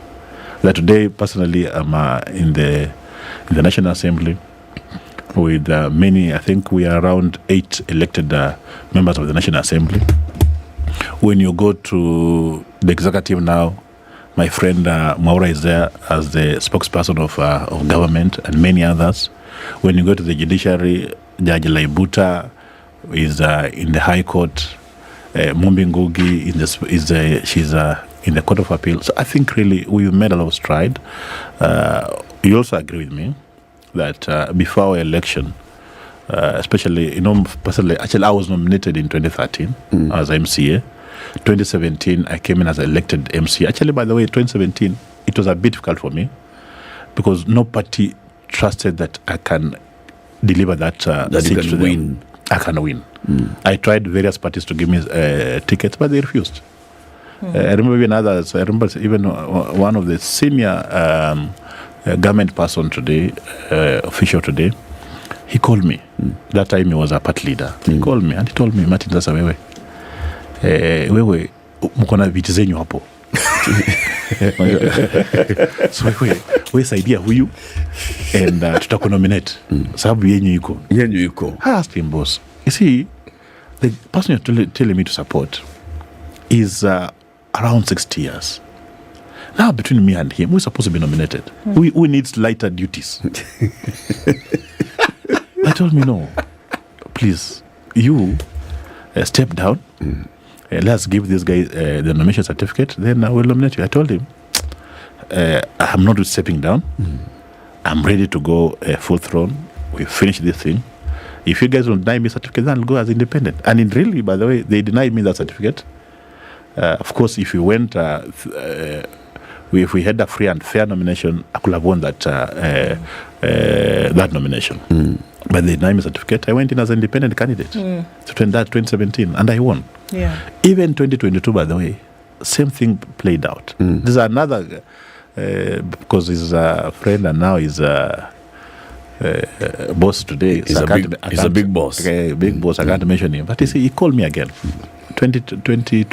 That today, personally, I'm in the National Assembly with many. I think we are around 8 elected members of the National Assembly. When you go to the executive now, my friend Maura is there as the spokesperson of government, and many others. When you go to the judiciary, Judge Laibuta is in the High Court. Mumbi Ngugi she's in the Court of Appeal. So I think really we've made a lot of stride. You also agree with me that before our election, especially, personally, actually I was nominated in 2013 as MCA. 2017, I came in as elected MCA. Actually, by the way, 2017, it was a bit difficult for me because no party trusted that I can deliver that seat to them. I can win. I tried various parties to give me tickets, but they refused. I remember even others. I remember even one of the senior government person today, official today, he called me. That time he was a party leader. He called me and he told me, Martin, sasa wewe mko na viti zenyu hapo. So wewe saidia huyu and tutakunominate sababu yenyu iko. I asked him, boss, you see, the person you're telling me to support is around 60 years. Now, between me and him, we're supposed to be nominated. We need lighter duties. I told me, no, please, you step down. Let's give this guy the nomination certificate, then I will nominate you. I told him, I'm not stepping down. I'm ready to go full throne. We finish this thing. If you guys will deny me certificate, then I'll go as independent. And really, by the way, they denied me that certificate. Of course, if we went, if we had a free and fair nomination, I could have won that that nomination. But they denied me certificate. I went in as an independent candidate. So that 2017, and I won. Yeah. Even 2022, by the way, same thing played out. There's another, because he's a friend and now he's a boss today. He's a big boss. Okay, big boss. I can't mention him. But he called me again, 2020.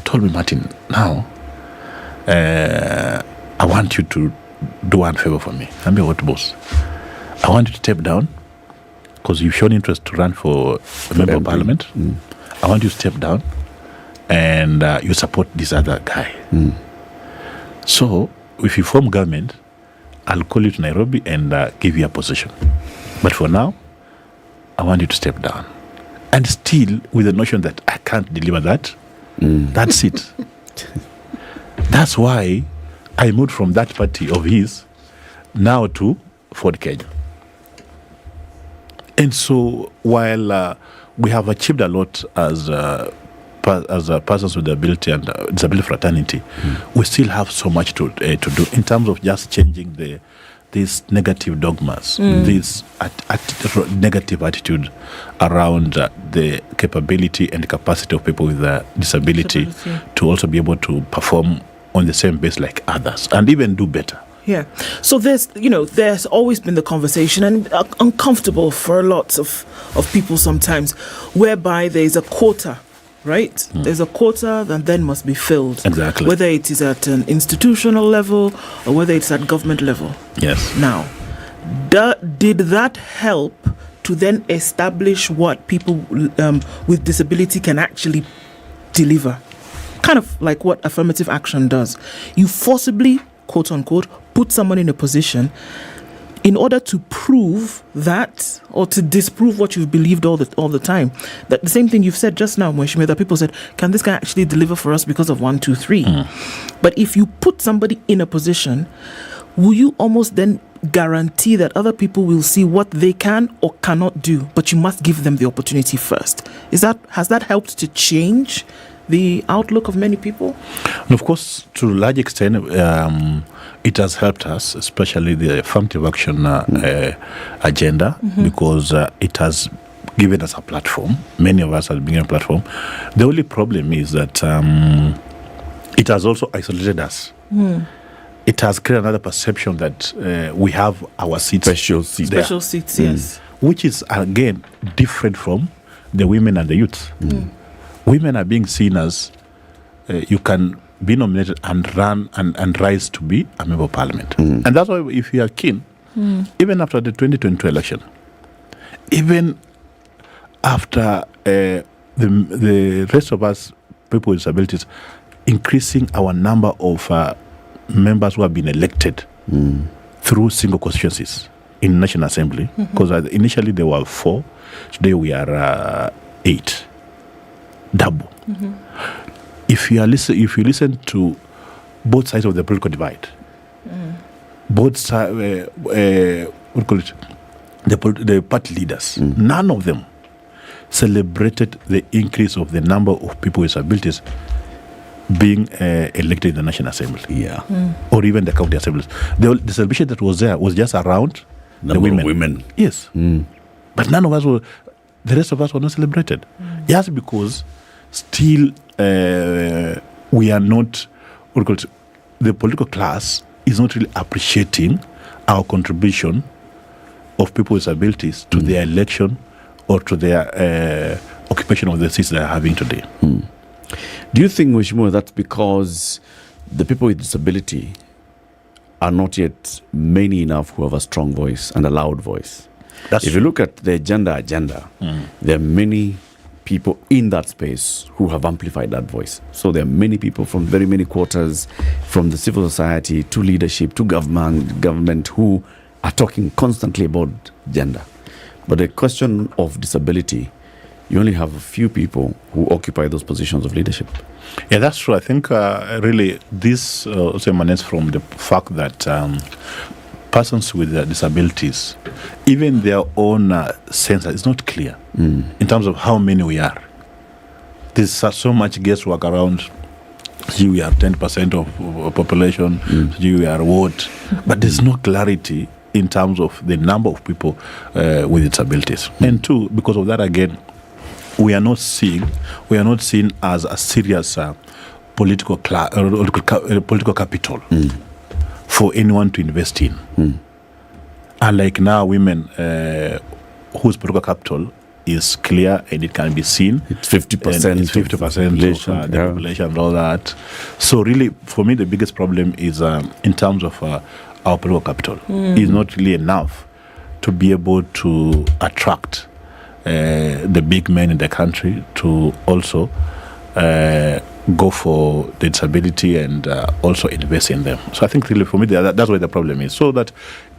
Told me, Martin, now I want you to do one favor for me. I'm your what boss. I want you to step down because you've shown interest to run for a member of parliament. I want you to step down and you support this other guy. So if you form government, I'll call you to Nairobi and give you a position. But for now, I want you to step down. And still with the notion that I can't deliver that. That's it. That's why I moved from that party of his now to Ford Kenya. And so while we have achieved a lot as persons with disability and disability fraternity, we still have so much to do in terms of just changing these negative dogmas, this negative attitude around the capability and capacity of people with disability to also be able to perform on the same base like others and even do better. Yeah. So there's always been the conversation, and uncomfortable for lots of people sometimes, whereby there's a quota, right? There's a quota that then must be filled. Exactly. Whether it is at an institutional level or whether it's at government level. Yes. Now, did that help to then establish what people with disability can actually deliver? Kind of like what affirmative action does. You forcibly, quote unquote, put someone in a position in order to prove that or to disprove what you've believed all the time. That the same thing you've said just now, Mweshime, that people said, can this guy actually deliver for us because of 1, 2, 3? But if you put somebody in a position, will you almost then guarantee that other people will see what they can or cannot do, but you must give them the opportunity first? Has that helped to change the outlook of many people? And of course, to a large extent, it has helped us, especially the affirmative action agenda, because it has given us a platform. Many of us have been given a platform. The only problem is that it has also isolated us. It has created another perception that we have our seats. Special seats. Special seats, yes. Which is, again, different from the women and the youth. Women are being seen as you can be nominated and run and rise to be a member of parliament. And that's why if you are keen, even after the 2022 election, even after the rest of us, people with disabilities, increasing our number of members who have been elected through single constituencies in National Assembly, because initially there were 4, today we are 8. Double. If you listen to both sides of the political divide, both sides, what call it, the party leaders, none of them celebrated the increase of the number of people with disabilities being elected in the National Assembly, or even the county assemblies. The celebration that was there was just around the women. Yes, but none of us were. The rest of us were not celebrated. Just because still we are not, the political class is not really appreciating our contribution of people with disabilities to their election or to their occupation of the seats they are having today. Do you think, Mweshimiwa, that's because the people with disability are not yet many enough who have a strong voice and a loud voice? If you look at the agenda, there are many people in that space who have amplified that voice. So there are many people from very many quarters, from the civil society to leadership to government who are talking constantly about gender. But the question of disability, you only have a few people who occupy those positions of leadership. Yeah, that's true. I think really this also emanates from the fact that persons with disabilities, even their own census is not clear in terms of how many we are. There's so much guesswork around. We are 10% of population. We are what? But there's no clarity in terms of the number of people with disabilities. And two, because of that, again, we are not seen as a serious political capital for anyone to invest in. Unlike now, women whose political capital is clear and it can be seen. It's 50%. It's 50% of the population and all that. So really, for me, the biggest problem is in terms of our political capital. It's not really enough to be able to attract the big men in the country to also go for the disability and also invest in them. So I think really for me that's where the problem is. So that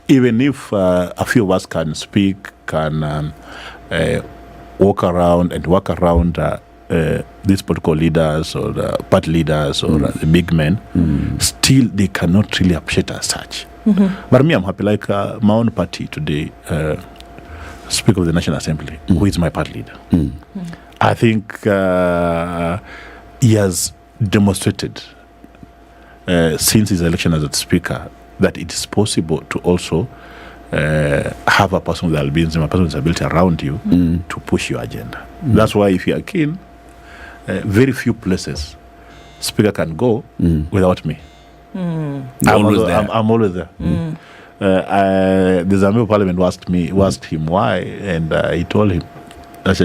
even if a few of us can speak, can walk around and work around these political leaders or the party leaders or the big men, still they cannot really appreciate as such. But me, I'm happy. Like my own party today, Speaker of the National Assembly, who is my party leader. I think he has demonstrated since his election as a speaker that it is possible to also have a person with albinism, a person with disability around you to push your agenda. That's why if you are keen, very few places speaker can go without me. I'm always there. The Zambia Parliament asked him why, and he told him that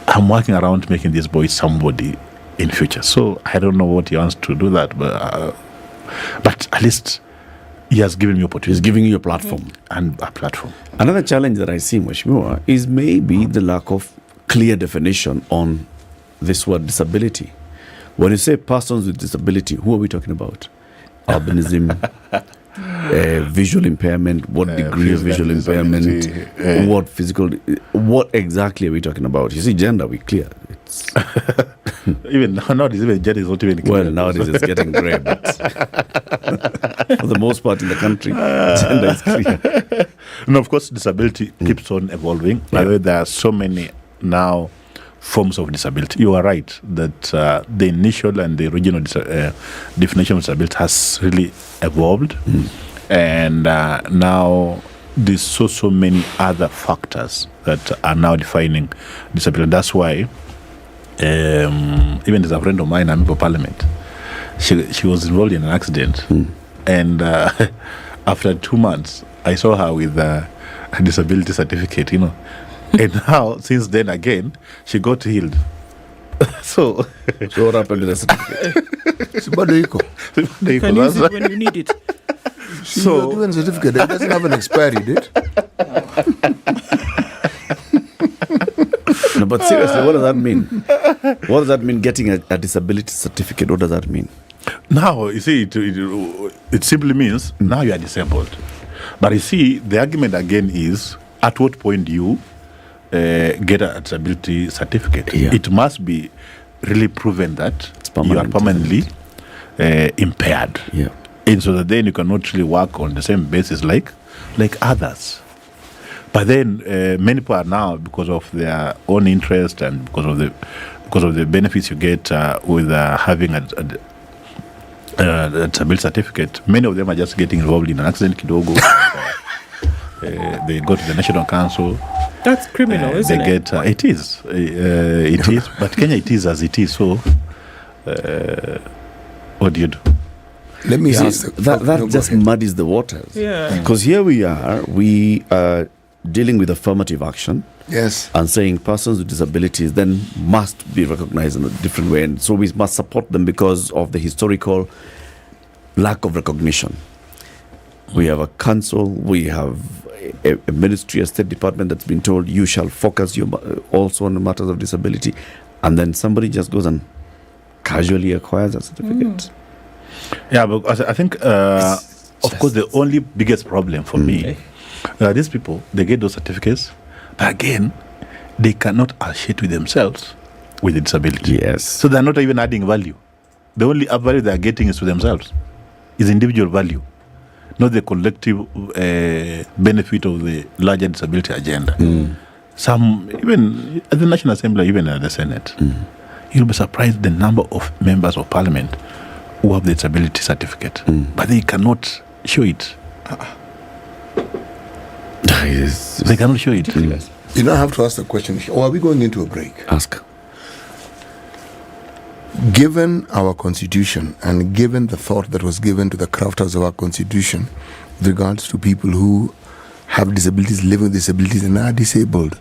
I'm working around making this boy somebody in future. So I don't know what he wants to do that, but at least he has given me opportunity. He's giving you a platform. And a platform. Another challenge that I see, Mheshimiwa, is maybe the lack of clear definition on this word disability. When you say persons with disability, who are we talking about? Albinism, visual impairment, what degree of visual impairment, what exactly are we talking about? You see, gender, we clear. It's even nowadays, gender is not even clear. Well, nowadays it's getting grey, but for the most part in the country, gender is clear. And of course, disability keeps on evolving. There are so many now forms of disability. You are right that the initial and the original definition of disability has really evolved, and now there's so many other factors that are now defining disability. That's why even there's a friend of mine, a member of parliament, she was involved in an accident, and after 2 months, I saw her with a disability certificate, And now, since then again, she got healed. So what happened to the certificate? Can use it when you need it. She's given certificate. It doesn't have an expiry date. No, but seriously, what does that mean? What does that mean, getting a disability certificate? What does that mean? Now, you see, it simply means now you are disabled. But you see, the argument again is, at what point do you get a disability certificate? It must be really proven that you are permanently impaired. And so that then you cannot really work on the same basis like others. But then many people are now, because of their own interest and because of the benefits you get with having a disability certificate, many of them are just getting involved in an accident kidogo. They go to the National Council. That's criminal, isn't it? It is. It is. But Kenya, it is as it is. So, what do you do? Let me say that just muddies the waters. Because here we are dealing with affirmative action. Yes. And saying persons with disabilities then must be recognized in a different way. And so we must support them because of the historical lack of recognition. We have a council, we have a ministry, a state department that's been told you shall focus also on the matters of disability, and then somebody just goes and casually acquires a certificate. Yeah, but I think, of course, the only biggest problem for me, these people, they get those certificates, but again, they cannot associate with themselves with the disability. Yes. So they're not even adding value. The only value they're getting is to themselves, is individual value, not the collective benefit of the larger disability agenda. Some, even at the National Assembly, even at the Senate, you'll be surprised the number of members of parliament who have the disability certificate, but they cannot show it. They cannot show it. You don't have to ask the question, or are we going into a break? Ask. Given our constitution and given the thought that was given to the crafters of our constitution with regards to people who have disabilities, living with disabilities, and are disabled,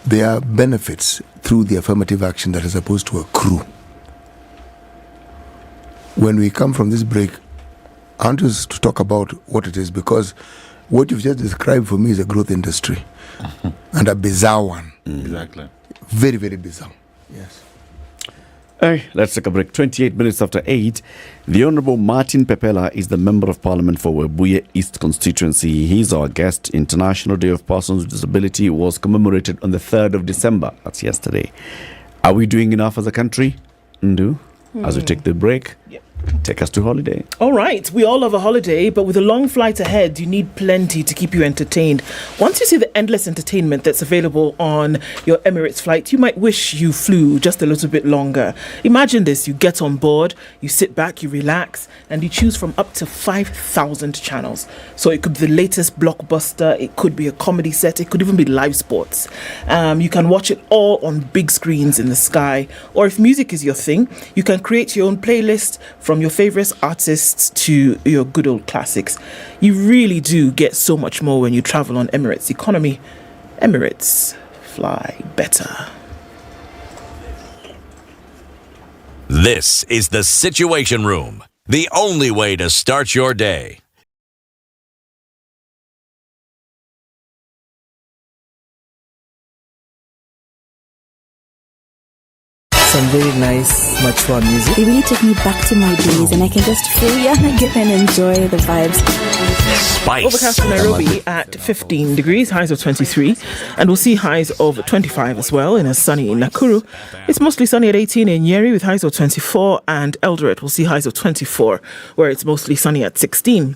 there are benefits through the affirmative action that is supposed to accrue. When we come from this break, I want us to talk about what it is, because what you've just described for me is a growth industry and a bizarre one. Exactly. Very, very bizarre. Yes. Hey, let's take a break. 28 minutes after 8. The Honorable Martin Pepela is the Member of Parliament for Webuye East constituency. He's our guest. International Day of Persons with Disability was commemorated on the 3rd of December. That's yesterday. Are we doing enough as a country? Ndu? As we take the break, take us to holiday. All right, we all love a holiday, but with a long flight ahead, you need plenty to keep you entertained. Once you see the endless entertainment that's available on your Emirates flight, you might wish you flew just a little bit longer. Imagine this: you get on board, you sit back, you relax, and you choose from up to 5,000 channels. So it could be the latest blockbuster, it could be a comedy set, it could even be live sports. You can watch it all on big screens in the sky. Or if music is your thing, you can create your own playlist from your favorite artists to your good old classics. You really do get so much more when you travel on Emirates economy. Emirates, fly better. This is the Situation Room, the only way to start your day. Some very nice, mature music. They really take me back to my days, and I can just feel young again and enjoy the vibes. Spice. Overcast in Nairobi at 15 degrees, highs of 23, and we'll see highs of 25 as well in a sunny Nakuru. It's mostly sunny at 18 in Nyeri with highs of 24, and Eldoret will see highs of 24, where it's mostly sunny at 16.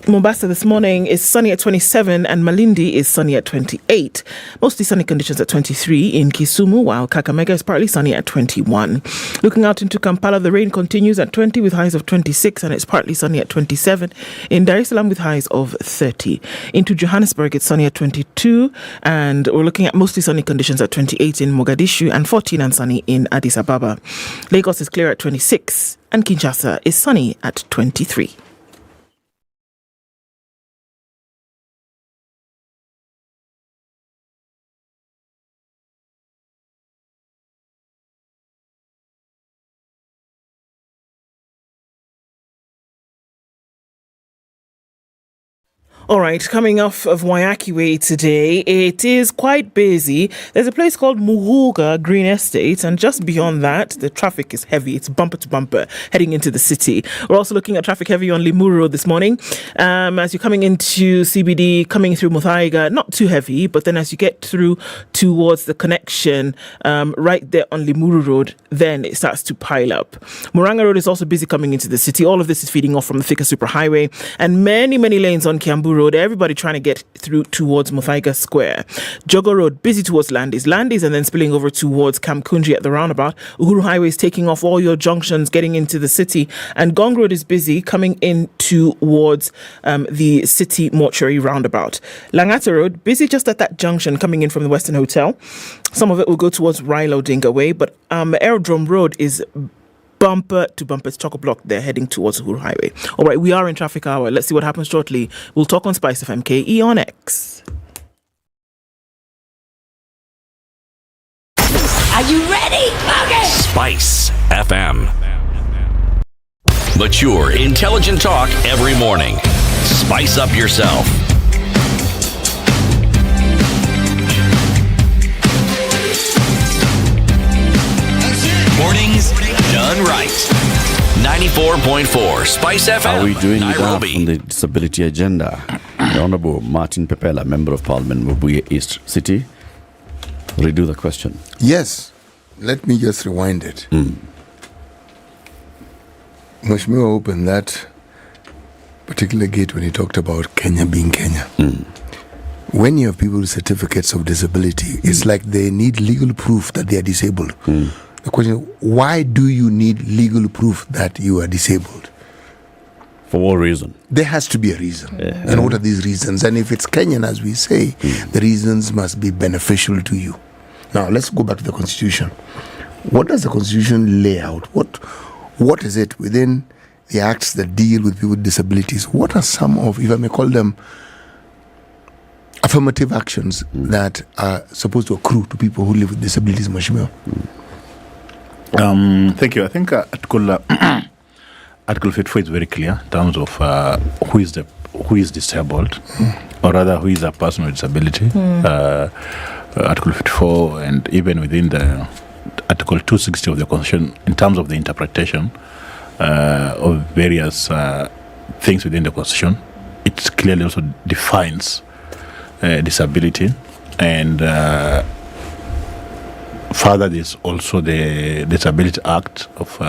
Mombasa this morning is sunny at 27 and Malindi is sunny at 28. Mostly sunny conditions at 23 in Kisumu, while Kakamega is partly sunny at 21. Looking out into Kampala, the rain continues at 20 with highs of 26 and it's partly sunny at 27. In Dar es Salaam with highs of 30. Into Johannesburg, it's sunny at 22 and we're looking at mostly sunny conditions at 28 in Mogadishu and 14 and sunny in Addis Ababa. Lagos is clear at 26 and Kinshasa is sunny at 23. All right, coming off of Wayaki Way today, it is quite busy. There's a place called Muga Green Estate, and just beyond that, the traffic is heavy. It's bumper to bumper heading into the city. We're also looking at traffic heavy on Limuru Road this morning. As you're coming into CBD, coming through Muthaiga, not too heavy, but then as you get through towards the connection right there on Limuru Road, then it starts to pile up. Muranga Road is also busy coming into the city. All of this is feeding off from the Thika Superhighway, and many lanes on Kiambu Road. Everybody trying to get through towards Muthaiga Square. Jogo Road busy towards Landis, and then spilling over towards Kamkunji at the roundabout. Uhuru Highway is taking off all your junctions getting into the city, and Gong Road is busy coming in towards the city mortuary roundabout. Langata Road busy just at that junction coming in from the Western Hotel. Some of it will go towards Railo Dinga Way, but Aerodrome Road is bumper to bumper. It's chock-a-block there heading towards Uhuru Highway. All right, we are in traffic hour. Let's see what happens shortly. We'll talk on SpiceFM KE on X. Are you ready? Okay. Spice FM. Mature, intelligent talk every morning. Spice up yourself. Mornings done right. 94.4 Spice FM. Are we doing Nairobi. enough on the disability agenda? The Honourable Martin Pepela, Member of Parliament, Webuye East City. Redo the question. Yes. Let me just rewind it. Mheshimiwa opened that particular gate when he talked about Kenya being Kenya. When you have people with certificates of disability, it's like they need legal proof that they are disabled. The question is, why do you need legal proof that you are disabled? For what reason? There has to be a reason. And what are these reasons? And if it's Kenyan, as we say, the reasons must be beneficial to you. Now, let's go back to the Constitution. What does the Constitution lay out? What is it within the acts that deal with people with disabilities? What are some of, if I may call them, affirmative actions that are supposed to accrue to people who live with disabilities, Mheshimiwa? Thank you. I think Article 54 is very clear in terms of who is disabled, or rather who is a person with disability. Article 54, and even within the Article 260 of the Constitution, in terms of the interpretation of various things within the Constitution, it clearly also defines disability, and further there's also the Disability Act of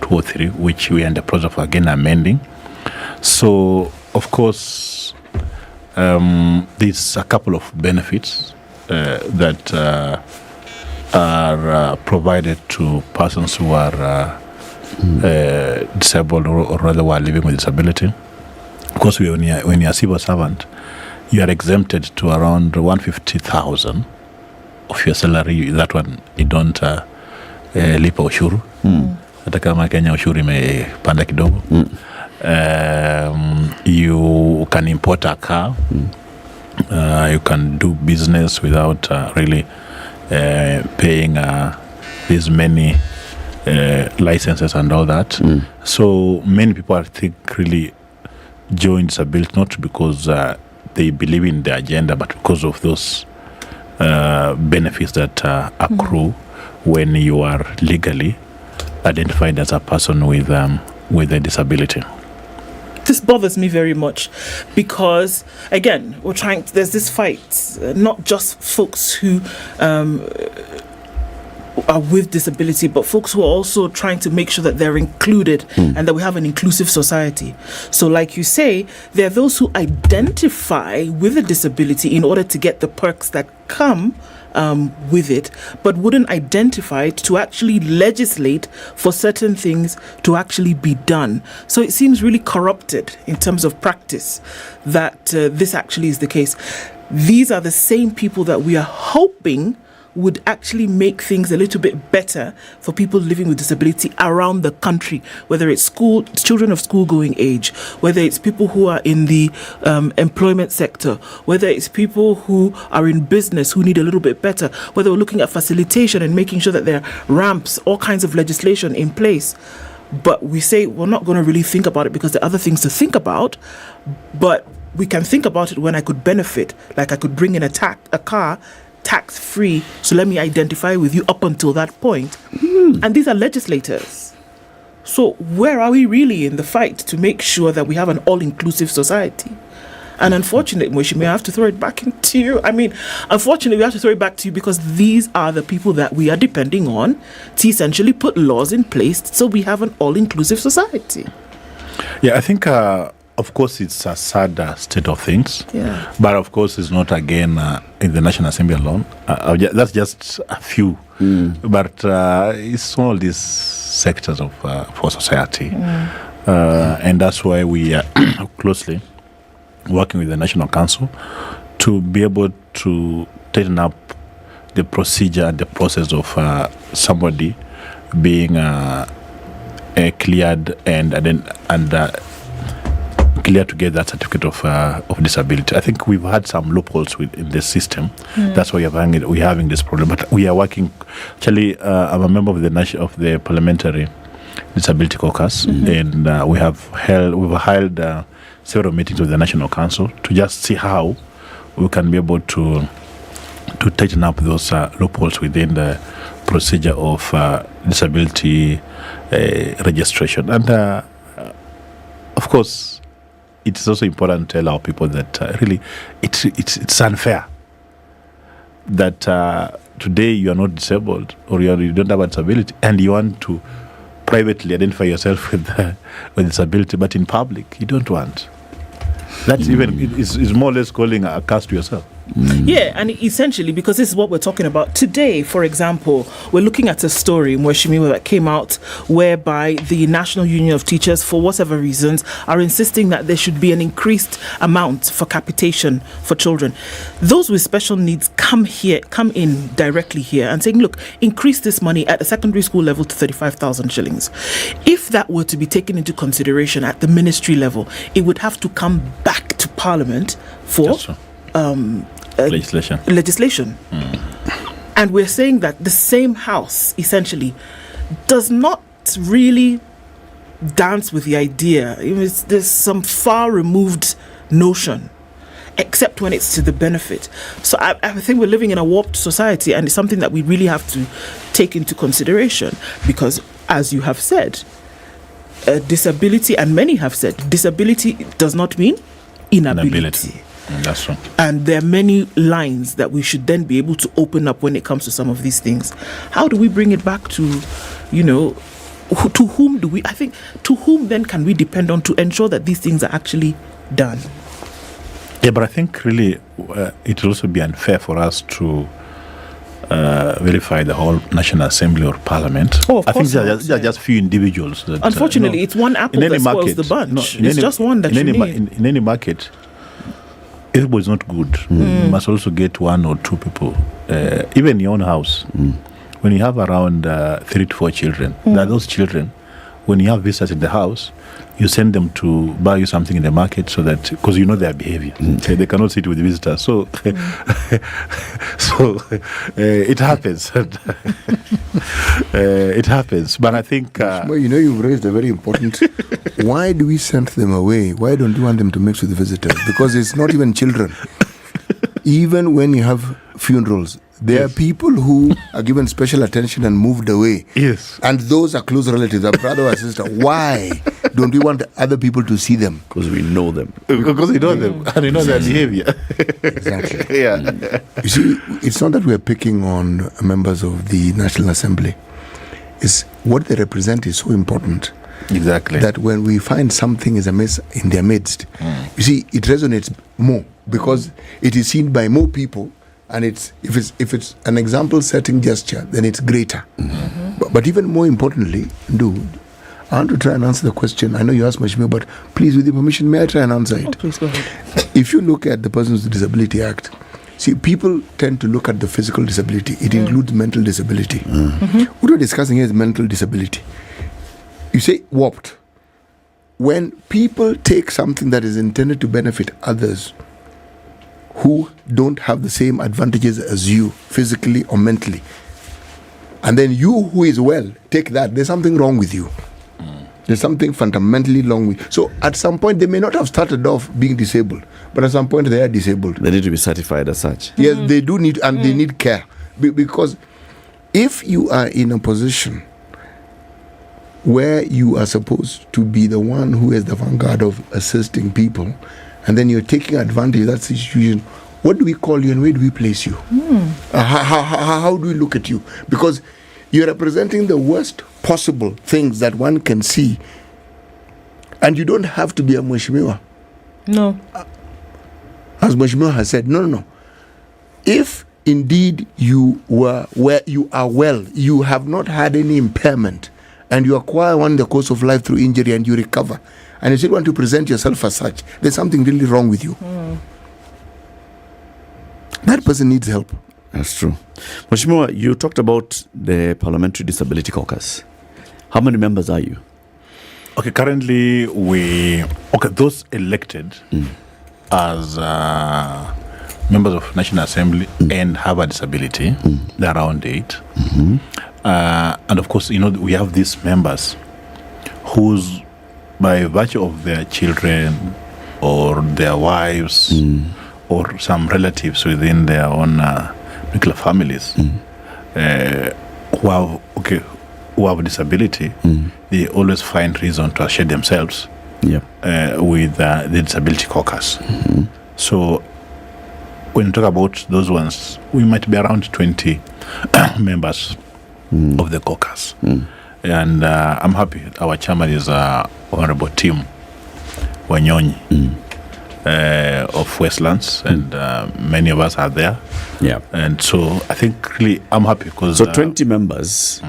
2003, which we are in the process of again amending. So, of course, there's a couple of benefits that are provided to persons who are disabled, or rather who are living with disability. Of course, when you're a civil servant, you are exempted to around 150,000 of your salary. That one, you don't lipa ushuru. Hata kama Kenya ushuru imepanda kidogo. You can import a car. You can do business without really paying these many licenses and all that. So many people, I think, really join disability not because they believe in the agenda, but because of those benefits that accrue when you are legally identified as a person with a disability. This bothers me very much because, again, there's this fight, not just folks who are with disability, but folks who are also trying to make sure that they're included and that we have an inclusive society. So like you say, there are those who identify with a disability in order to get the perks that come with it, but wouldn't identify it to actually legislate for certain things to actually be done. So it seems really corrupted in terms of practice that this actually is the case. These are the same people that we are hoping would actually make things a little bit better for people living with disability around the country, whether it's children of school-going age, whether it's people who are in the employment sector, whether it's people who are in business who need a little bit better, whether we're looking at facilitation and making sure that there are ramps, all kinds of legislation in place. But we say we're not going to really think about it because there are other things to think about, but we can think about it when I could benefit, like I could bring in a car tax-free, so let me identify with you up until that point. And these are legislators. So where are we really in the fight to make sure that we have an all-inclusive society? And unfortunately, Mheshimiwa, I have to throw it back into you. I mean, unfortunately, we have to throw it back to you because these are the people that we are depending on to essentially put laws in place so we have an all-inclusive society. Yeah, I think of course, it's a sad state of things. Yeah. But of course, it's not again in the National Assembly alone. That's just a few. But it's all these sectors of for society. And that's why we are closely working with the National Council to be able to tighten up the procedure and the process of somebody being cleared and clear to get that certificate of disability. I think we've had some loopholes in the system. That's why we're having this problem. But we are working. Actually, I'm a member of the Parliamentary Disability Caucus, and we've held several meetings with the National Council to just see how we can be able to tighten up those loopholes within the procedure of disability registration. And of course, it is also important to tell our people that really it's unfair that today you are not disabled or you don't have a disability and you want to privately identify yourself with disability, but in public you don't want. That's even is more or less calling a curse to yourself. Yeah, and essentially, because this is what we're talking about today, for example, we're looking at a story, Mweshimiwa, that came out whereby the National Union of Teachers, for whatever reasons, are insisting that there should be an increased amount for capitation for children. Those with special needs come in directly here and saying, look, increase this money at the secondary school level to 35,000 shillings. If that were to be taken into consideration at the ministry level, it would have to come back to Parliament for legislation. And we're saying that the same house essentially does not really dance with the idea. There's some far removed notion, except when it's to the benefit. So I think we're living in a warped society, and it's something that we really have to take into consideration, because as you have said, disability, and many have said, disability does not mean inability. That's true. And there are many lines that we should then be able to open up when it comes to some of these things. How do we bring it back to, to whom then can we depend on to ensure that these things are actually done? Yeah, but I think really it will also be unfair for us to verify the whole National Assembly or Parliament. I think there are just few individuals. That, unfortunately, it's one apple that spoils the bunch. It's just one that you need. In any market, everybody's not good. You must also get one or two people. Even in your own house, when you have around 3 to 4 children, there are those children, when you have visitors in the house, you send them to buy you something in the market, so that, because you know their behavior, they cannot sit with the visitors. So, it happens. It happens. But I think, you've raised a very important. Why do we send them away? Why don't you want them to mix with the visitors? Because it's not even children. Even when you have funerals, there are people who are given special attention and moved away. Yes. And those are close relatives, a brother or sister. Why don't we want other people to see them? Because we know them. Because we know them and we know their behavior. Exactly. Yeah. You see, it's not that we're picking on members of the National Assembly. It's what they represent is so important. Exactly. That when we find something is amiss in their midst, you see, it resonates more because it is seen by more people. And if it's an example-setting gesture, then it's greater. But even more importantly, I want to try and answer the question. I know you asked Mweshimiwa, but please, with your permission, may I try and answer it? Oh, please go ahead. If you look at the Persons with Disability Act, see, people tend to look at the physical disability. It includes mental disability. What we're discussing here is mental disability. You say warped. When people take something that is intended to benefit others who don't have the same advantages as you, physically or mentally, and then you, who is well, take that, there's something wrong with you. There's something fundamentally wrong with you. So at some point, they may not have started off being disabled, but at some point, they are disabled. They need to be certified as such. Yes, they do need, and they need care. Because if you are in a position where you are supposed to be the one who is the vanguard of assisting people, and then you're taking advantage of that situation, what do we call you and where do we place you? How do we look at you? Because you're representing the worst possible things that one can see, and you don't have to be a Mweshimiwa. No. As Mweshimiwa has said, no. If indeed you were where you are well, you have not had any impairment, and you acquire one in the course of life through injury and you recover, and you still want to present yourself as such, there's something really wrong with you. That person needs help. That's true. Mweshimiwa, you talked about the Parliamentary Disability Caucus. How many members are you? Okay, currently those elected as members of National Assembly and have a disability, they're around 8. And of course, we have these members whose, by virtue of their children or their wives or some relatives within their own nuclear families who have disability, they always find reason to associate themselves with the Disability Caucus. So when you talk about those ones, we might be around 20 members of the caucus. And I'm happy our chairman is Honorable Tim Wanyonyi. of Westlands, and many of us are there. Yeah. And so I think really I'm happy because... So 20 members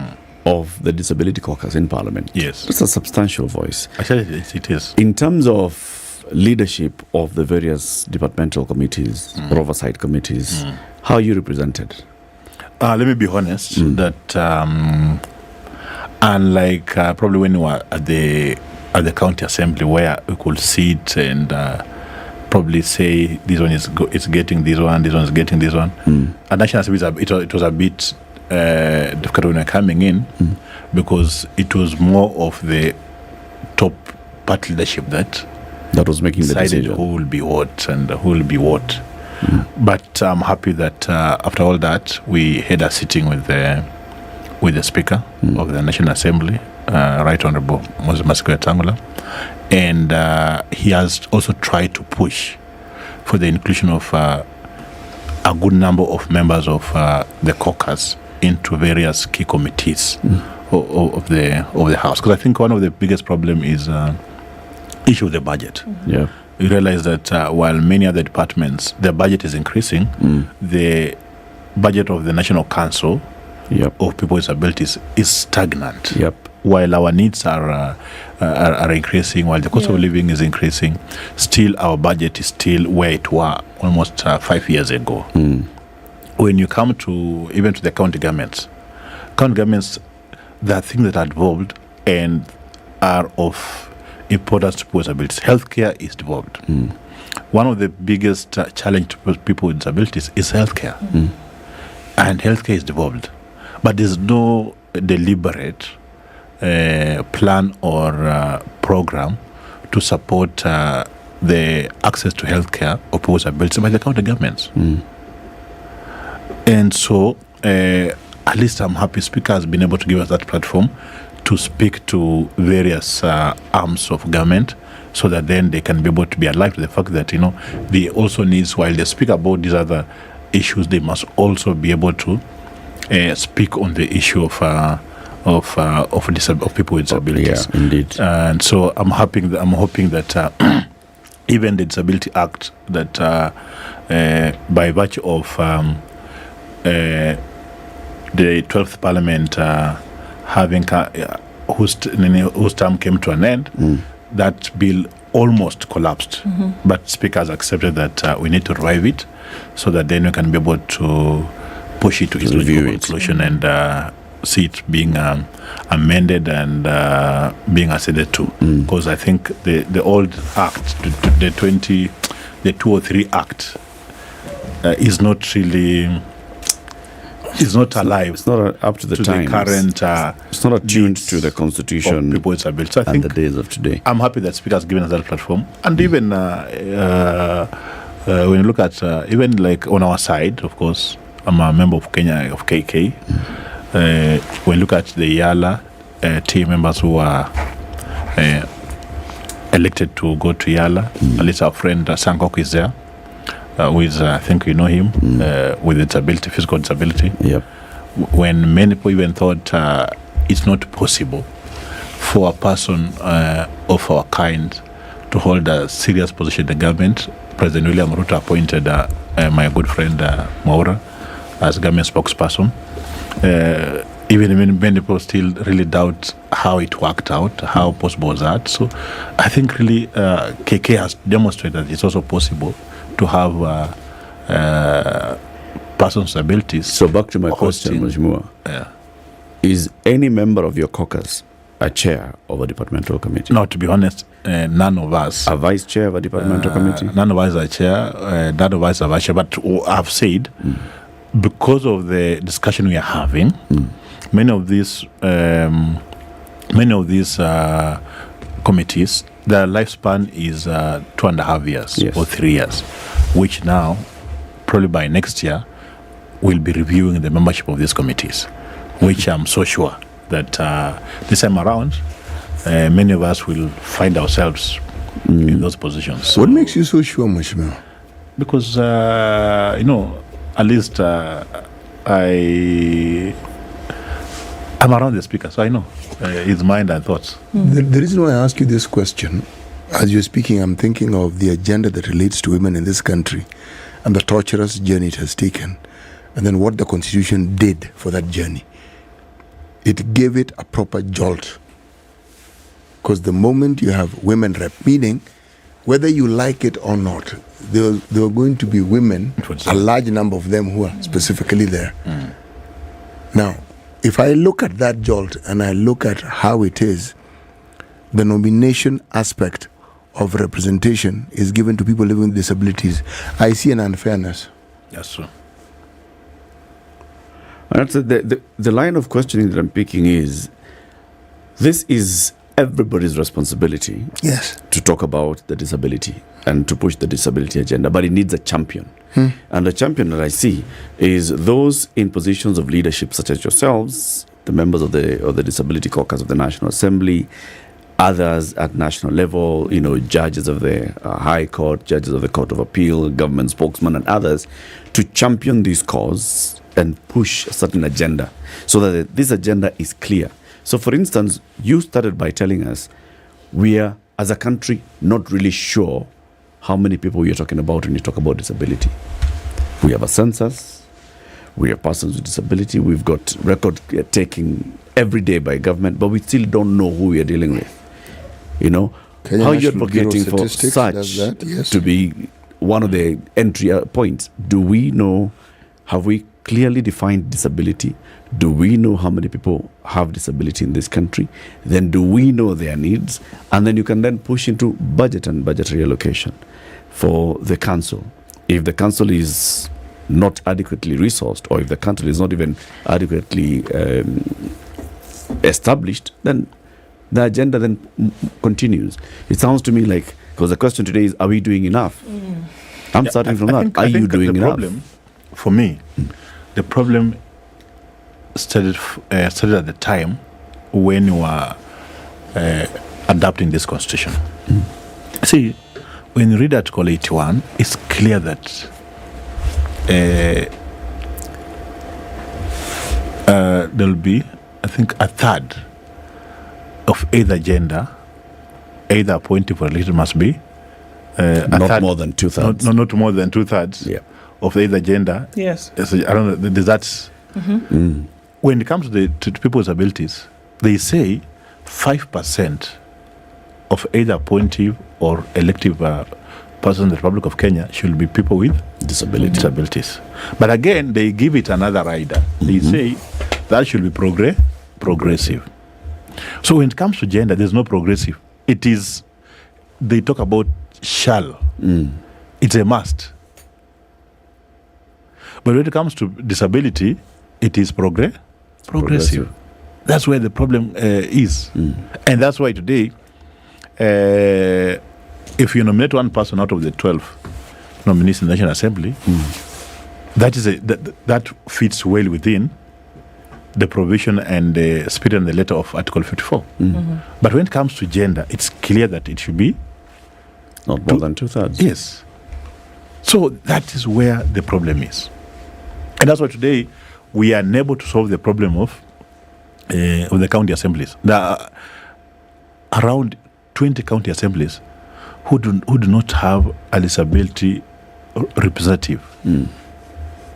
of the Disability Caucus in Parliament. Yes. It's a substantial voice. Actually, it is. In terms of leadership of the various departmental committees or oversight committees, how are you represented? Let me be honest that unlike probably when we were at the county assembly where we could sit and probably say this one is getting this one is getting this one. At National Assembly it was a bit difficult when we were coming in because it was more of the top party leadership that was making the decision who will be what and who will be what. But I'm happy that after all that we had a sitting with the Speaker of the National Assembly, Right Honourable Moses Masiko Tangula, and he has also tried to push for the inclusion of a good number of members of the caucus into various key committees of the House. Because I think one of the biggest problem is issue of the budget. Yeah. You realize that while many other departments, their budget is increasing, the budget of the National Council of People with Disabilities is stagnant. While our needs are increasing, while the cost of living is increasing, still our budget is still where it was almost 5 years ago. When you come to even to the county governments, there are things that are devolved and are of importance to people with disabilities. Healthcare is devolved. One of the biggest challenge to people with disabilities is healthcare, and healthcare is devolved. But there's no deliberate plan or program to support the access to healthcare of people with disabilities by the county governments. And so, at least I'm happy Speaker has been able to give us that platform to speak to various arms of government so that then they can be able to be alive to the fact that, they also needs, while they speak about these other issues, they must also be able to speak on the issue of people with disabilities. Yeah, indeed. And so I'm hoping that even the Disability Act that by virtue of the 12th Parliament having whose term came to an end, that bill almost collapsed. But Speaker has accepted that we need to revive it so that then we can be able to push it to its logical conclusion and see it being amended and being acceded to. Because I think the old act, the 203 Act, is not really... It's not alive. It's not up to the times. The current. It's not attuned to the Constitution people with disabilities. So I and think the days of today. I'm happy that Speaker has given us that platform. And even when you look at even like on our side, of course, I'm a member of KK. When you look at the Yala team members who are elected to go to Yala, at least our friend Sankok is there. Who is, I think you know him, with disability, physical disability. When many people even thought it's not possible for a person of our kind to hold a serious position in the government, President William Ruto appointed my good friend Maura as government spokesperson. Even many people still really doubt how it worked out, how possible was that. So I think really KK has demonstrated that it's also possible to have persons with disabilities. So back to my question, Mheshimiwa. Is any member of your caucus a chair of a departmental committee? No, to be honest, none of us. A vice chair of a departmental committee? None of us are chair, none of us are vice chair. But I've said, because of the discussion we are having, many of these committees, their lifespan is 2.5 years or 3 years, which now, probably by next year, we'll be reviewing the membership of these committees, which I'm so sure that this time around, many of us will find ourselves in those positions. What makes you so sure, Mheshimiwa? Because, at least I'm around the Speaker, so I know his mind and thoughts. The reason why I ask you this question As you're speaking, I'm thinking of the agenda that relates to women in this country and the torturous journey it has taken, and then what the Constitution did for that journey. It gave it a proper jolt. Because the moment you have women rep, meaning whether you like it or not, there are going to be women, a large number of them who are specifically there. Now, if I look at that jolt and I look at how it is, the nomination aspect of representation is given to people living with disabilities, I see an unfairness. That's true. The line of questioning that I'm picking is, this is everybody's responsibility, yes, to talk about the disability and to push the disability agenda, but it needs a champion. And the champion that I see is those in positions of leadership, such as yourselves, the members of the Disability Caucus of the National Assembly, others at national level, judges of the High Court, judges of the Court of Appeal, government spokesmen, and others, to champion this cause and push a certain agenda so that this agenda is clear. So, for instance, you started by telling us we are, as a country, not really sure how many people you're talking about when you talk about disability. We have a census, we have persons with disability, we've got record taking every day by government, but we still don't know who we are dealing with. Kenya how you're National advocating Bureau of for Statistics such does that, yes. to be one of the entry points. Do we know, have we clearly defined disability? Do we know how many people have disability in this country? Then do we know their needs? And then you can then push into budget and budgetary allocation for the council. If the council is not adequately resourced, or if the council is not even adequately established, then the agenda then continues. It sounds to me like, because the question today is, are we doing enough? I'm starting from that. Are you doing enough? Problem, for me, the problem started at the time when you were adopting this constitution. See, when you read Article 81, it's clear that there'll be, I think, a third of either gender, either appointed or elected, must be not more than 2/3. Not more than 2/3 of either gender. Yes. So, I don't know. That's when it comes to people with abilities, they say 5% of either appointive or elective persons in the Republic of Kenya should be people with disabilities. But again, they give it another rider. They say that should be progressive. So when it comes to gender, there's no progressive. It is, they talk about shall. It's a must. But when it comes to disability, it is progressive. That's where the problem is. And that's why today, if you nominate one person out of the 12 nominees in the National Assembly, that fits well within the provision and the spirit and the letter of Article 54. But when it comes to gender, it's clear that it should be not more than 2/3. Yes. So that is where the problem is. And that's why today we are unable to solve the problem of the county assemblies. There are around 20 county assemblies who do not have a disability representative in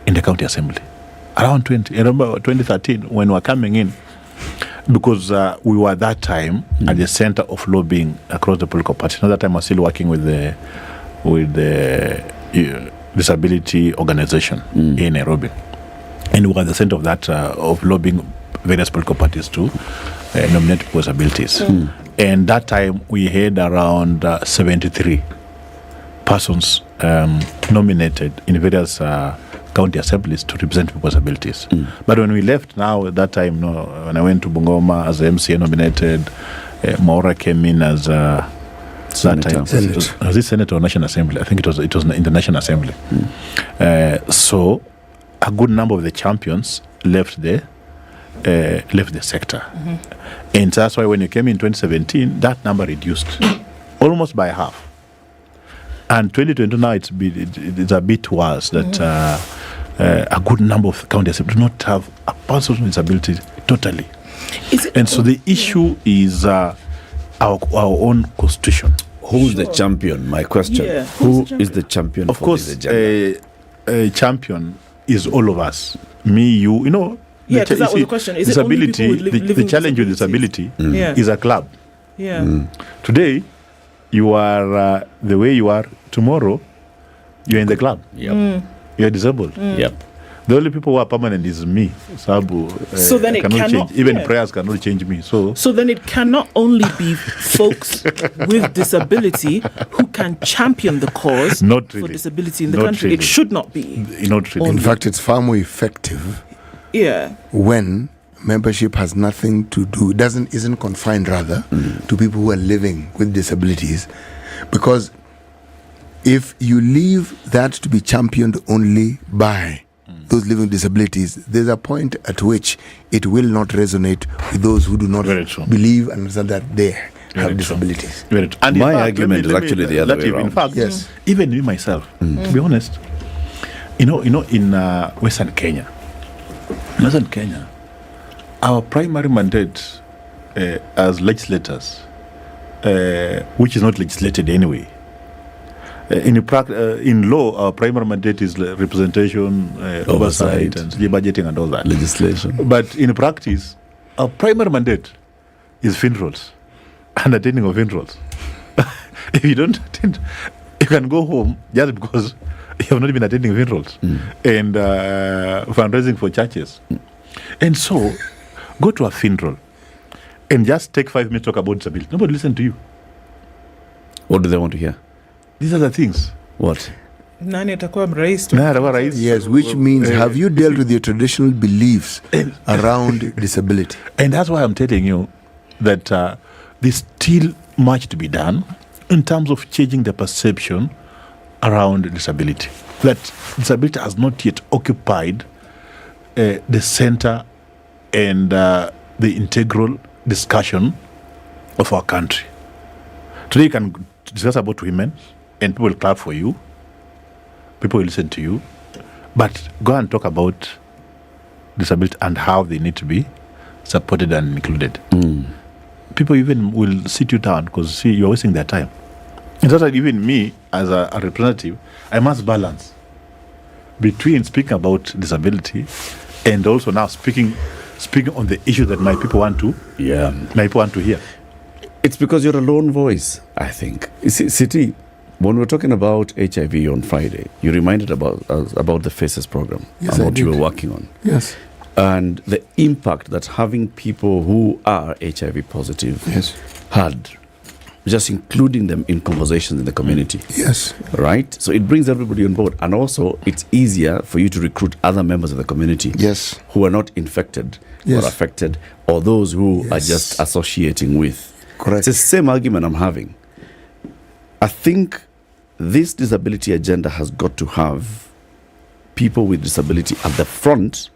the county assembly. Around 20. I remember 2013 when we were coming in, because we were at that time at the center of lobbying across the political parties. At that time I was still working with the disability organization in Nairobi. And we were at the center of that, of lobbying various political parties to nominate people with abilities. And that time we had around 73 persons nominated in various county assemblies to represent people with abilities. But when we left now, at that time, when I went to Bungoma as the MCA nominated, Maura came in as Senator. Was it Senate or National Assembly? I think it was in the National Assembly. So a good number of the champions left the sector. And that's why when you came in 2017, that number reduced almost by half. And 2020 now it's a bit worse that a good number of county assemblies do not have a person with disability totally. And so the issue is our own constitution. Who's the champion? My question. Yeah, Who is the champion Of for course, this agenda? a champion is all of us. Me, you. You know. Yeah, because that was the question. Is it only people with the living challenge with disability Yeah. is a club. Yeah. Today, you are the way you are. Tomorrow, you're in the club. Yep. You're disabled. Yep. The only people who are permanent is me. Sabu. So then it cannot change. Even yeah. prayers cannot change me. So then it cannot only be folks with disability who can champion the cause Not for really. disability in the Not country. really. It should not be. not really. In fact, it's far more effective Yeah. when membership has nothing to do, isn't confined rather to people who are living with disabilities, because if you leave that to be championed only by those living with disabilities, there's a point at which it will not resonate with those who do not believe and understand that they have disabilities. Very true. And My in fact, argument is actually the other way In around. fact, Yes. even me myself, to be honest, you know, in Western Kenya, our primary mandate as legislators, which is not legislated anyway. In law, our primary mandate is representation, oversight, and budgeting and all that. Legislation. But in practice, our primary mandate is funerals and attending of funerals. If you don't attend, you can go home just because you have not been attending funerals and fundraising for churches. And so, go to a funeral and just take 5 minutes to talk about disability. Nobody listen to you. What do they want to hear? These are the things. What? Nani atakuwa rais? Yes, which means have you dealt with your traditional beliefs around disability? And that's why I'm telling you that there's still much to be done in terms of changing the perception around disability. That disability has not yet occupied the center and the integral discussion of our country. Today you can discuss about women and people will clap for you. People will listen to you. But go and talk about disability and how they need to be supported and included. People even will sit you down because, see, you're wasting their time. It's not that even me, as a representative, I must balance between speaking about disability and also now speaking on the issue that my people want to hear. It's because you're a lone voice, I think. You see, City, when we were talking about HIV on Friday, you reminded us about the FACES program and what you were working on. Yes. And the impact that having people who are HIV positive had, just including them in conversations in the community. Yes. Right? So it brings everybody on board. And also, it's easier for you to recruit other members of the community who are not infected or affected, or those who are just associating with. Correct. It's the same argument I'm having. I think this disability agenda has got to have people with disability at the front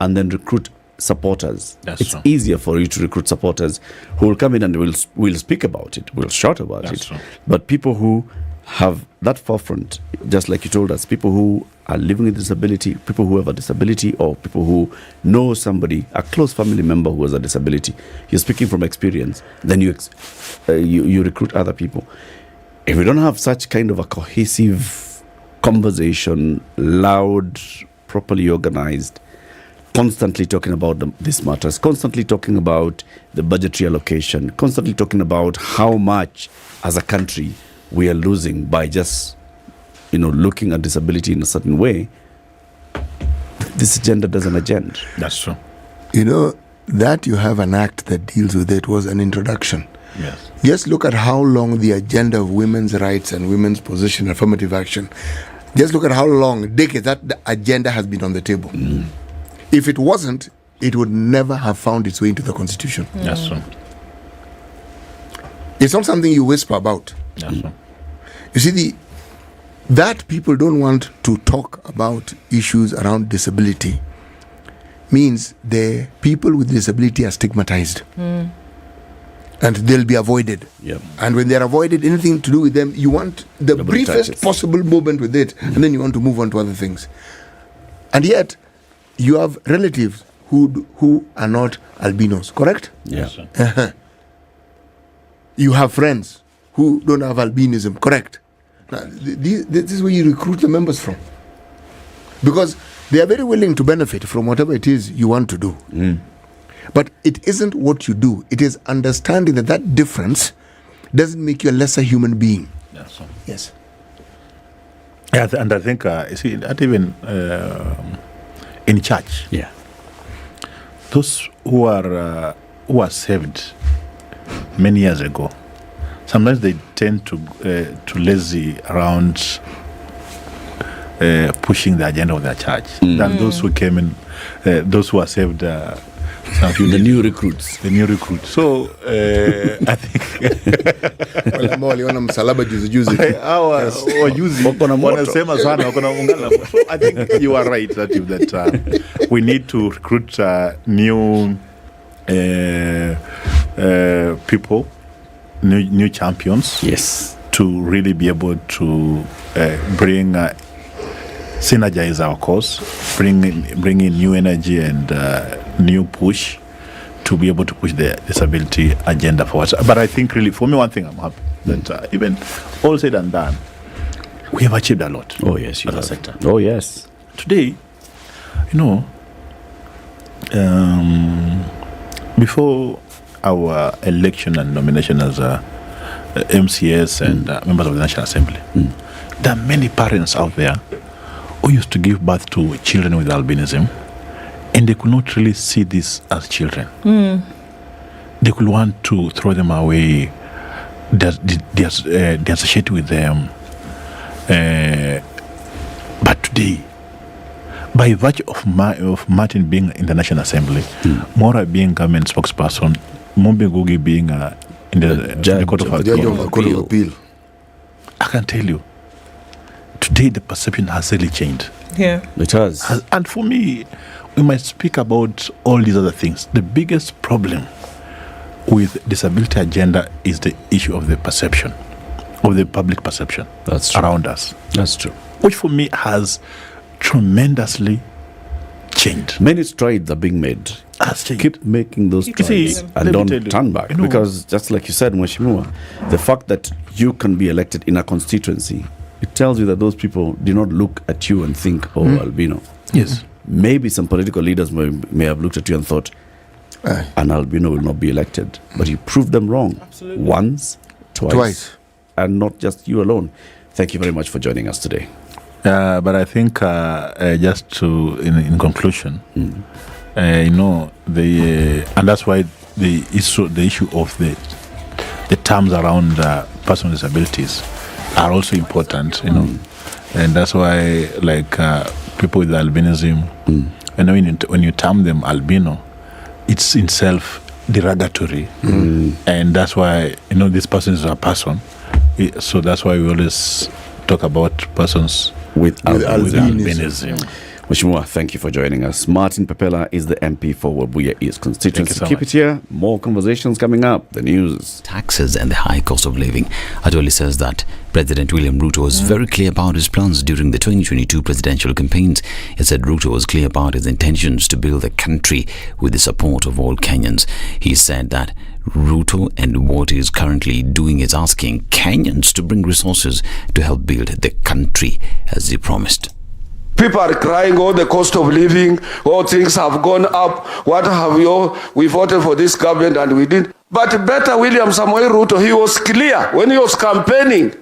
and then recruit supporters. It's easier for you to recruit supporters who will come in and will speak about it, will shout about it. But people who have that forefront, just like you told us, people who are living with disability, people who have a disability, or people who know somebody, a close family member who has a disability. You're speaking from experience. Then you recruit other people. If we don't have such kind of a cohesive conversation, loud, properly organized, constantly talking about these matters, constantly talking about the budgetary allocation, constantly talking about how much as a country we are losing by just, looking at disability in a certain way, this agenda doesn't agenda. That's true. That you have an act that deals with it was an introduction. Yes. Just look at how long the agenda of women's rights and women's position, affirmative action, just look at how long, decades, that the agenda has been on the table. If it wasn't, it would never have found its way into the Constitution. That's true. It's not something you whisper about. That's true. You see, that people don't want to talk about issues around disability means the people with disability are stigmatized. And they'll be avoided. And when they're avoided, anything to do with them, you want the briefest possible moment with it, and then you want to move on to other things. And yet, you have relatives who are not albinos, correct? Yeah. You have friends who don't have albinism, correct? Now, this is where you recruit the members from. Because they are very willing to benefit from whatever it is you want to do. But it isn't what you do. It is understanding that difference doesn't make you a lesser human being. Yes. Yeah, and I think, you see, not even in church. Yeah. Those who are saved many years ago, sometimes they tend to lazy around pushing the agenda of their church than those who came in, those who are saved. The new recruits. So I think so I think you are right, that we need to recruit new people, new champions. Yes. To really be able to bring synergize our cause, bring in new energy and new push to be able to push the disability agenda forward. But I think really, for me, one thing I'm happy that even all said and done, we have achieved a lot. Oh yes, as a sector. Oh yes. Today, before our election and nomination as MCS and members of the National Assembly, there are many parents out there who used to give birth to children with albinism, and they could not really see this as children. They could want to throw them away, they associate with them. But today, by virtue of Martin being in the National Assembly, Mora being government spokesperson, Mombe Gugi being in the Court of Appeal, I can tell you, today the perception has really changed. Yeah. It has. And for me, we might speak about all these other things. The biggest problem with disability agenda is the issue of the perception, of the public perception around us. That's true. Which for me has tremendously changed. Many strides are being made. Keep making those strides and don't turn back. Because just like you said, Mheshimiwa, the fact that you can be elected in a constituency, it tells you that those people do not look at you and think, albino. Yes. Maybe some political leaders may have looked at you and thought, an albino will not be elected. But you proved them wrong. Absolutely. Once, twice, and not just you alone. Thank you very much for joining us today. But I think just to, in conclusion, and that's why the issue of the terms around personal disabilities are also important, and that's why people with albinism, and when you term them albino, it's in self derogatory, and that's why this person is a person. So that's why we always talk about persons with albinism. Mheshimiwa, thank you for joining us. Martin Pepela is the MP for Webuye East constituency. So Keep it here. More conversations coming up. The news. Taxes and the high cost of living. Atwoli says that President William Ruto was very clear about his plans during the 2022 presidential campaigns. He said Ruto was clear about his intentions to build the country with the support of all Kenyans. He said that Ruto and what he is currently doing is asking Kenyans to bring resources to help build the country as he promised. People are crying, the cost of living, things have gone up. What have you? We voted for this government and we didn't. But better William Samoei Ruto, he was clear when he was campaigning.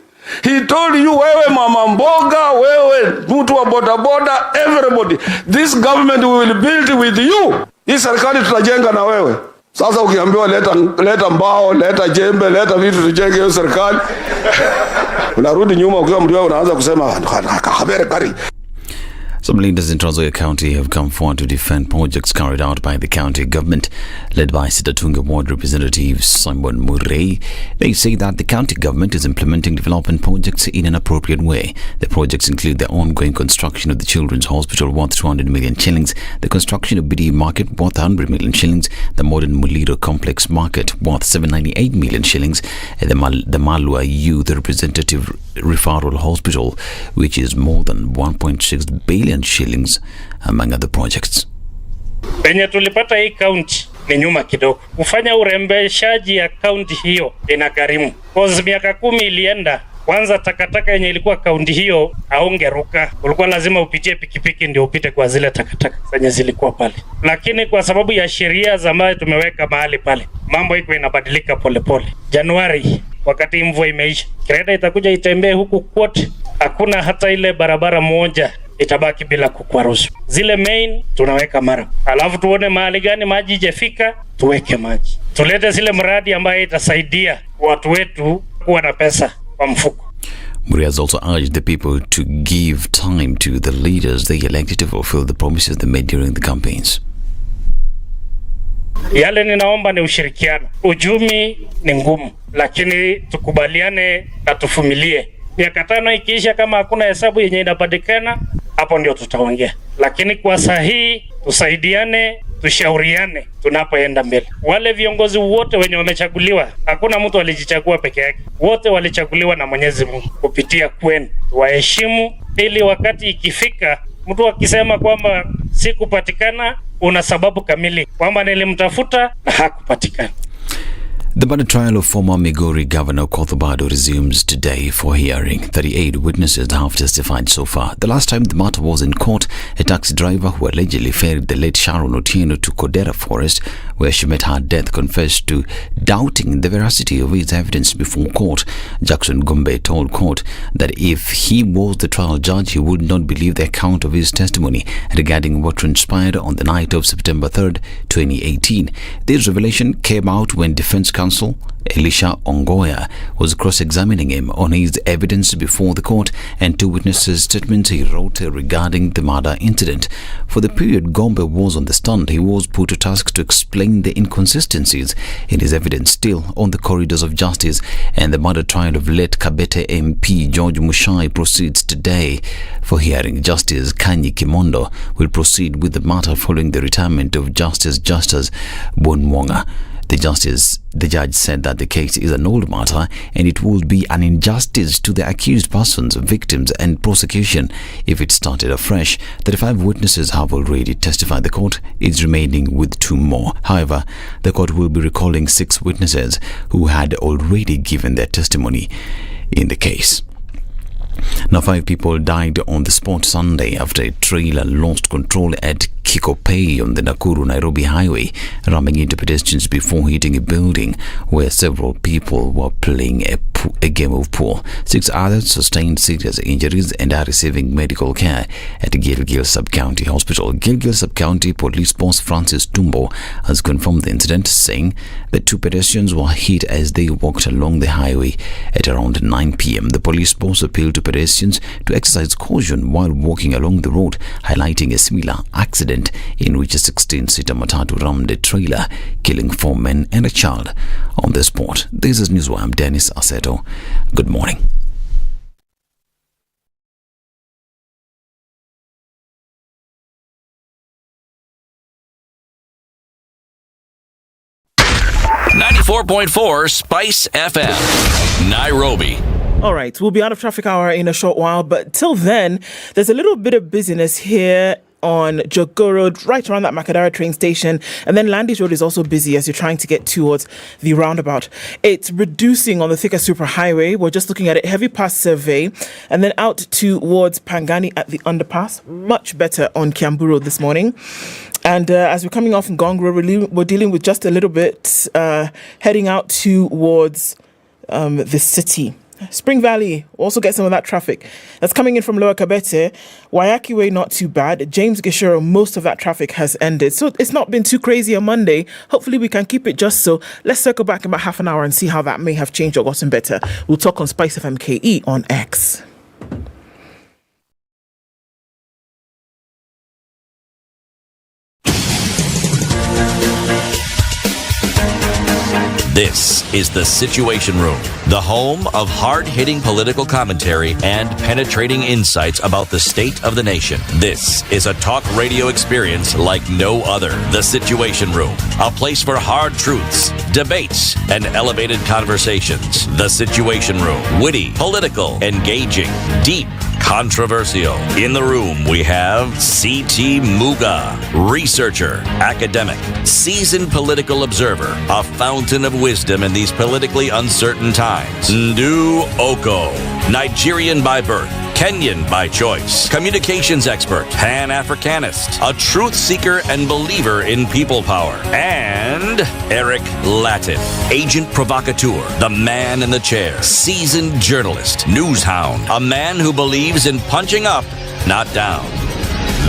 He told you, wewe mama mboga, wewe mtu wa boda boda, everybody. This government we will build with you. Hii serikali tutajenga na wewe. Sasa ukiambiwa leta mbao, leta jembe, leta vitu tujenge hiyo serikali. Unarudi nyuma ukiwa mtu wewe unaanza kusema habari kari. Some leaders in Trans Nzoia County have come forward to defend projects carried out by the county government, led by Sitatunga Ward Representative Simon Murray. They say that the county government is implementing development projects in an appropriate way. The projects include the ongoing construction of the Children's Hospital worth 200 million shillings, the construction of BD Market worth 100 million shillings, the modern Muliro Complex Market worth 798 million shillings, and the Malwa Youth Representative Referral Hospital, which is more than 1.6 billion shillings, among other projects. Penye tulipata hii county ni nyuma kidogo. Kufanya urembeshaji ya kaunti hiyo inagharimu. Kwa miaka 10 ilienda, kwanza takataka yenye ilikuwa kaunti hiyo haungeruka. Ulikuwa lazima upitie pikipiki ndio upite kwa zile takataka zenye zilikuwa pale. Lakini kwa sababu ya sheria ambazo tumeweka mahali pale, mambo iko inabadilika polepole. Januari wakati mvua imeisha, greda itakuja itembee huku kote. Hakuna hata ile barabara moja itabaki bila kukwaruzu. Zile main tunaweka mara. Alafu tuone mahali gani maji ijafika, tuweke maji. Tulete zile mradi ambayo itasaidia watu wetu kuwa na pesa kwa mfuko. Muga has also urged the people to give time to the leaders they elected to fulfill the promises they made during the campaigns. Yale ninaomba ni ushirikiano. Ujumi ni ngumu, lakini tukubaliane na tufumilie. Miaka 5 ikiisha kama hakuna hesabu yenye inapatikana, hapo ndio tutaongea. Lakini kwa sahihi tusaidiane, tushauriane tunapoenda mbele. Wale viongozi wote wenye wamechaguliwa, hakuna mtu alijichagua peke yake. Wote walichaguliwa na Mwenyezi Mungu kupitia kwenu. Waheshimu ili wakati ikifika mtu akisema kwamba sikupatikana, una sababu kamili kwamba nilimtafuta na hakupatikana. The murder trial of former Migori Governor Okoh resumes today for hearing. 38 witnesses have testified so far. The last time the matter was in court, a taxi driver who allegedly ferried the late Sharon Otieno to Kodera Forest, where she met her death, confessed to doubting the veracity of his evidence before court. Jackson Gombe told court that if he was the trial judge, he would not believe the account of his testimony regarding what transpired on the night of September 3rd, 2018. This revelation came out when defense counsel Elisha Ongoya was cross-examining him on his evidence before the court and 2 witnesses' statements he wrote regarding the murder incident. For the period Gombe was on the stand, he was put to task to explain the inconsistencies in his evidence. Still on the corridors of justice, and the murder trial of late Kabete MP George Mushai proceeds today for hearing. Justice Kanyi Kimondo will proceed with the matter following the retirement of Justice Bonmwanga. The judge said that the case is an old matter and it would be an injustice to the accused persons, victims and prosecution if it started afresh. 35 witnesses have already testified. The court is remaining with 2 more. However, the court will be recalling 6 witnesses who had already given their testimony in the case. Now, 5 people died on the spot Sunday after a trailer lost control at Kikope on the Nakuru-Nairobi highway, ramming into pedestrians before hitting a building where several people were playing a game of pool. 6 others sustained serious injuries and are receiving medical care at Gilgil Sub-County Hospital. Gilgil Sub-County Police Boss Francis Tumbo has confirmed the incident, saying that 2 pedestrians were hit as they walked along the highway at around 9 p.m. The police boss appealed to pedestrians to exercise caution while walking along the road, highlighting a similar accident in which a 16-seater matatu rammed a trailer, killing 4 men and a child on the spot. This is Newswire. I'm Dennis Aseto. Good morning. .4 Spice FM, Nairobi. All right, we'll be out of traffic hour in a short while, but till then, there's a little bit of busyness here on Jogo Road, right around that Makadara train station. And then Landis Road is also busy as you're trying to get towards the roundabout. It's reducing on the Thika Superhighway. We're just looking at it. Heavy pass survey. And then out towards Pangani at the underpass. Much better on Kiambu Road this morning. And as we're coming off Ngong Road, we're dealing with just a little bit heading out towards the city. Spring Valley also get some of that traffic that's coming in from Lower Kabete. Wayaki Way, not too bad. James Gishero, most of that traffic has ended. So it's not been too crazy on Monday. Hopefully we can keep it just so. Let's circle back in about half an hour and see how that may have changed or gotten better. We'll talk on SpiceFM KE on X. This is The Situation Room, the home of hard-hitting political commentary and penetrating insights about the state of the nation. This is a talk radio experience like no other. The Situation Room, a place for hard truths, debates, and elevated conversations. The Situation Room, witty, political, engaging, deep, controversial. In the room, we have C.T. Muga, researcher, academic, seasoned political observer, a fountain of wisdom in these politically uncertain times. Ndu Okoh, Nigerian by birth, Kenyan by choice, communications expert, Pan-Africanist, a truth seeker and believer in people power, and Eric Latiff, agent provocateur, the man in the chair, seasoned journalist, news hound, a man who believes in punching up, not down.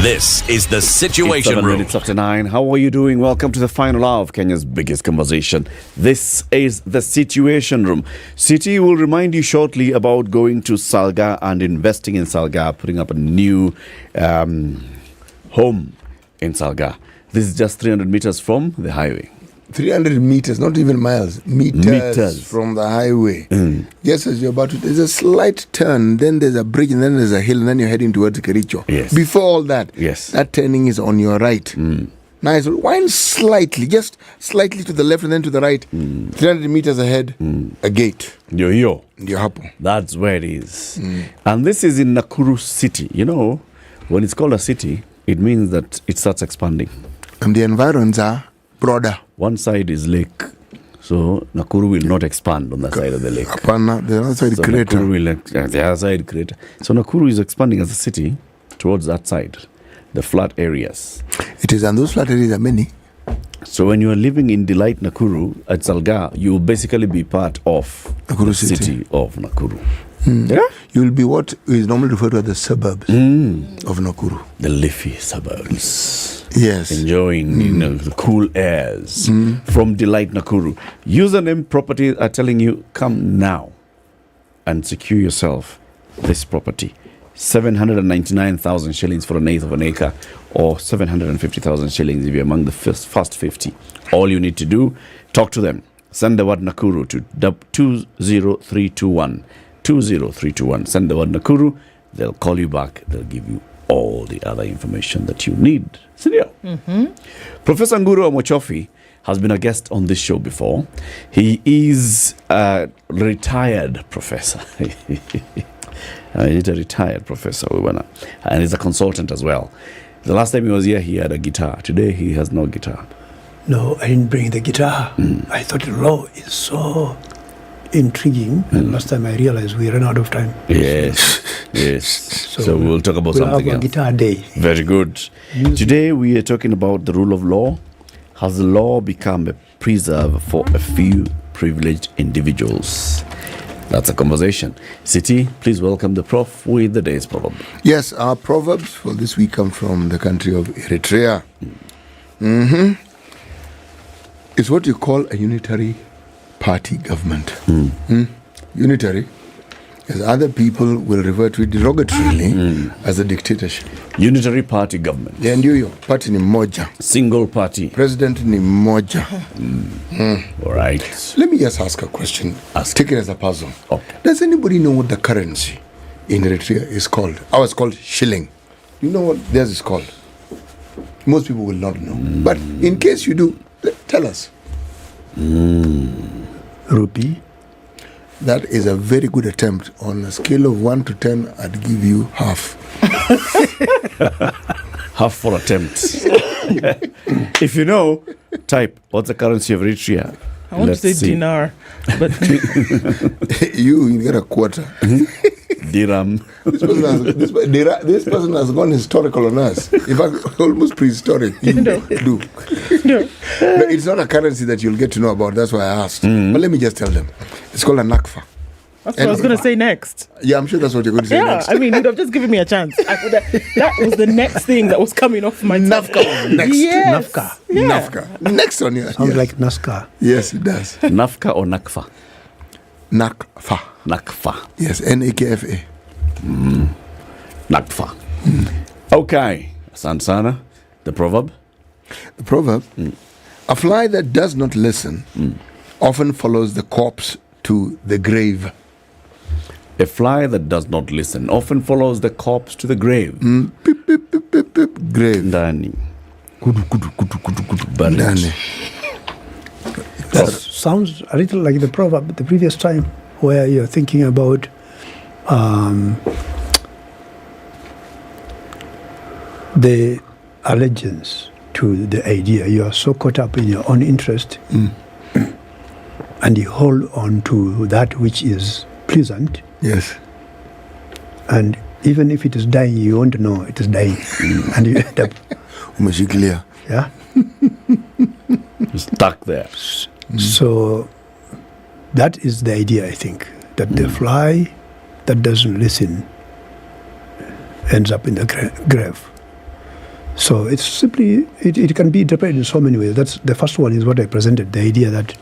This is the Situation Room. 7 minutes after 9. How are you doing? Welcome to the final hour of Kenya's biggest conversation. This is the Situation Room. City will remind you shortly about going to Salga and investing in Salga, putting up a new home in Salga. This is just 300 meters from the highway. 300 meters, not even miles, meters from the highway. Yes, as you're about to, there's a slight turn, then there's a bridge, and then there's a hill, and then you're heading towards Kericho. Yes. Before all that, that turning is on your right. Nice. Wind slightly, just slightly to the left and then to the right. 300 meters ahead, a gate. Yo. Hapo. That's where it is. And this is in Nakuru city. You know, when it's called a city, it means that it starts expanding. And the environs are broader. One side is lake, so Nakuru will not expand on the side of the lake. The other side crater. The other side crater. So Nakuru is expanding as a city towards that side, the flat areas. It is, and those flat areas are many. So when you are living in Delight Nakuru at Salga, you will basically be part of Nakuru the city of Nakuru. Yeah? You will be what is normally referred to as the suburbs of Nakuru. The leafy suburbs. Yes. Enjoying the cool airs from Delight Nakuru. Username properties are telling you, come now and secure yourself this property. 799,000 shillings for an eighth of an acre, or 750,000 shillings if you're among the first 50. All you need to do, talk to them. Send the word Nakuru to 20321. 20321. Send the word Nakuru. They'll call you back. They'll give you all the other information that you need. Senior. Professor Nguru Omochofi has been a guest on this show before. He is a retired professor. He's a retired professor, and he's a consultant as well. The last time he was here, he had a guitar. Today, he has no guitar. No, I didn't bring the guitar. I thought the law is so intriguing, and last time I realized we ran out of time. Yes. So we'll talk about something have a else. Guitar day. Very good. Today we are talking about the rule of law. Has the law become a preserve for a few privileged individuals? That's a conversation. City, please welcome the Prof with the day's proverb. Yes, our proverbs for this week come from the country of Eritrea. It's what you call a unitary party government. Unitary, as other people will refer to it derogatorily as a dictatorship. Unitary party government. Yeah, ndio party ni moja. Single party. President ni moja. All right. Let me just ask a question. Take it as a puzzle. Okay. Does anybody know what the currency in Eritrea is called? Ours is called shilling. You know what theirs is called? Most people will not know. But in case you do, tell us. Rupee. That is a very good attempt. On a scale of 1 to 10, I'd give you half. Half for attempt. If you know, type, what's the currency of Eritrea? I want to say dinar, but you get a quarter. Dirham. This person has gone historical on us. In fact, almost prehistoric. No. But it's not a currency that you'll get to know about. That's why I asked. But let me just tell them. It's called a nakfa. That's what I was going to say next. Yeah, I'm sure that's what you're going to say next. I mean, you'd have just given me a chance. That was the next thing that was coming off my tongue. Nafka. Next. Yes. Nafka. Yeah. Nafka. Next on your. Sounds like NASCAR. Yes, it does. Nafka or Nakfa? Nakfa. Nakfa. Yes, Nakfa. Nakfa. Okay. Sansana, the proverb? The proverb, a fly that does not listen often follows the corpse to the grave. A fly that does not listen often follows the corpse to the grave. Pip, pip, pip, pip, pip. Grave. Ndani. Ndani. That sounds a little like the proverb the previous time, where you're thinking about the allegiance to the idea. You are so caught up in your own interest, and you hold on to that which is pleasant. Yes. And even if it is dying, you want to know it is dying. And you end up... Clear. Yeah. Stuck there. So that is the idea, I think, that the fly that doesn't listen ends up in the grave. So it's simply, it can be interpreted in so many ways. That's the first one, is what I presented, the idea that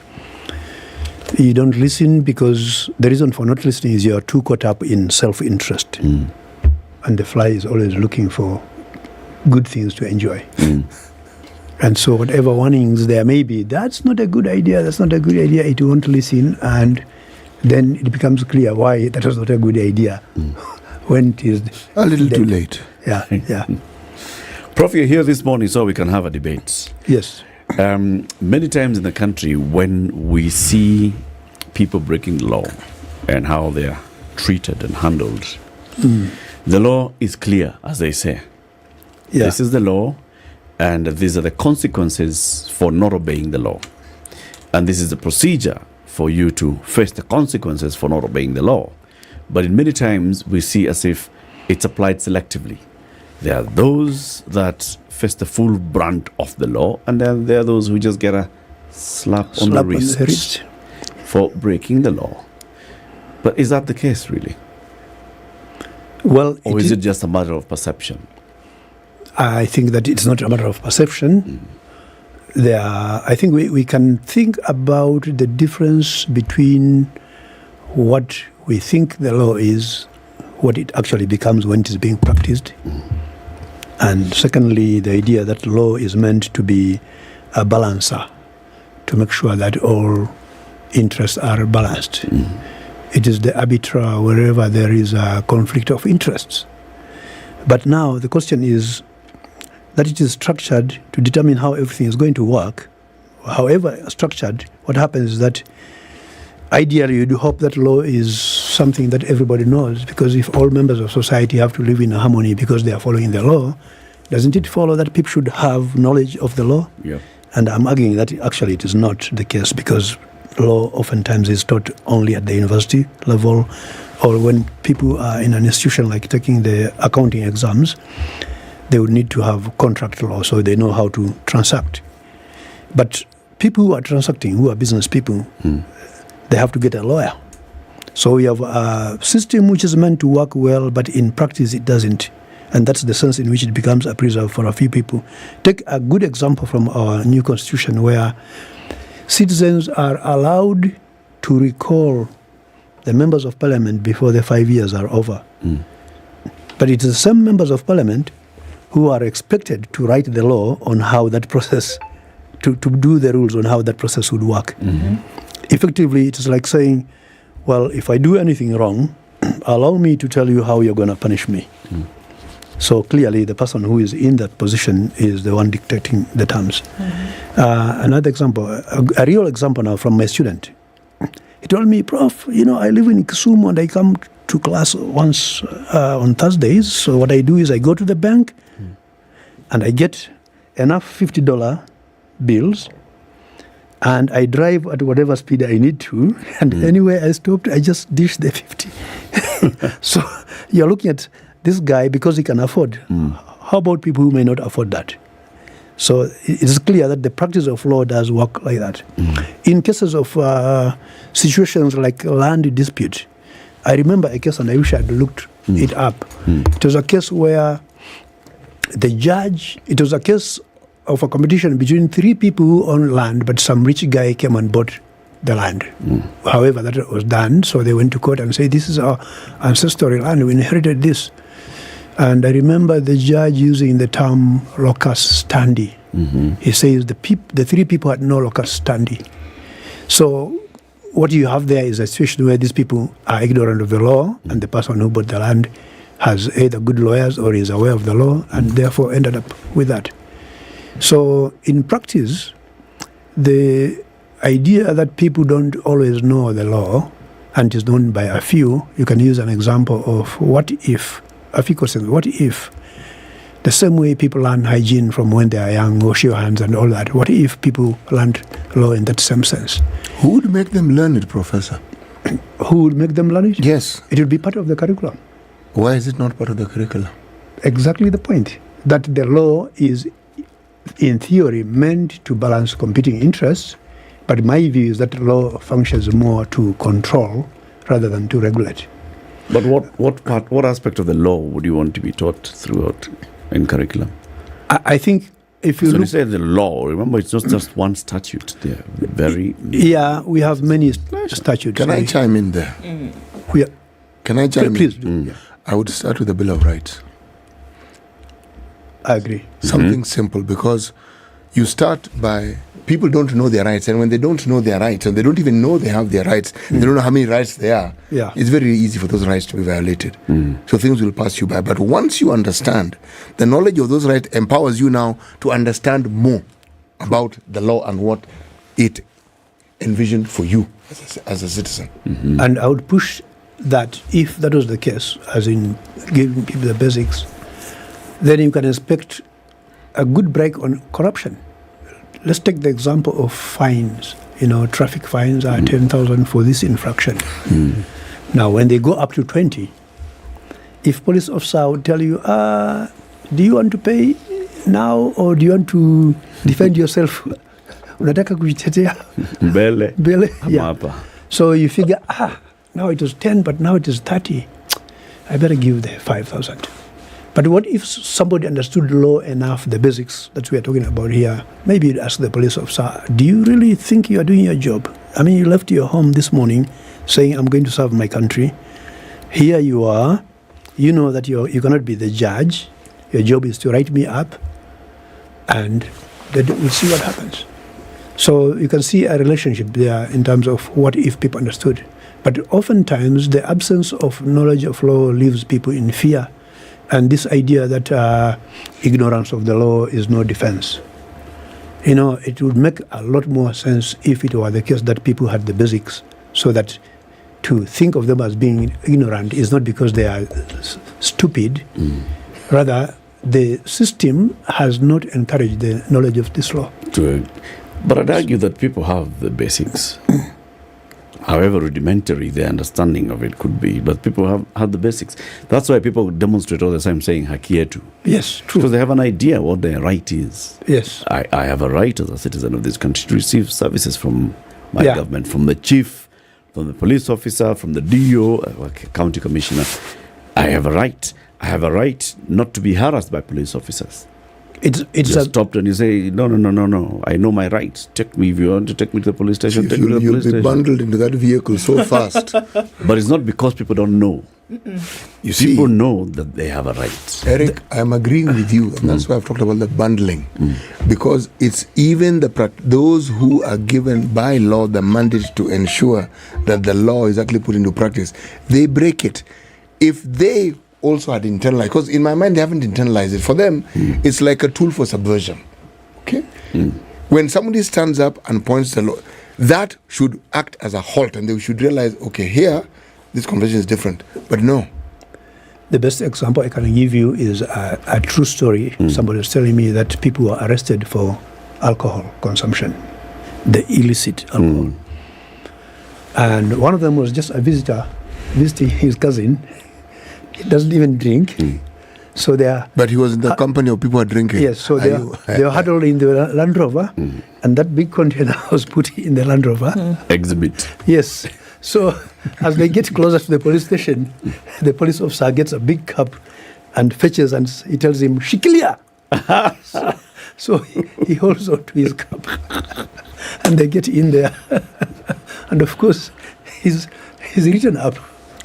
you don't listen because the reason for not listening is you are too caught up in self-interest. And the fly is always looking for good things to enjoy. And so whatever warnings there may be, that's not a good idea, it won't listen, and then it becomes clear why that was not a good idea when it is a little too late. Yeah. Prof, you're here this morning so we can have a debate. Yes. Many times in the country, when we see people breaking the law and how they are treated and handled, the law is clear, as they say. Yeah. This is the law, and these are the consequences for not obeying the law. And this is the procedure for you to face the consequences for not obeying the law. But in many times, we see as if it's applied selectively. There are those that face the full brunt of the law, and then there are those who just get a slap on the wrist for breaking the law. But is that the case, really? Well, or is it just a matter of perception? I think that it's not a matter of perception. I think we can think about the difference between what we think the law is, what it actually becomes when it is being practiced. And secondly, the idea that law is meant to be a balancer, to make sure that all interests are balanced. It is the arbiter wherever there is a conflict of interests. But now the question is that it is structured to determine how everything is going to work. However structured, what happens is that ideally you'd hope that law is something that everybody knows, because if all members of society have to live in harmony because they are following the law, doesn't it follow that people should have knowledge of the law? Yeah. And I'm arguing that actually it is not the case, because law oftentimes is taught only at the university level, or when people are in an institution like taking the accounting exams, they would need to have contract law so they know how to transact. But people who are transacting, who are business people, they have to get a lawyer. So we have a system which is meant to work well, but in practice it doesn't. And that's the sense in which it becomes a preserve for a few people. Take a good example from our new constitution, where citizens are allowed to recall the members of parliament before the 5 years are over. But it is the same members of parliament who are expected to write the law on how that process, to do the rules on how that process would work. Effectively, it is like saying, well, if I do anything wrong, allow me to tell you how you're going to punish me. So clearly, the person who is in that position is the one dictating the terms. Another example, a real example now from my student. He told me, Prof, I live in Kisumu and I come to class once on Thursdays. So what I do is I go to the bank and I get enough $50 bills, and I drive at whatever speed I need to, and anywhere I stopped, I just dish the 50. So you're looking at this guy because he can afford. How about people who may not afford that? So it is clear that the practice of law does work like that. In cases of situations like land dispute, I remember a case, and I wish I had looked it up. It was a case where the judge, it was a case of a competition between three people who own land, but some rich guy came and bought the land. However, that was done, so they went to court and said, this is our ancestral land, we inherited this. And I remember the judge using the term locus standi. He says the three people had no locus standi. So what you have there is a situation where these people are ignorant of the law, and the person who bought the land has either good lawyers or is aware of the law, and therefore ended up with that. So in practice, the idea that people don't always know the law and is known by a few, you can use an example of what if, a few questions, what if The same way people learn hygiene from when they are young, wash your hands and all that. What if people learned law in that same sense? Who would make them learn it, Professor? Who would make them learn it? Yes. It would be part of the curriculum. Why is it not part of the curriculum? Exactly the point. That the law is, in theory, meant to balance competing interests, but my view is that law functions more to control rather than to regulate. But what aspect of the law would you want to be taught throughout in curriculum? I think if you so look... you say the law, remember it's not just one statute. They're very... Yeah, we have many statutes. Can I chime in there? Can I chime Please. in? I would start with the Bill of Rights. I agree. Something simple, because you start by... People don't know their rights, and when they don't know their rights, and they don't even know they have their rights, they don't know how many rights there are, it's very easy for those rights to be violated. So things will pass you by. But once you understand, the knowledge of those rights empowers you now to understand more about the law and what it envisioned for you as a citizen. And I would push that if that was the case, as in giving people the basics, then you can expect a good break on corruption. Let's take the example of fines. Traffic fines are 10,000 for this infraction. Now, when they go up to 20, if police officer would tell you, do you want to pay now or do you want to defend yourself? Unataka kujitetea? Mbele. Yeah. So you figure, now it was 10, but now it is 30. I better give the 5,000. But what if somebody understood law enough, the basics that we are talking about here? Maybe you'd ask the police officer, do you really think you are doing your job? I mean, you left your home this morning saying, I'm going to serve my country. Here you are. You know that you cannot be the judge. Your job is to write me up. And then we'll see what happens. So you can see a relationship there in terms of what if people understood. But oftentimes, the absence of knowledge of law leaves people in fear. And this idea that ignorance of the law is no defense. It would make a lot more sense if it were the case that people had the basics, so that to think of them as being ignorant is not because they are stupid. Rather, the system has not encouraged the knowledge of this law. True. But I'd argue that people have the basics. However rudimentary the understanding of it could be, but people have the basics. That's why people demonstrate all the time saying haki yetu. Yes, true. Because they have an idea what their right is. Yes. I have a right as a citizen of this country to receive services from my government, from the chief, from the police officer, from the DO, county commissioner. I have a right. I have a right not to be harassed by police officers. It's stopped and you say, no, I know my rights. Take me, if you want to take me to the police station, take me to the police station. You'll be bundled into that vehicle so fast. But it's not because people don't know. You see, people know that they have a right. Eric, I'm agreeing with you, and that's why I've talked about the bundling. Because it's even those who are given by law the mandate to ensure that the law is actually put into practice, they break it. If they also had internalized, because in my mind they haven't internalized it. For them, it's like a tool for subversion. Okay? When somebody stands up and points the law, that should act as a halt, and they should realize, okay, here, this conversation is different. But no. The best example I can give you is a true story. Somebody was telling me that people were arrested for alcohol consumption, the illicit alcohol. And one of them was just a visitor visiting his cousin. He doesn't even drink. So they are... But he was in the company of people who are drinking. Yes, so they were huddled in the Land Rover, and that big container was put in the Land Rover. Exhibit. Yes. So as they get closer to the police station, the police officer gets a big cup and fetches, and he tells him, "Shikilia." So he holds on to his cup, and they get in there. And of course, he's written up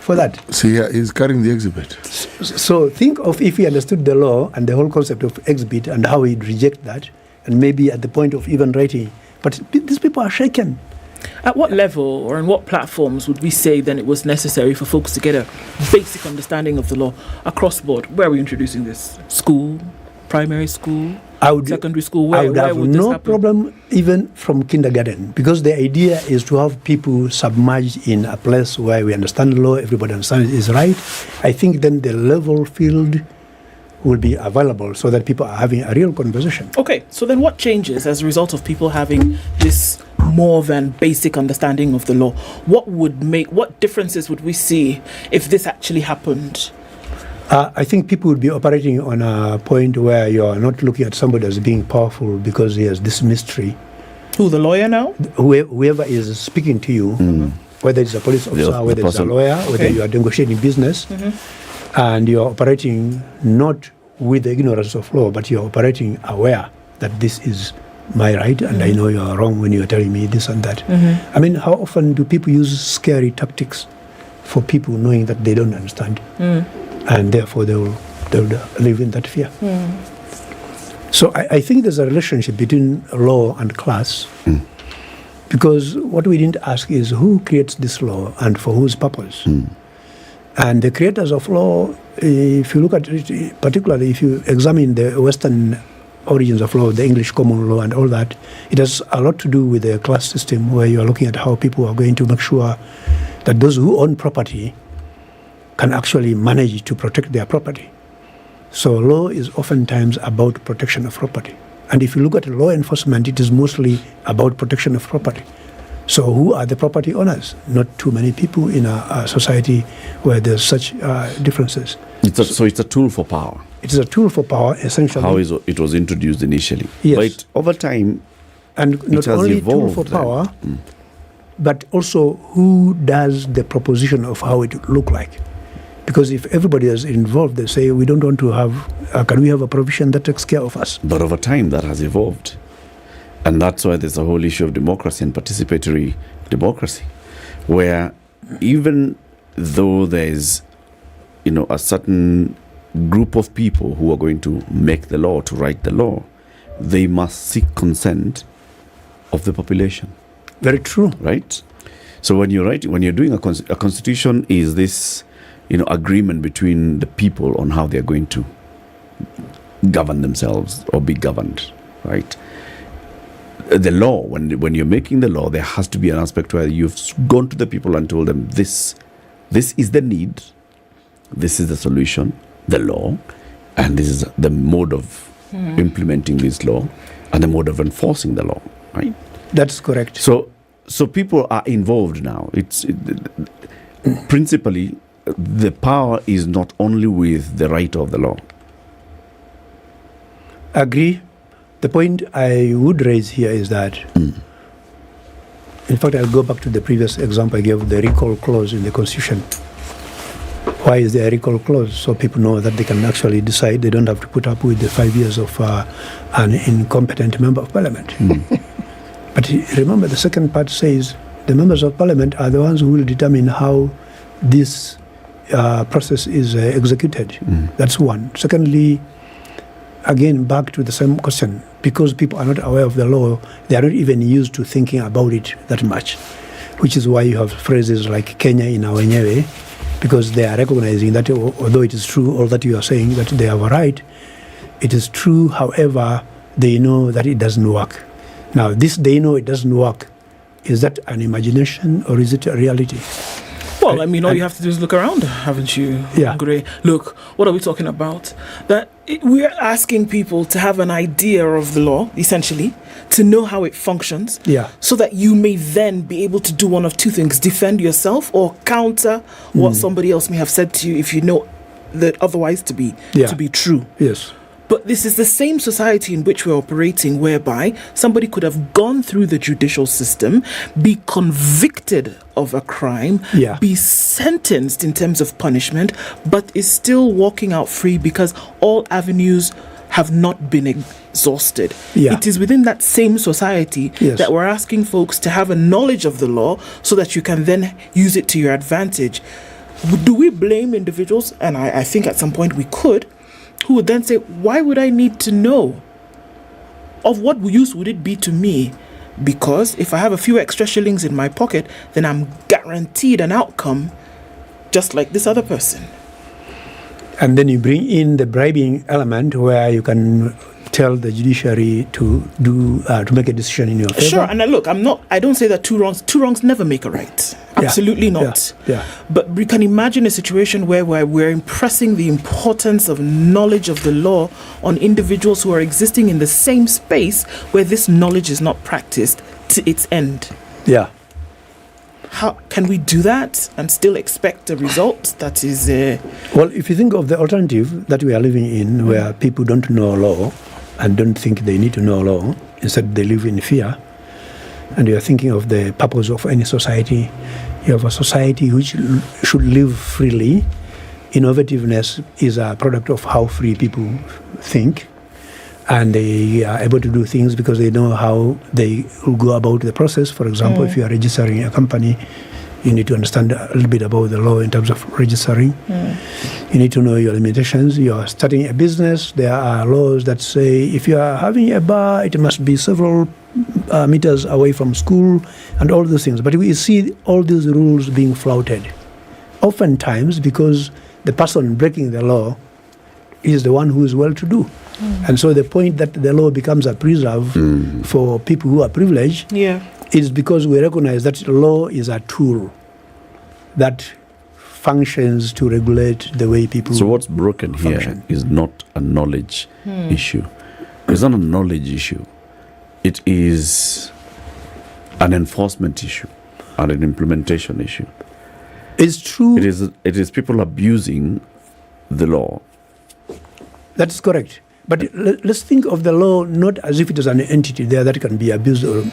for that. See, he's carrying the exhibit. So think of if he understood the law and the whole concept of exhibit and how he'd reject that, and maybe at the point of even writing. But these people are shaken. At what level or on what platforms would we say then it was necessary for folks to get a basic understanding of the law across the board? Where are we introducing this? School, primary school, secondary school? I would have no problem even from kindergarten, because the idea is to have people submerged in a place where we understand the law, everybody understands it is right. I think then the level field will be available so that people are having a real conversation. Okay, so then what changes as a result of people having this more than basic understanding of the law? What differences would we see if this actually happened? I think people would be operating on a point where you are not looking at somebody as being powerful because he has this mystery. Who, the lawyer now? Whoever is speaking to you, whether it's a police officer, whether it's a lawyer, whether you are negotiating business, and you are operating not with the ignorance of law, but you are operating aware that this is my right and I know you are wrong when you are telling me this and that. I mean, how often do people use scary tactics for people knowing that they don't understand? And therefore they'll live in that fear. So I think there's a relationship between law and class, because what we didn't ask is who creates this law and for whose purpose. And the creators of law, if you look at it, particularly if you examine the Western origins of law, the English common law and all that, it has a lot to do with the class system, where you are looking at how people are going to make sure that those who own property can actually manage to protect their property. So law is oftentimes about protection of property. And if you look at law enforcement, it is mostly about protection of property. So who are the property owners? Not too many people in a society where there's such differences. So it's a tool for power. It is a tool for power, essentially. How it was introduced initially. Yes. But over time, and it not has only evolved tool for power, but also who does the proposition of how it would look like. Because if everybody is involved, they say, we don't want to have, can we have a provision that takes care of us? But over time, that has evolved. And that's why there's a whole issue of democracy and participatory democracy, where even though there's, a certain group of people who are going to make the law, to write the law, they must seek consent of the population. Very true. Right? So when you're doing a constitution, is this agreement between the people on how they're going to govern themselves or be governed, right? The law, when you're making the law, there has to be an aspect where you've gone to the people and told them this is the need, this is the solution, the law, and this is the mode of implementing this law and the mode of enforcing the law, right? That's correct. So people are involved now. Principally, the power is not only with the writer of the law. Agree. The point I would raise here is that, in fact, I'll go back to the previous example I gave, the recall clause in the Constitution. Why is there a recall clause? So people know that they can actually decide. They don't have to put up with the 5 years of an incompetent member of parliament. But remember, the second part says the members of parliament are the ones who will determine how this process is executed. That's one. Secondly, again, back to the same question, because people are not aware of the law, they are not even used to thinking about it that much, which is why you have phrases like Kenya in our Nyeri, because they are recognizing that although it is true, all that you are saying, that they have a right, it is true, however, they know that it doesn't work. Now, this they know it doesn't work, is that an imagination or is it a reality? Well, I mean, all you have to do is look around, haven't you? Yeah. Gray? Look, what are we talking about? We're asking people to have an idea of the law, essentially, to know how it functions, so that you may then be able to do one of two things: defend yourself or counter what somebody else may have said to you if you know that otherwise to be true. Yes. But this is the same society in which we're operating, whereby somebody could have gone through the judicial system, be convicted of a crime, be sentenced in terms of punishment, but is still walking out free because all avenues have not been exhausted. It is within that same society that we're asking folks to have a knowledge of the law so that you can then use it to your advantage. Do we blame individuals? And I think at some point we could, who would then say, why would I need to know? Of what use would it be to me? Because if I have a few extra shillings in my pocket, then I'm guaranteed an outcome just like this other person. And then you bring in the bribing element where you can tell the judiciary to make a decision in your favor. Sure, and look, I don't say that two wrongs never make a right. Absolutely not. Yeah. But we can imagine a situation where we're impressing the importance of knowledge of the law on individuals who are existing in the same space where this knowledge is not practiced to its end. Yeah. How can we do that and still expect a result that is... Well, if you think of the alternative that we are living in, where people don't know law and don't think they need to know law, instead they live in fear, and you are thinking of the purpose of any society, you have a society which should live freely. Innovativeness is a product of how free people think, and they are able to do things because they know how they will go about the process. For example, if you are registering a company, you need to understand a little bit about the law in terms of registering. You need to know your limitations. You are starting a business. There are laws that say if you are having a bar, it must be several meters away from school and all those things. But we see all these rules being flouted, oftentimes because the person breaking the law is the one who is well-to-do. And so the point that the law becomes a preserve for people who are privileged is because we recognize that law is a tool that functions to regulate the way people So what's broken function. here is not a knowledge issue. It's not a knowledge issue. It is an enforcement issue and an implementation issue. It's true. It is people abusing the law. That's correct. But let's think of the law not as if it is an entity there that can be abused or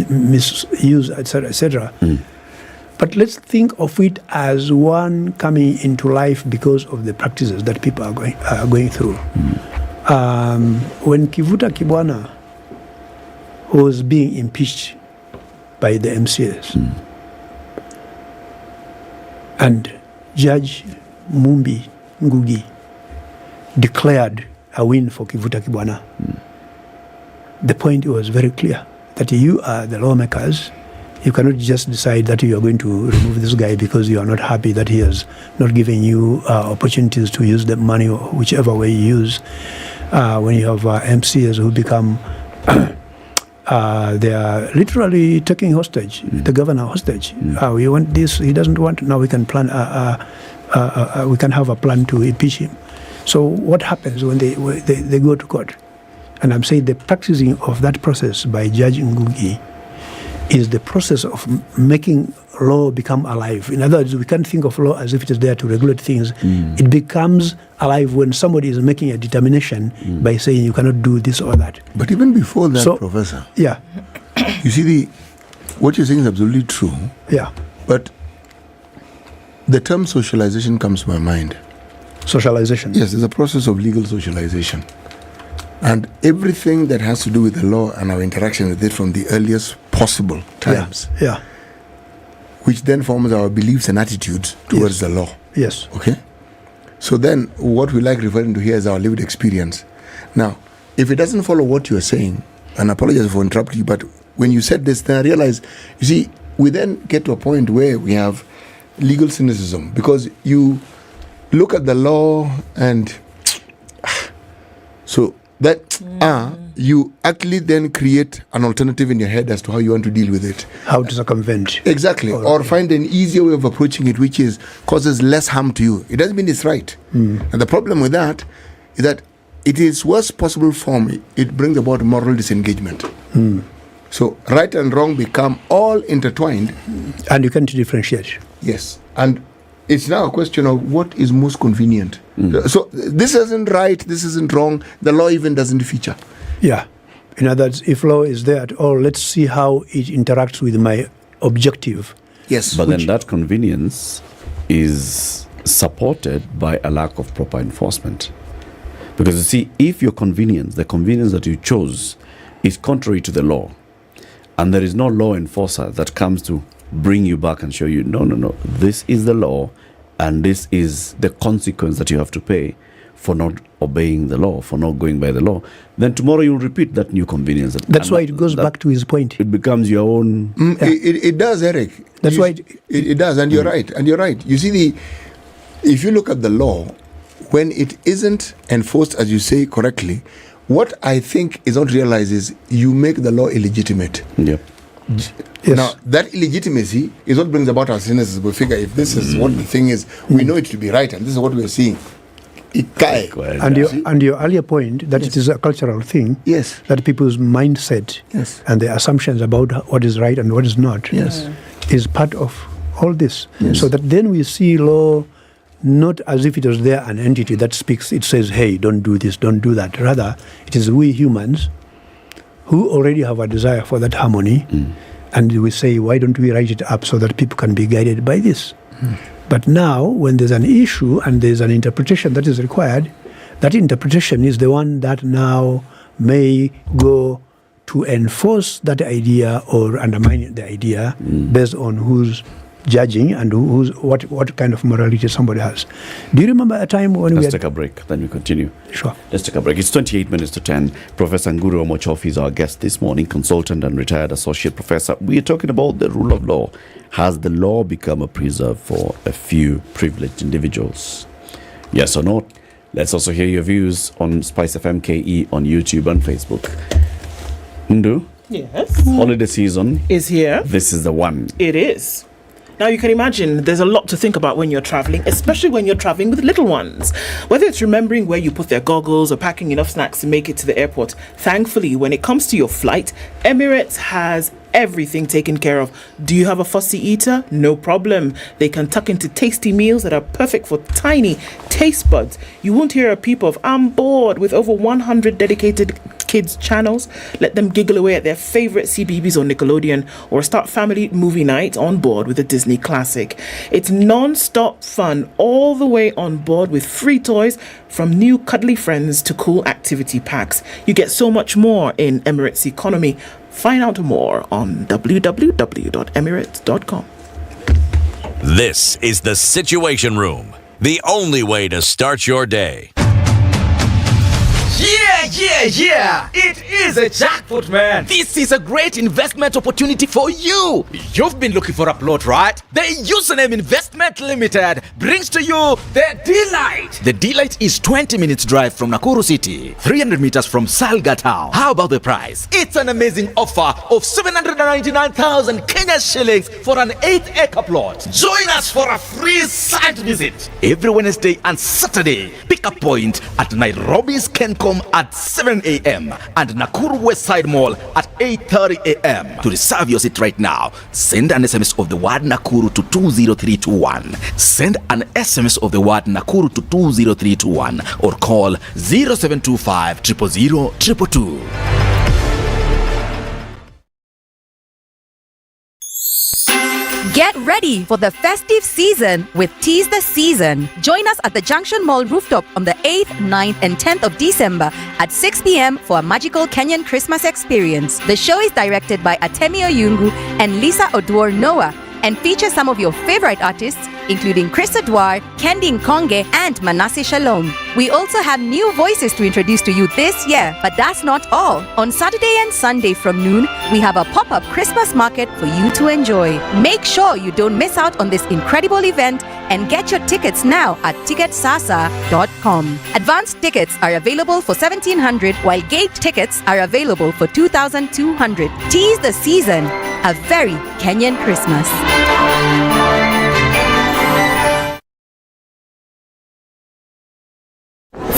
misused, etc., etc. But let's think of it as one coming into life because of the practices that people are going through. When Kivuta Kibwana was being impeached by the MCAs, and Judge Mumbi Ngugi declared a win for Kivuta Kibwana, the point was very clear that you are the lawmakers. You cannot just decide that you are going to remove this guy because you are not happy that he has not given you opportunities to use the money or whichever way you use. When you have MCAs who become, they are literally taking hostage, the governor hostage. We want this, he doesn't want, now we can plan, we can have a plan to impeach him. So what happens when they go to court? And I'm saying the practicing of that process by Judge Ngugi is the process of making law become alive. In other words, we can't think of law as if it is there to regulate things. It becomes alive when somebody is making a determination by saying you cannot do this or that. But even before that, Professor, you see, what you're saying is absolutely true. Yeah. But the term socialization comes to my mind. Socialization? Yes, it's a process of legal socialization. And everything that has to do with the law and our interaction with it from the earliest possible times, which then forms our beliefs and attitudes towards the law. Yes. Okay? So then what we like referring to here is our lived experience. Now, if it doesn't follow what you are saying, and I apologize for interrupting you, but when you said this, then I realized, you see, we then get to a point where we have legal cynicism, because you look at the law and so that you actually then create an alternative in your head as to how you want to deal with it. How to circumvent. Exactly. Or find an easier way of approaching it, which causes less harm to you. It doesn't mean it's right. And the problem with that is that it is worst possible form. It brings about moral disengagement. So right and wrong become all intertwined. And you can't differentiate. Yes. And it's now a question of what is most convenient. So this isn't right, this isn't wrong. The law even doesn't feature. Yeah. In other words, if law is there at all, let's see how it interacts with my objective. Yes. But then that convenience is supported by a lack of proper enforcement. Because you see, if your convenience, the convenience that you chose, is contrary to the law, and there is no law enforcer that comes to bring you back and show you, no, this is the law, and this is the consequence that you have to pay for not obeying the law, for not going by the law, then tomorrow you'll repeat that new convenience. That's why it goes back to his point. It becomes your own... It does, Eric. That's why... It does, and you're right. And you're right. You see, if you look at the law, when it isn't enforced, as you say correctly, What I think is not realized is you make the law illegitimate. Yeah. Yes. Now, that illegitimacy is what brings about our sentences. We figure if this is what the thing is, we know it to be right, and this is what we're seeing. And your earlier point that it is a cultural thing, that people's mindset and their assumptions about what is right and what is not is part of all this. So that then we see law not as if it was there an entity that speaks, it says, hey, don't do this, don't do that. Rather, it is we humans who already have a desire for that harmony, and we say, why don't we write it up so that people can be guided by this? But now, when there's an issue and there's an interpretation that is required, that interpretation is the one that now may go to enforce that idea or undermine the idea based on who's judging and what kind of morality somebody has. Do you remember a time when Let's take a break, then we continue. Sure. Let's take a break. It's 28 minutes to 10. Professor Nguru Omochofi is our guest this morning, consultant and retired associate professor. We are talking about the rule of law. Has the law become a preserve for a few privileged individuals? Yes or no? Let's also hear your views on SpiceFM KE on YouTube and Facebook. Ndu? Yes. Holiday season is here. This is the one. It is. Now, you can imagine there's a lot to think about when you're traveling, especially when you're traveling with little ones. Whether it's remembering where you put their goggles or packing enough snacks to make it to the airport. Thankfully, when it comes to your flight, Emirates has everything taken care of. Do you have a fussy eater? No problem. They can tuck into tasty meals that are perfect for tiny taste buds. You won't hear a peep of "I'm bored" with over 100 dedicated kids channels. Let them giggle away at their favorite CBeebies on Nickelodeon, or start family movie night on board with a Disney classic. It's non-stop fun all the way on board, with free toys from new cuddly friends to cool activity packs. You get so much more in Emirates economy. Find out more on www.emirates.com. This is the Situation Room, the only way to start your day. Yeah! It is a jackpot, man! This is a great investment opportunity for you! You've been looking for a plot, right? The Username Investment Limited brings to you the D-Light! The D-Light is 20 minutes drive from Nakuru City, 300 meters from Salga Town. How about the price? It's an amazing offer of 799,000 Kenya shillings for an 8-acre plot. Join us for a free site visit every Wednesday and Saturday. Pick a point at Nairobi's Kencom at 7 a.m. and Nakuru West Side Mall at 8:30 a.m. To reserve your seat right now, send an SMS of the word Nakuru to 20321. Send an SMS of the word Nakuru to 20321 or call 0725 000 222. Get ready for the festive season with Tease the Season. Join us at the Junction Mall rooftop on the 8th, 9th and 10th of December at 6 p.m. for a magical Kenyan Christmas experience. The show is directed by Atemi Oyungu and Lisa Oduor Noah and features some of your favorite artists, including Chris Adwar, Kendi Nkonge, and Manasseh Shalom. We also have new voices to introduce to you this year, but that's not all. On Saturday and Sunday from noon, we have a pop-up Christmas market for you to enjoy. Make sure you don't miss out on this incredible event and get your tickets now at ticketsasa.com. Advanced tickets are available for 1,700, while gate tickets are available for 2,200. Tease the Season, a very Kenyan Christmas.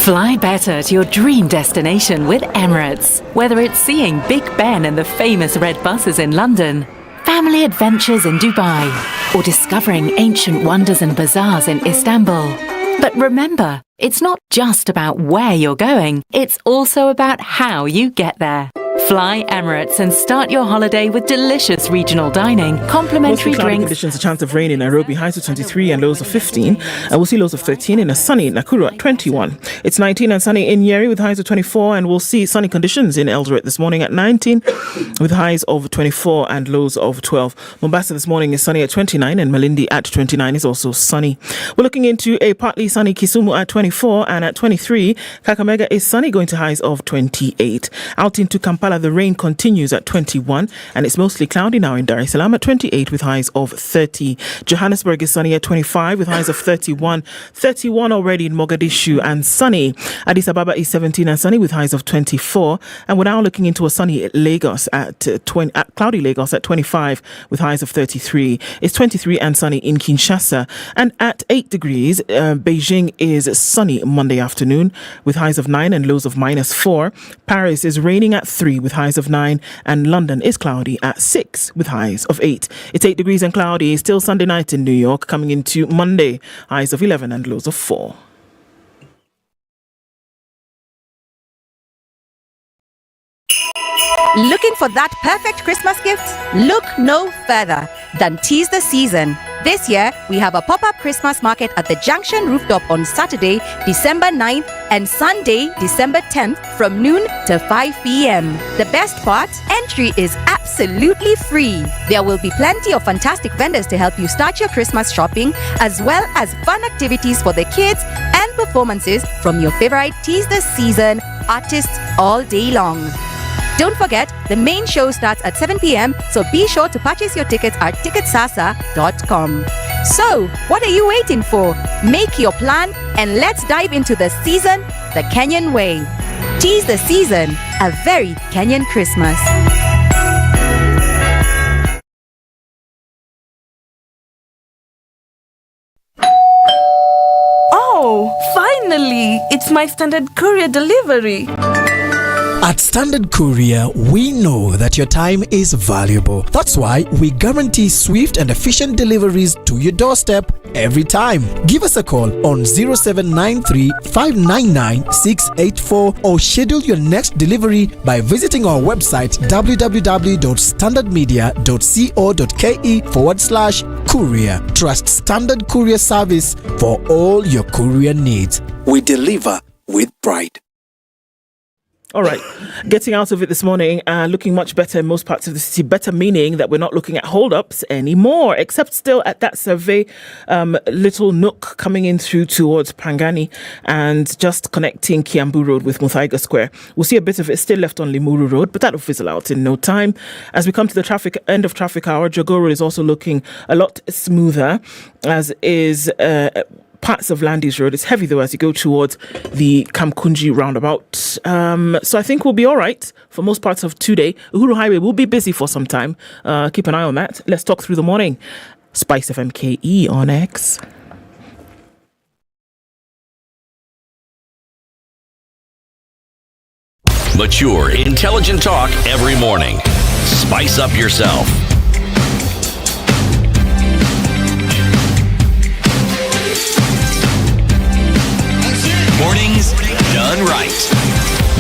Fly better to your dream destination with Emirates. Whether it's seeing Big Ben and the famous red buses in London, family adventures in Dubai, or discovering ancient wonders and bazaars in Istanbul. But remember, it's not just about where you're going, it's also about how you get there. Fly Emirates and start your holiday with delicious regional dining, complimentary Mostly cloudy drinks. conditions, a chance of rain in Nairobi, highs of 23 and lows of 15. And we'll see lows of 13 in a sunny Nakuru at 21. It's 19 and sunny in Nyeri with highs of 24, and we'll see sunny conditions in Eldoret this morning at 19 with highs of 24 and lows of 12. Mombasa this morning is sunny at 29, and Malindi at 29 is also sunny. We're looking into a partly sunny Kisumu at 24, and at 23, Kakamega is sunny going to highs of 28. Out into Kampala Kampala, the rain continues at 21, and it's mostly cloudy now in Dar es Salaam at 28 with highs of 30. Johannesburg is sunny at 25 with highs of 31. 31 already in Mogadishu and sunny. Addis Ababa is 17 and sunny with highs of 24. And we're now looking into a sunny Lagos at cloudy Lagos at 25 with highs of 33. It's 23 and sunny in Kinshasa. And at 8 degrees, Beijing is sunny Monday afternoon with highs of 9 and lows of -4. Paris is raining at 3 with highs of 9. And London is cloudy at 6 with highs of 8. It's 8 degrees and cloudy. Still Sunday night in New York, coming into Monday, highs of 11 and lows of 4. Looking for that perfect Christmas gift? Look no further than Tease the Season. This year, we have a pop-up Christmas market at the Junction Rooftop on Saturday, December 9th and Sunday, December 10th from noon to 5 p.m. The best part? Entry is absolutely free. There will be plenty of fantastic vendors to help you start your Christmas shopping, as well as fun activities for the kids and performances from your favorite Tease the Season artists all day long. Don't forget, the main show starts at 7 p.m, so be sure to purchase your tickets at ticketsasa.com. So, what are you waiting for? Make your plan and let's dive into the season the Kenyan way. Tease the Season, a very Kenyan Christmas. Oh, finally! It's my Standard Courier delivery. At Standard Courier, we know that your time is valuable. That's why we guarantee swift and efficient deliveries to your doorstep every time. Give us a call on 0793 599 684 or schedule your next delivery by visiting our website www.standardmedia.co.ke/courier. Trust Standard Courier service for all your courier needs. We deliver with pride. All right, getting out of it this morning, looking much better in most parts of the city. Better meaning that we're not looking at hold-ups anymore, except still at that survey little nook coming in through towards Pangani and just connecting Kiambu Road with Muthaiga Square. We'll see a bit of it still left on Limuru Road, but that'll fizzle out in no time. As we come to the end of traffic hour, Jogoro is also looking a lot smoother, as is parts of Landis Road. It's heavy though as you go towards the Kamkunji roundabout. So I think we'll be all right for most parts of today. Uhuru Highway will be busy for some time. Keep an eye on that. Let's talk through the morning. SpiceFM KE on X. Mature, intelligent talk every morning. Spice up yourself. Mornings done right.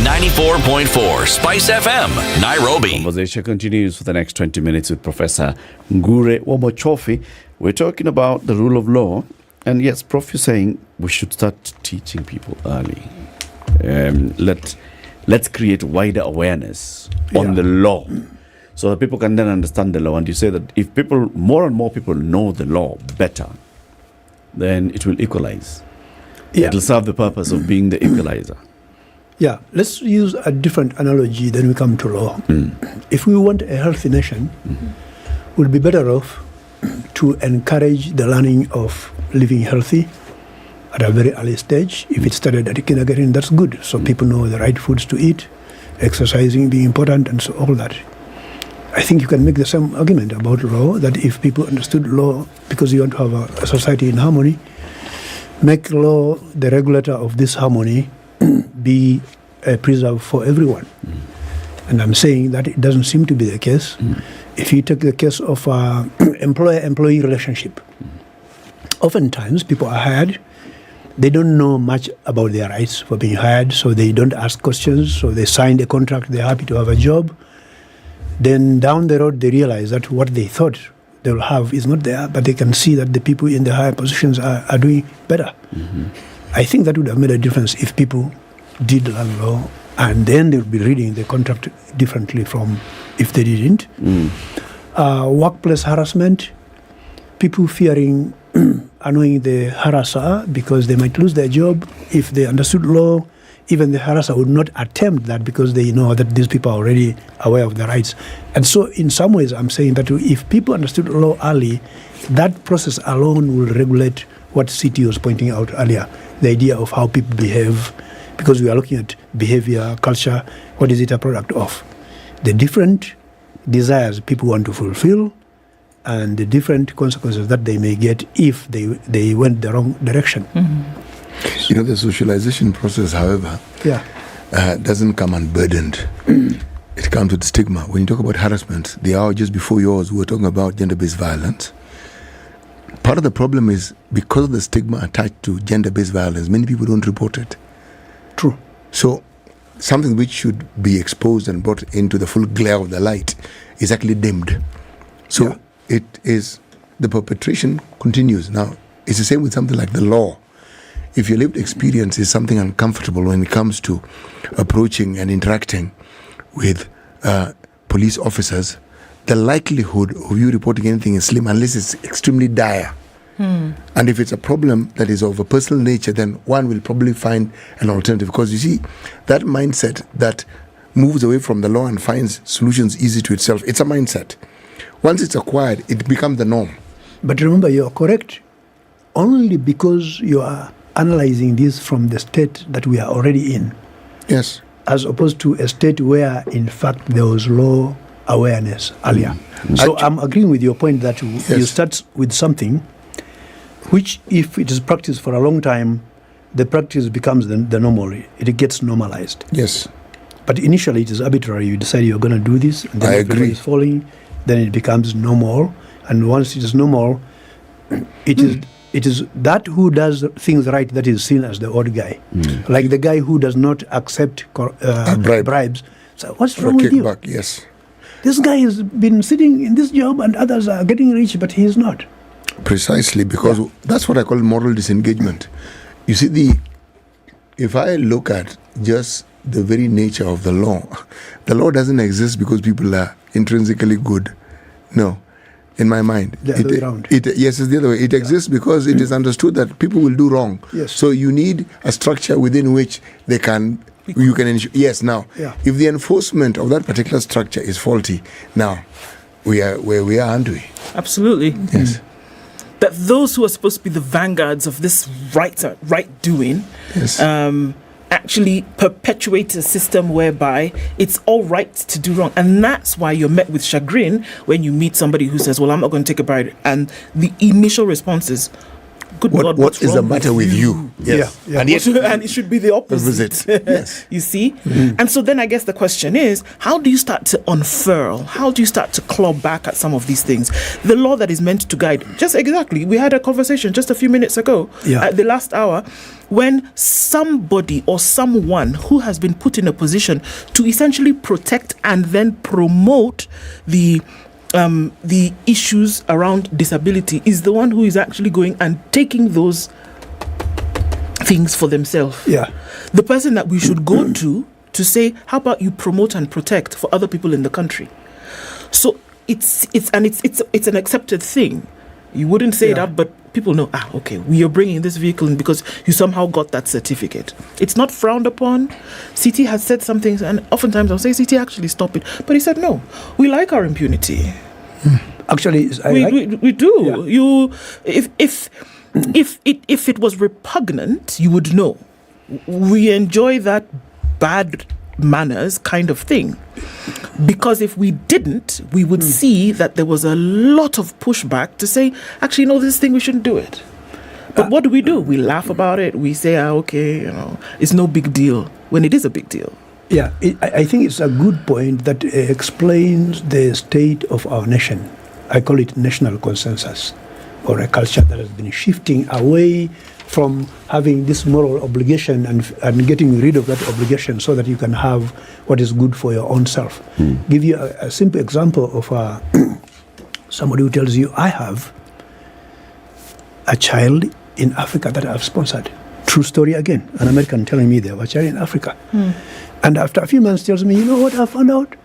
94.4 Spice FM, Nairobi. Conversation continues for the next 20 minutes with Professor Ngure Womochofi. We're talking about the rule of law. And yes, Prof, you're saying we should start teaching people early. Let's create wider awareness on the law so that people can then understand the law. And you say that if more and more people know the law better, then it will equalize. Yeah. It'll serve the purpose of being the equalizer. Yeah, let's use a different analogy than we come to law. If we want a healthy nation, we'll be better off to encourage the learning of living healthy at a very early stage. If it started at kindergarten, that's good. So people know the right foods to eat, exercising being important, and so all that. I think you can make the same argument about law, that if people understood law, because you want to have a society in harmony, make law the regulator of this harmony be preserved for everyone. And I'm saying that it doesn't seem to be the case. If you take the case of employer-employee relationship, oftentimes people are hired, they don't know much about their rights for being hired, so they don't ask questions, so they signed a contract, they're happy to have a job. Then down the road they realize that what they thought they will have is not there, but they can see that the people in the higher positions are doing better. I think that would have made a difference if people did learn law, and then they'll be reading the contract differently from if they didn't. Workplace harassment, people fearing annoying the harasser because they might lose their job. If they understood law, even the harasser would not attempt that because they know that these people are already aware of their rights. And so in some ways, I'm saying that if people understood law early, that process alone will regulate what CT was pointing out earlier, the idea of how people behave, because we are looking at behavior, culture, what is it a product of? The different desires people want to fulfill and the different consequences that they may get if they went the wrong direction. You know, the socialization process, however, doesn't come unburdened. It comes with stigma. When you talk about harassment, the hour just before yours, we were talking about gender-based violence. Part of the problem is because of the stigma attached to gender-based violence, many people don't report it. True. So something which should be exposed and brought into the full glare of the light is actually dimmed. So it is, the perpetration continues. Now, it's the same with something like the law. If your lived experience is something uncomfortable when it comes to approaching and interacting with police officers, the likelihood of you reporting anything is slim unless it's extremely dire. And if it's a problem that is of a personal nature, then one will probably find an alternative. Because you see, that mindset that moves away from the law and finds solutions easy to itself, it's a mindset. Once it's acquired, it becomes the norm. But remember, you're correct only because you are analyzing this from the state that we are already in. Yes. As opposed to a state where, in fact, there was law awareness earlier. So I'm agreeing with your point that you start with something which, if it is practiced for a long time, the practice becomes the normal. It gets normalized. Yes. But initially it is arbitrary. You decide you're going to do this, and then I if agree. is falling, then it becomes normal. And once it is normal, it is that who does things right that is seen as the odd guy. Like the guy who does not accept bribes. So what's wrong with you? Yes. This guy has been sitting in this job and others are getting rich, but he is not. Precisely, because that's what I call moral disengagement. You see, if I look at just the very nature of the law doesn't exist because people are intrinsically good. No, in my mind. The other way around. Yes, it's the other way. It exists because it is understood that people will do wrong. Yes. So you need a structure within which you can ensure. Yes, now, if the enforcement of that particular structure is faulty, now, we are where we are, aren't we? Absolutely. Yes. That those who are supposed to be the vanguards of this right doing actually perpetuate a system whereby it's all right to do wrong. And that's why you're met with chagrin when you meet somebody who says, well, I'm not going to take a bribe. And the initial response is, good God, what is the matter with you? Yes. Yeah. And it should be the opposite. Yes. You see? And so then I guess the question is, how do you start to unfurl? How do you start to claw back at some of these things? The law that is meant to guide. Just exactly. We had a conversation just a few minutes ago at the last hour when somebody or someone who has been put in a position to essentially protect and then promote the issues around disability is the one who is actually going and taking those things for themselves. Yeah. The person that we should go to say, how about you promote and protect for other people in the country? So it's an accepted thing. You wouldn't say that, but people know, okay, we are bringing this vehicle in because you somehow got that certificate. It's not frowned upon. CT has said some things, and oftentimes I'll say, CT, actually stop it. But he said, no, we like our impunity. Actually, we do. You, if it was repugnant, you would know. We enjoy that bad manners kind of thing. Because if we didn't, we would see that there was a lot of pushback to say, actually, no, this thing, we shouldn't do it. But what do? We laugh about it. We say, okay, it's no big deal, when it is a big deal. Yeah, I think it's a good point that explains the state of our nation. I call it national consensus, or a culture that has been shifting away from having this moral obligation and getting rid of that obligation so that you can have what is good for your own self. Give you a simple example of somebody who tells you, I have a child in Africa that I've sponsored. True story again. An American telling me they have a child in Africa. And after a few months tells me, you know what I found out?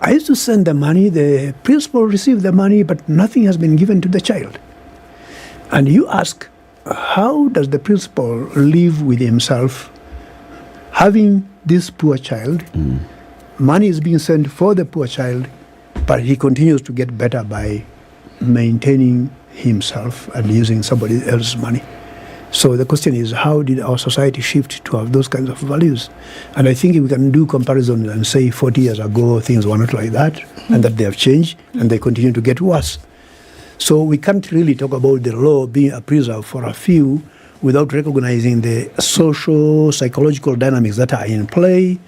I used to send the money, the principal received the money, but nothing has been given to the child. And you ask, how does the principal live with himself having this poor child, money is being sent for the poor child, but he continues to get better by maintaining himself and using somebody else's money. So the question is, how did our society shift to have those kinds of values? And I think we can do comparison and say 40 years ago things were not like that, and that they have changed and they continue to get worse. So we can't really talk about the law being a preserve for a few without recognizing the social, psychological dynamics that are in play,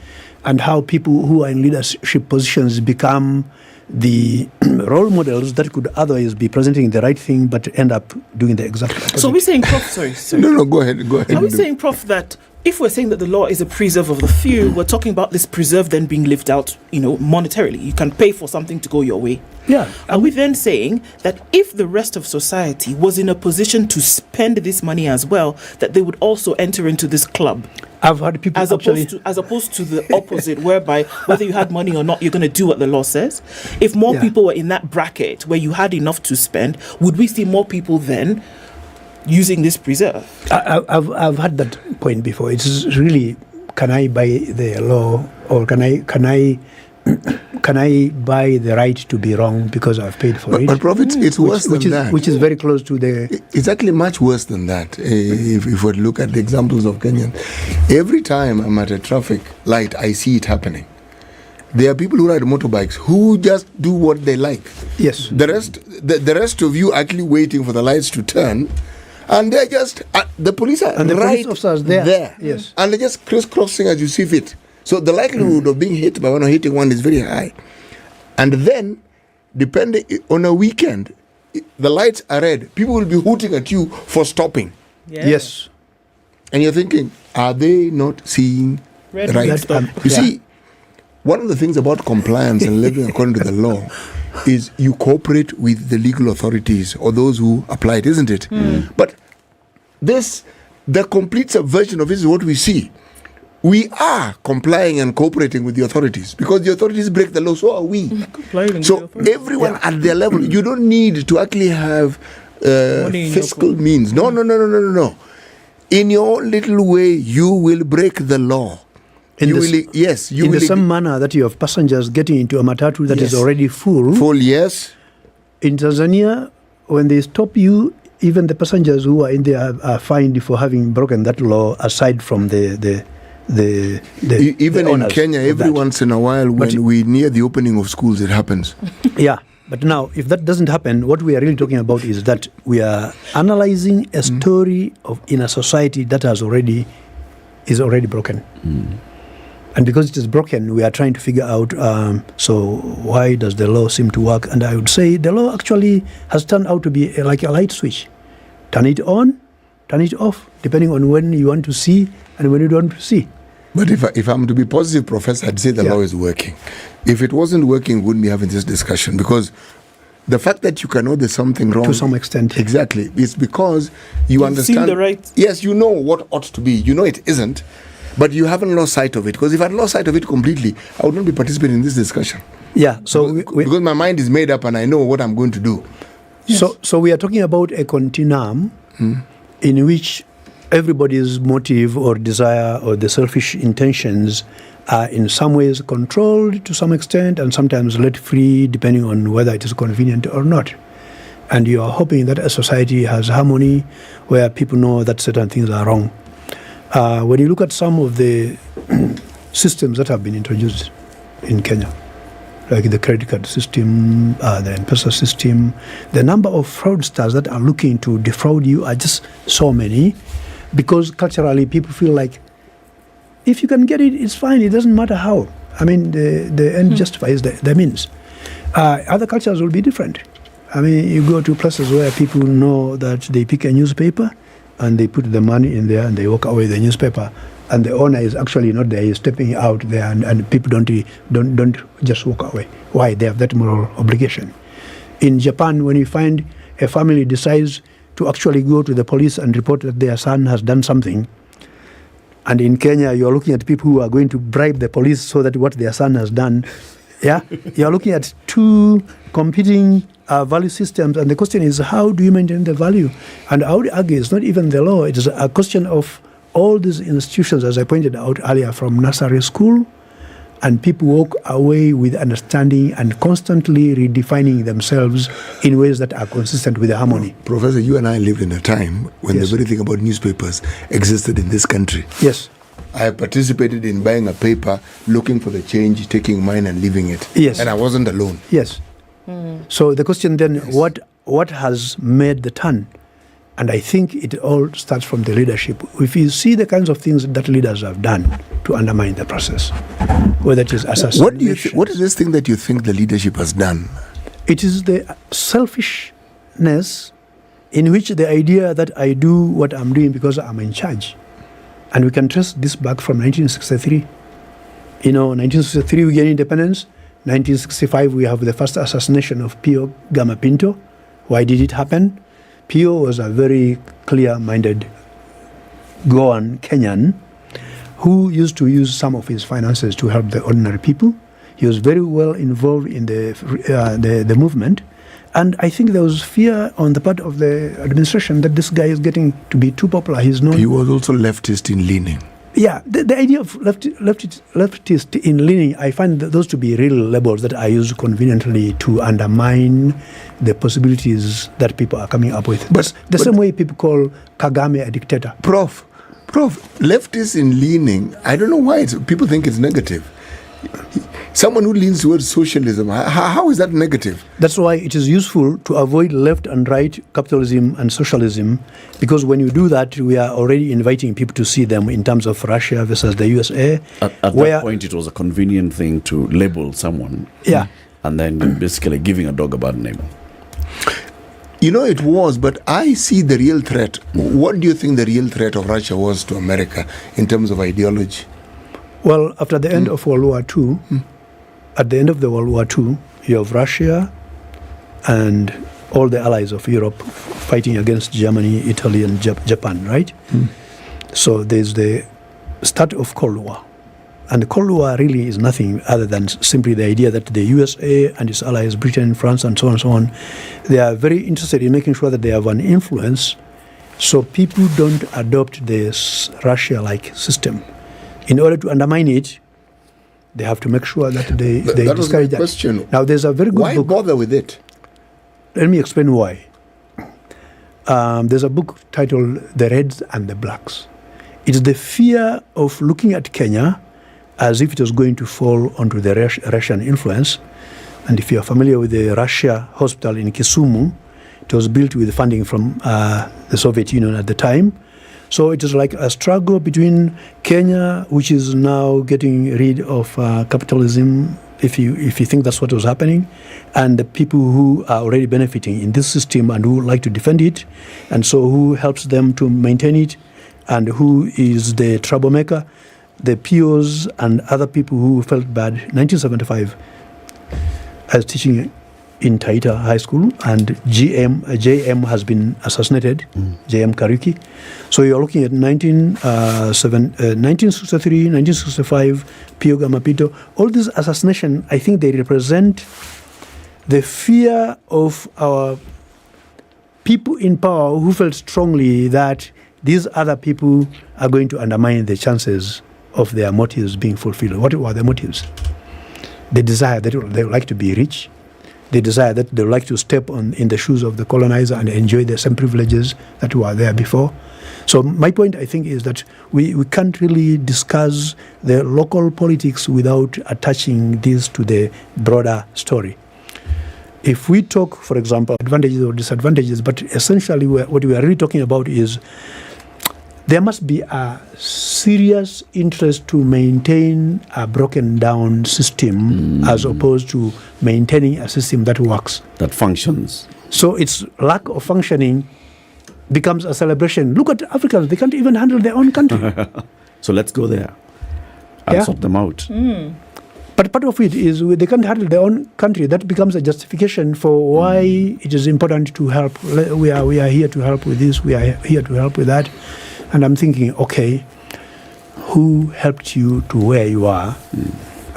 and how people who are in leadership positions become the role models that could otherwise be presenting the right thing but end up doing the exact opposite. So we're saying, Prof, sorry. No, go ahead. Are we saying, Prof, that if we're saying that the law is a preserve of the few, we're talking about this preserve then being lived out, monetarily? You can pay for something to go your way. Yeah. Are we then saying that if the rest of society was in a position to spend this money as well, that they would also enter into this club? I've had people as opposed to the opposite, whereby whether you had money or not, you're going to do what the law says. If more people were in that bracket where you had enough to spend, would we see more people then using this preserve? I've had that point before. It's really, can I buy the law, or can I buy the right to be wrong because I've paid for it? But Prof, it's worse than that. Which is very close to the... It's actually much worse than that. If we look at the examples of Kenyans, every time I'm at a traffic light, I see it happening. There are people who ride motorbikes who just do what they like. Yes. The rest of you actually waiting for the lights to turn, and they're just... the police are and the right police officers there. Yes. And they're just crisscrossing as you see fit. So the likelihood of being hit by one or hitting one is very high. And then, depending on a weekend, the lights are red. People will be hooting at you for stopping. Yes. And you're thinking, are they not seeing red right? You see, one of the things about compliance and living according to the law is you cooperate with the legal authorities or those who apply it, isn't it? But the complete subversion of it is what we see. We are complying and cooperating with the authorities because the authorities break the law, so are we. So everyone at their level, you don't need to actually have fiscal means. No. In your little way, you will break the law. In the same manner that you have passengers getting into a matatu that is already full. Full, yes. In Tanzania, when they stop you, even the passengers who are in there are fined for having broken that law, aside from even in Kenya, every once in a while when we near the opening of schools, it happens. Yeah, but now if that doesn't happen, what we are really talking about is that we are analyzing a story in a society that is already broken. And because it is broken, we are trying to figure out, so why does the law seem to work? And I would say the law actually has turned out to be like a light switch. Turn it on, turn it off, depending on when you want to see and when you don't want to see. But if I'm to be positive, Professor, I'd say the law is working. If it wasn't working, we wouldn't be having this discussion, because the fact that you can know there's something wrong... To some extent. Exactly. It's because you understand... Seen the right... Yes, you know what ought to be. You know it isn't, but you haven't lost sight of it. Because if I'd lost sight of it completely, I would not be participating in this discussion. Yeah, so... Because my mind is made up and I know what I'm going to do. Yes. So we are talking about a continuum in which everybody's motive or desire or the selfish intentions are in some ways controlled to some extent and sometimes let free depending on whether it is convenient or not. And you are hoping that a society has harmony where people know that certain things are wrong. When you look at some of the systems that have been introduced in Kenya, like the credit card system, the M-Pesa system, the number of fraudsters that are looking to defraud you are just so many, because culturally people feel like if you can get it, it's fine. It doesn't matter how. I mean, the end justifies the means. Other cultures will be different. I mean, you go to places where people know that they pick a newspaper and they put the money in there and they walk away with the newspaper, and the owner is actually not there. He's stepping out there, and people don't just walk away. Why? They have that moral obligation. In Japan, when you find a family decides to actually go to the police and report that their son has done something, and in Kenya you are looking at people who are going to bribe the police so that what their son has done, you are looking at two competing value systems, and the question is, how do you maintain the value? And I would argue it's not even the law, it is a question of all these institutions, as I pointed out earlier, from nursery school, and people walk away with understanding and constantly redefining themselves in ways that are consistent with the harmony. Professor, you and I lived in a time when Yes. the very thing about newspapers existed in this country. Yes. I have participated in buying a paper, looking for the change, taking mine and leaving it. Yes. And I wasn't alone. Yes. So the question then, what has made the turn? And I think it all starts from the leadership. If you see the kinds of things that leaders have done to undermine the process, whether it is assassination. What is this thing that you think the leadership has done? It is the selfishness in which the idea that I do what I'm doing because I'm in charge. And we can trace this back from 1963. 1963 we gain independence. 1965 we have the first assassination of Pio Gama Pinto. Why did it happen? Pio was a very clear-minded Goan Kenyan who used to use some of his finances to help the ordinary people. He was very well involved in the movement. And I think there was fear on the part of the administration that this guy is getting to be too popular. He was also leftist in leaning. Yeah, the idea of leftist in leaning, I find those to be real labels that are used conveniently to undermine the possibilities that people are coming up with. But the same way people call Kagame a dictator. Prof, leftist in leaning, I don't know why people think it's negative. Someone who leans towards socialism, how is that negative? That's why it is useful to avoid left and right capitalism and socialism, because when you do that, we are already inviting people to see them in terms of Russia versus the USA. At that point, it was a convenient thing to label someone. Yeah. And then basically giving a dog a bad name. It was, but I see the real threat. What do you think the real threat of Russia was to America in terms of ideology? Well, after the end of World War II, at the end of the World War II, you have Russia and all the allies of Europe fighting against Germany, Italy, and Japan, right? So there's the start of Cold War. And the Cold War really is nothing other than simply the idea that the USA and its allies, Britain, France, and so on, they are very interested in making sure that they have an influence so people don't adopt this Russia-like system. In order to undermine it, they have to make sure that they discourage that. Question. Now, there's a very good Why book. bother with it? Let me explain why. There's a book titled The Reds and the Blacks. It's the fear of looking at Kenya as if it was going to fall onto the Russian influence. And if you're familiar with the Russia hospital in Kisumu, it was built with funding from the Soviet Union at the time. So it is like a struggle between Kenya, which is now getting rid of capitalism, if you think that's what was happening, and the people who are already benefiting in this system and who like to defend it, and so who helps them to maintain it, and who is the troublemaker, the POs and other people who felt bad. 1975, I was teaching in Taita High School, and JM has been assassinated, JM Kariuki. So you're looking at 1963, 1965, Pio Gamapito. All these assassinations, I think they represent the fear of our people in power who felt strongly that these other people are going to undermine the chances of their motives being fulfilled. What were their motives? They desire that they would like to be rich. They desire that they would like to step in the shoes of the colonizer and enjoy the same privileges that were there before. So my point, I think, is that we can't really discuss the local politics without attaching this to the broader story. If we talk, for example, advantages or disadvantages, but essentially what we are really talking about is there must be a serious interest to maintain a broken down system as opposed to maintaining a system that works. That functions. So its lack of functioning becomes a celebration. Look at Africans, they can't even handle their own country. So let's go there and sort them out. But part of it is they can't handle their own country. That becomes a justification for why it is important to help. We are here to help with this, we are here to help with that. And I'm thinking, okay, who helped you to where you are,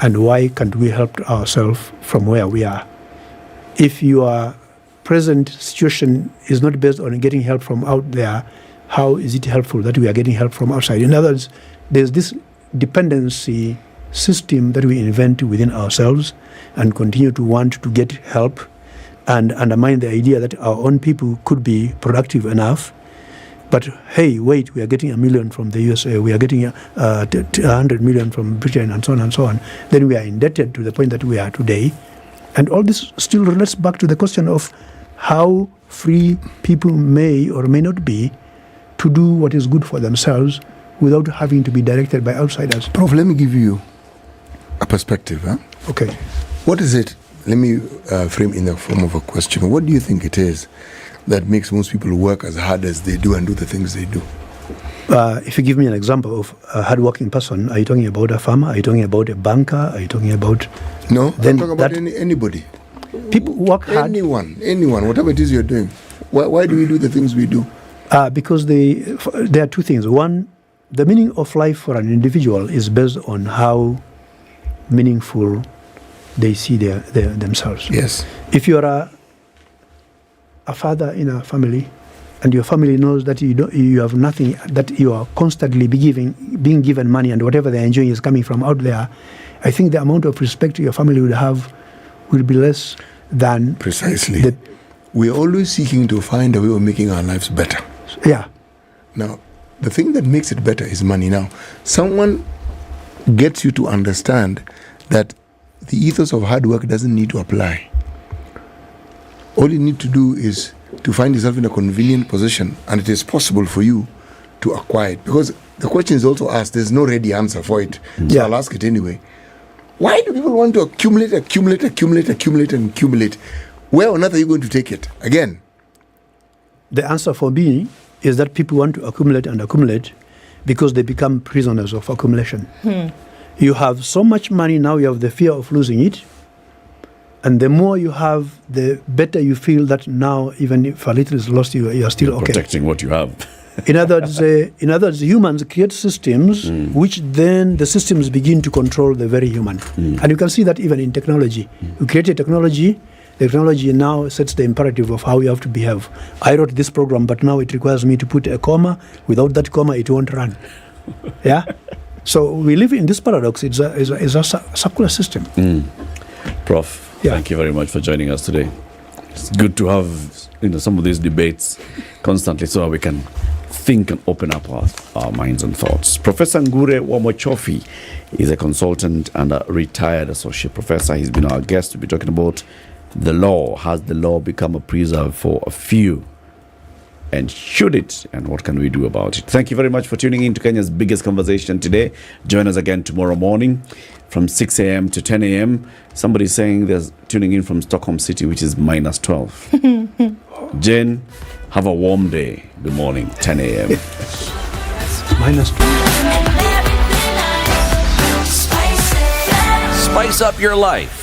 and why can't we help ourselves from where we are? If your present situation is not based on getting help from out there, how is it helpful that we are getting help from outside? In other words, there's this dependency system that we invent within ourselves and continue to want to get help and undermine the idea that our own people could be productive enough. But hey, wait, we are getting $1 million from the USA, we are getting 100 million from Britain, and so on and so on. Then we are indebted to the point that we are today. And all this still relates back to the question of how free people may or may not be to do what is good for themselves without having to be directed by outsiders. Prof, let me give you a perspective. Huh? Okay. What is it? Let me frame in the form of a question. What do you think it is that makes most people work as hard as they do and do the things they do? If you give me an example of a hardworking person, are you talking about a farmer? Are you talking about a banker? Are you talking about... No, I'm talking about anybody. People work hard. Anyone, whatever it is you're doing. Why do we do the things we do? Because there are two things. One, the meaning of life for an individual is based on how meaningful they see themselves. Yes. If you are a father in a family, and your family knows that you have nothing, that you are constantly being given money, and whatever they're enjoying is coming from out there, I think the amount of respect your family would have will be less than... Precisely. We're always seeking to find a way of making our lives better. Yeah. Now, the thing that makes it better is money. Now, someone gets you to understand that the ethos of hard work doesn't need to apply. All you need to do is to find yourself in a convenient position, and it is possible for you to acquire it. Because the question is also asked, there's no ready answer for it. So I'll ask it anyway. Why do people want to accumulate? Where on earth are you going to take it? Again. The answer for me is that people want to accumulate because they become prisoners of accumulation. You have so much money now, you have the fear of losing it. And the more you have, the better you feel that now, even if a little is lost, you are still okay. Protecting what you have. In other words, humans create systems which then the systems begin to control the very human. And you can see that even in technology. You create a technology, the technology now sets the imperative of how you have to behave. I wrote this program, but now it requires me to put a comma. Without that comma, it won't run. Yeah? So we live in this paradox. It's a circular system. Prof, thank you very much for joining us today. It's good to have some of these debates constantly so we can think and open up our minds and thoughts. Professor Ngure Wamochofi is a consultant and a retired associate professor. He's been our guest. We'll be talking about the law. Has the law become a preserve for a few? And should it? And what can we do about it? Thank you very much for tuning in to Kenya's biggest conversation today. Join us again tomorrow morning from 6 a.m. to 10 a.m. Somebody's saying they're tuning in from Stockholm City, which is minus 12. Jen, have a warm day. Good morning, 10 a.m. Minus 12. Spice up your life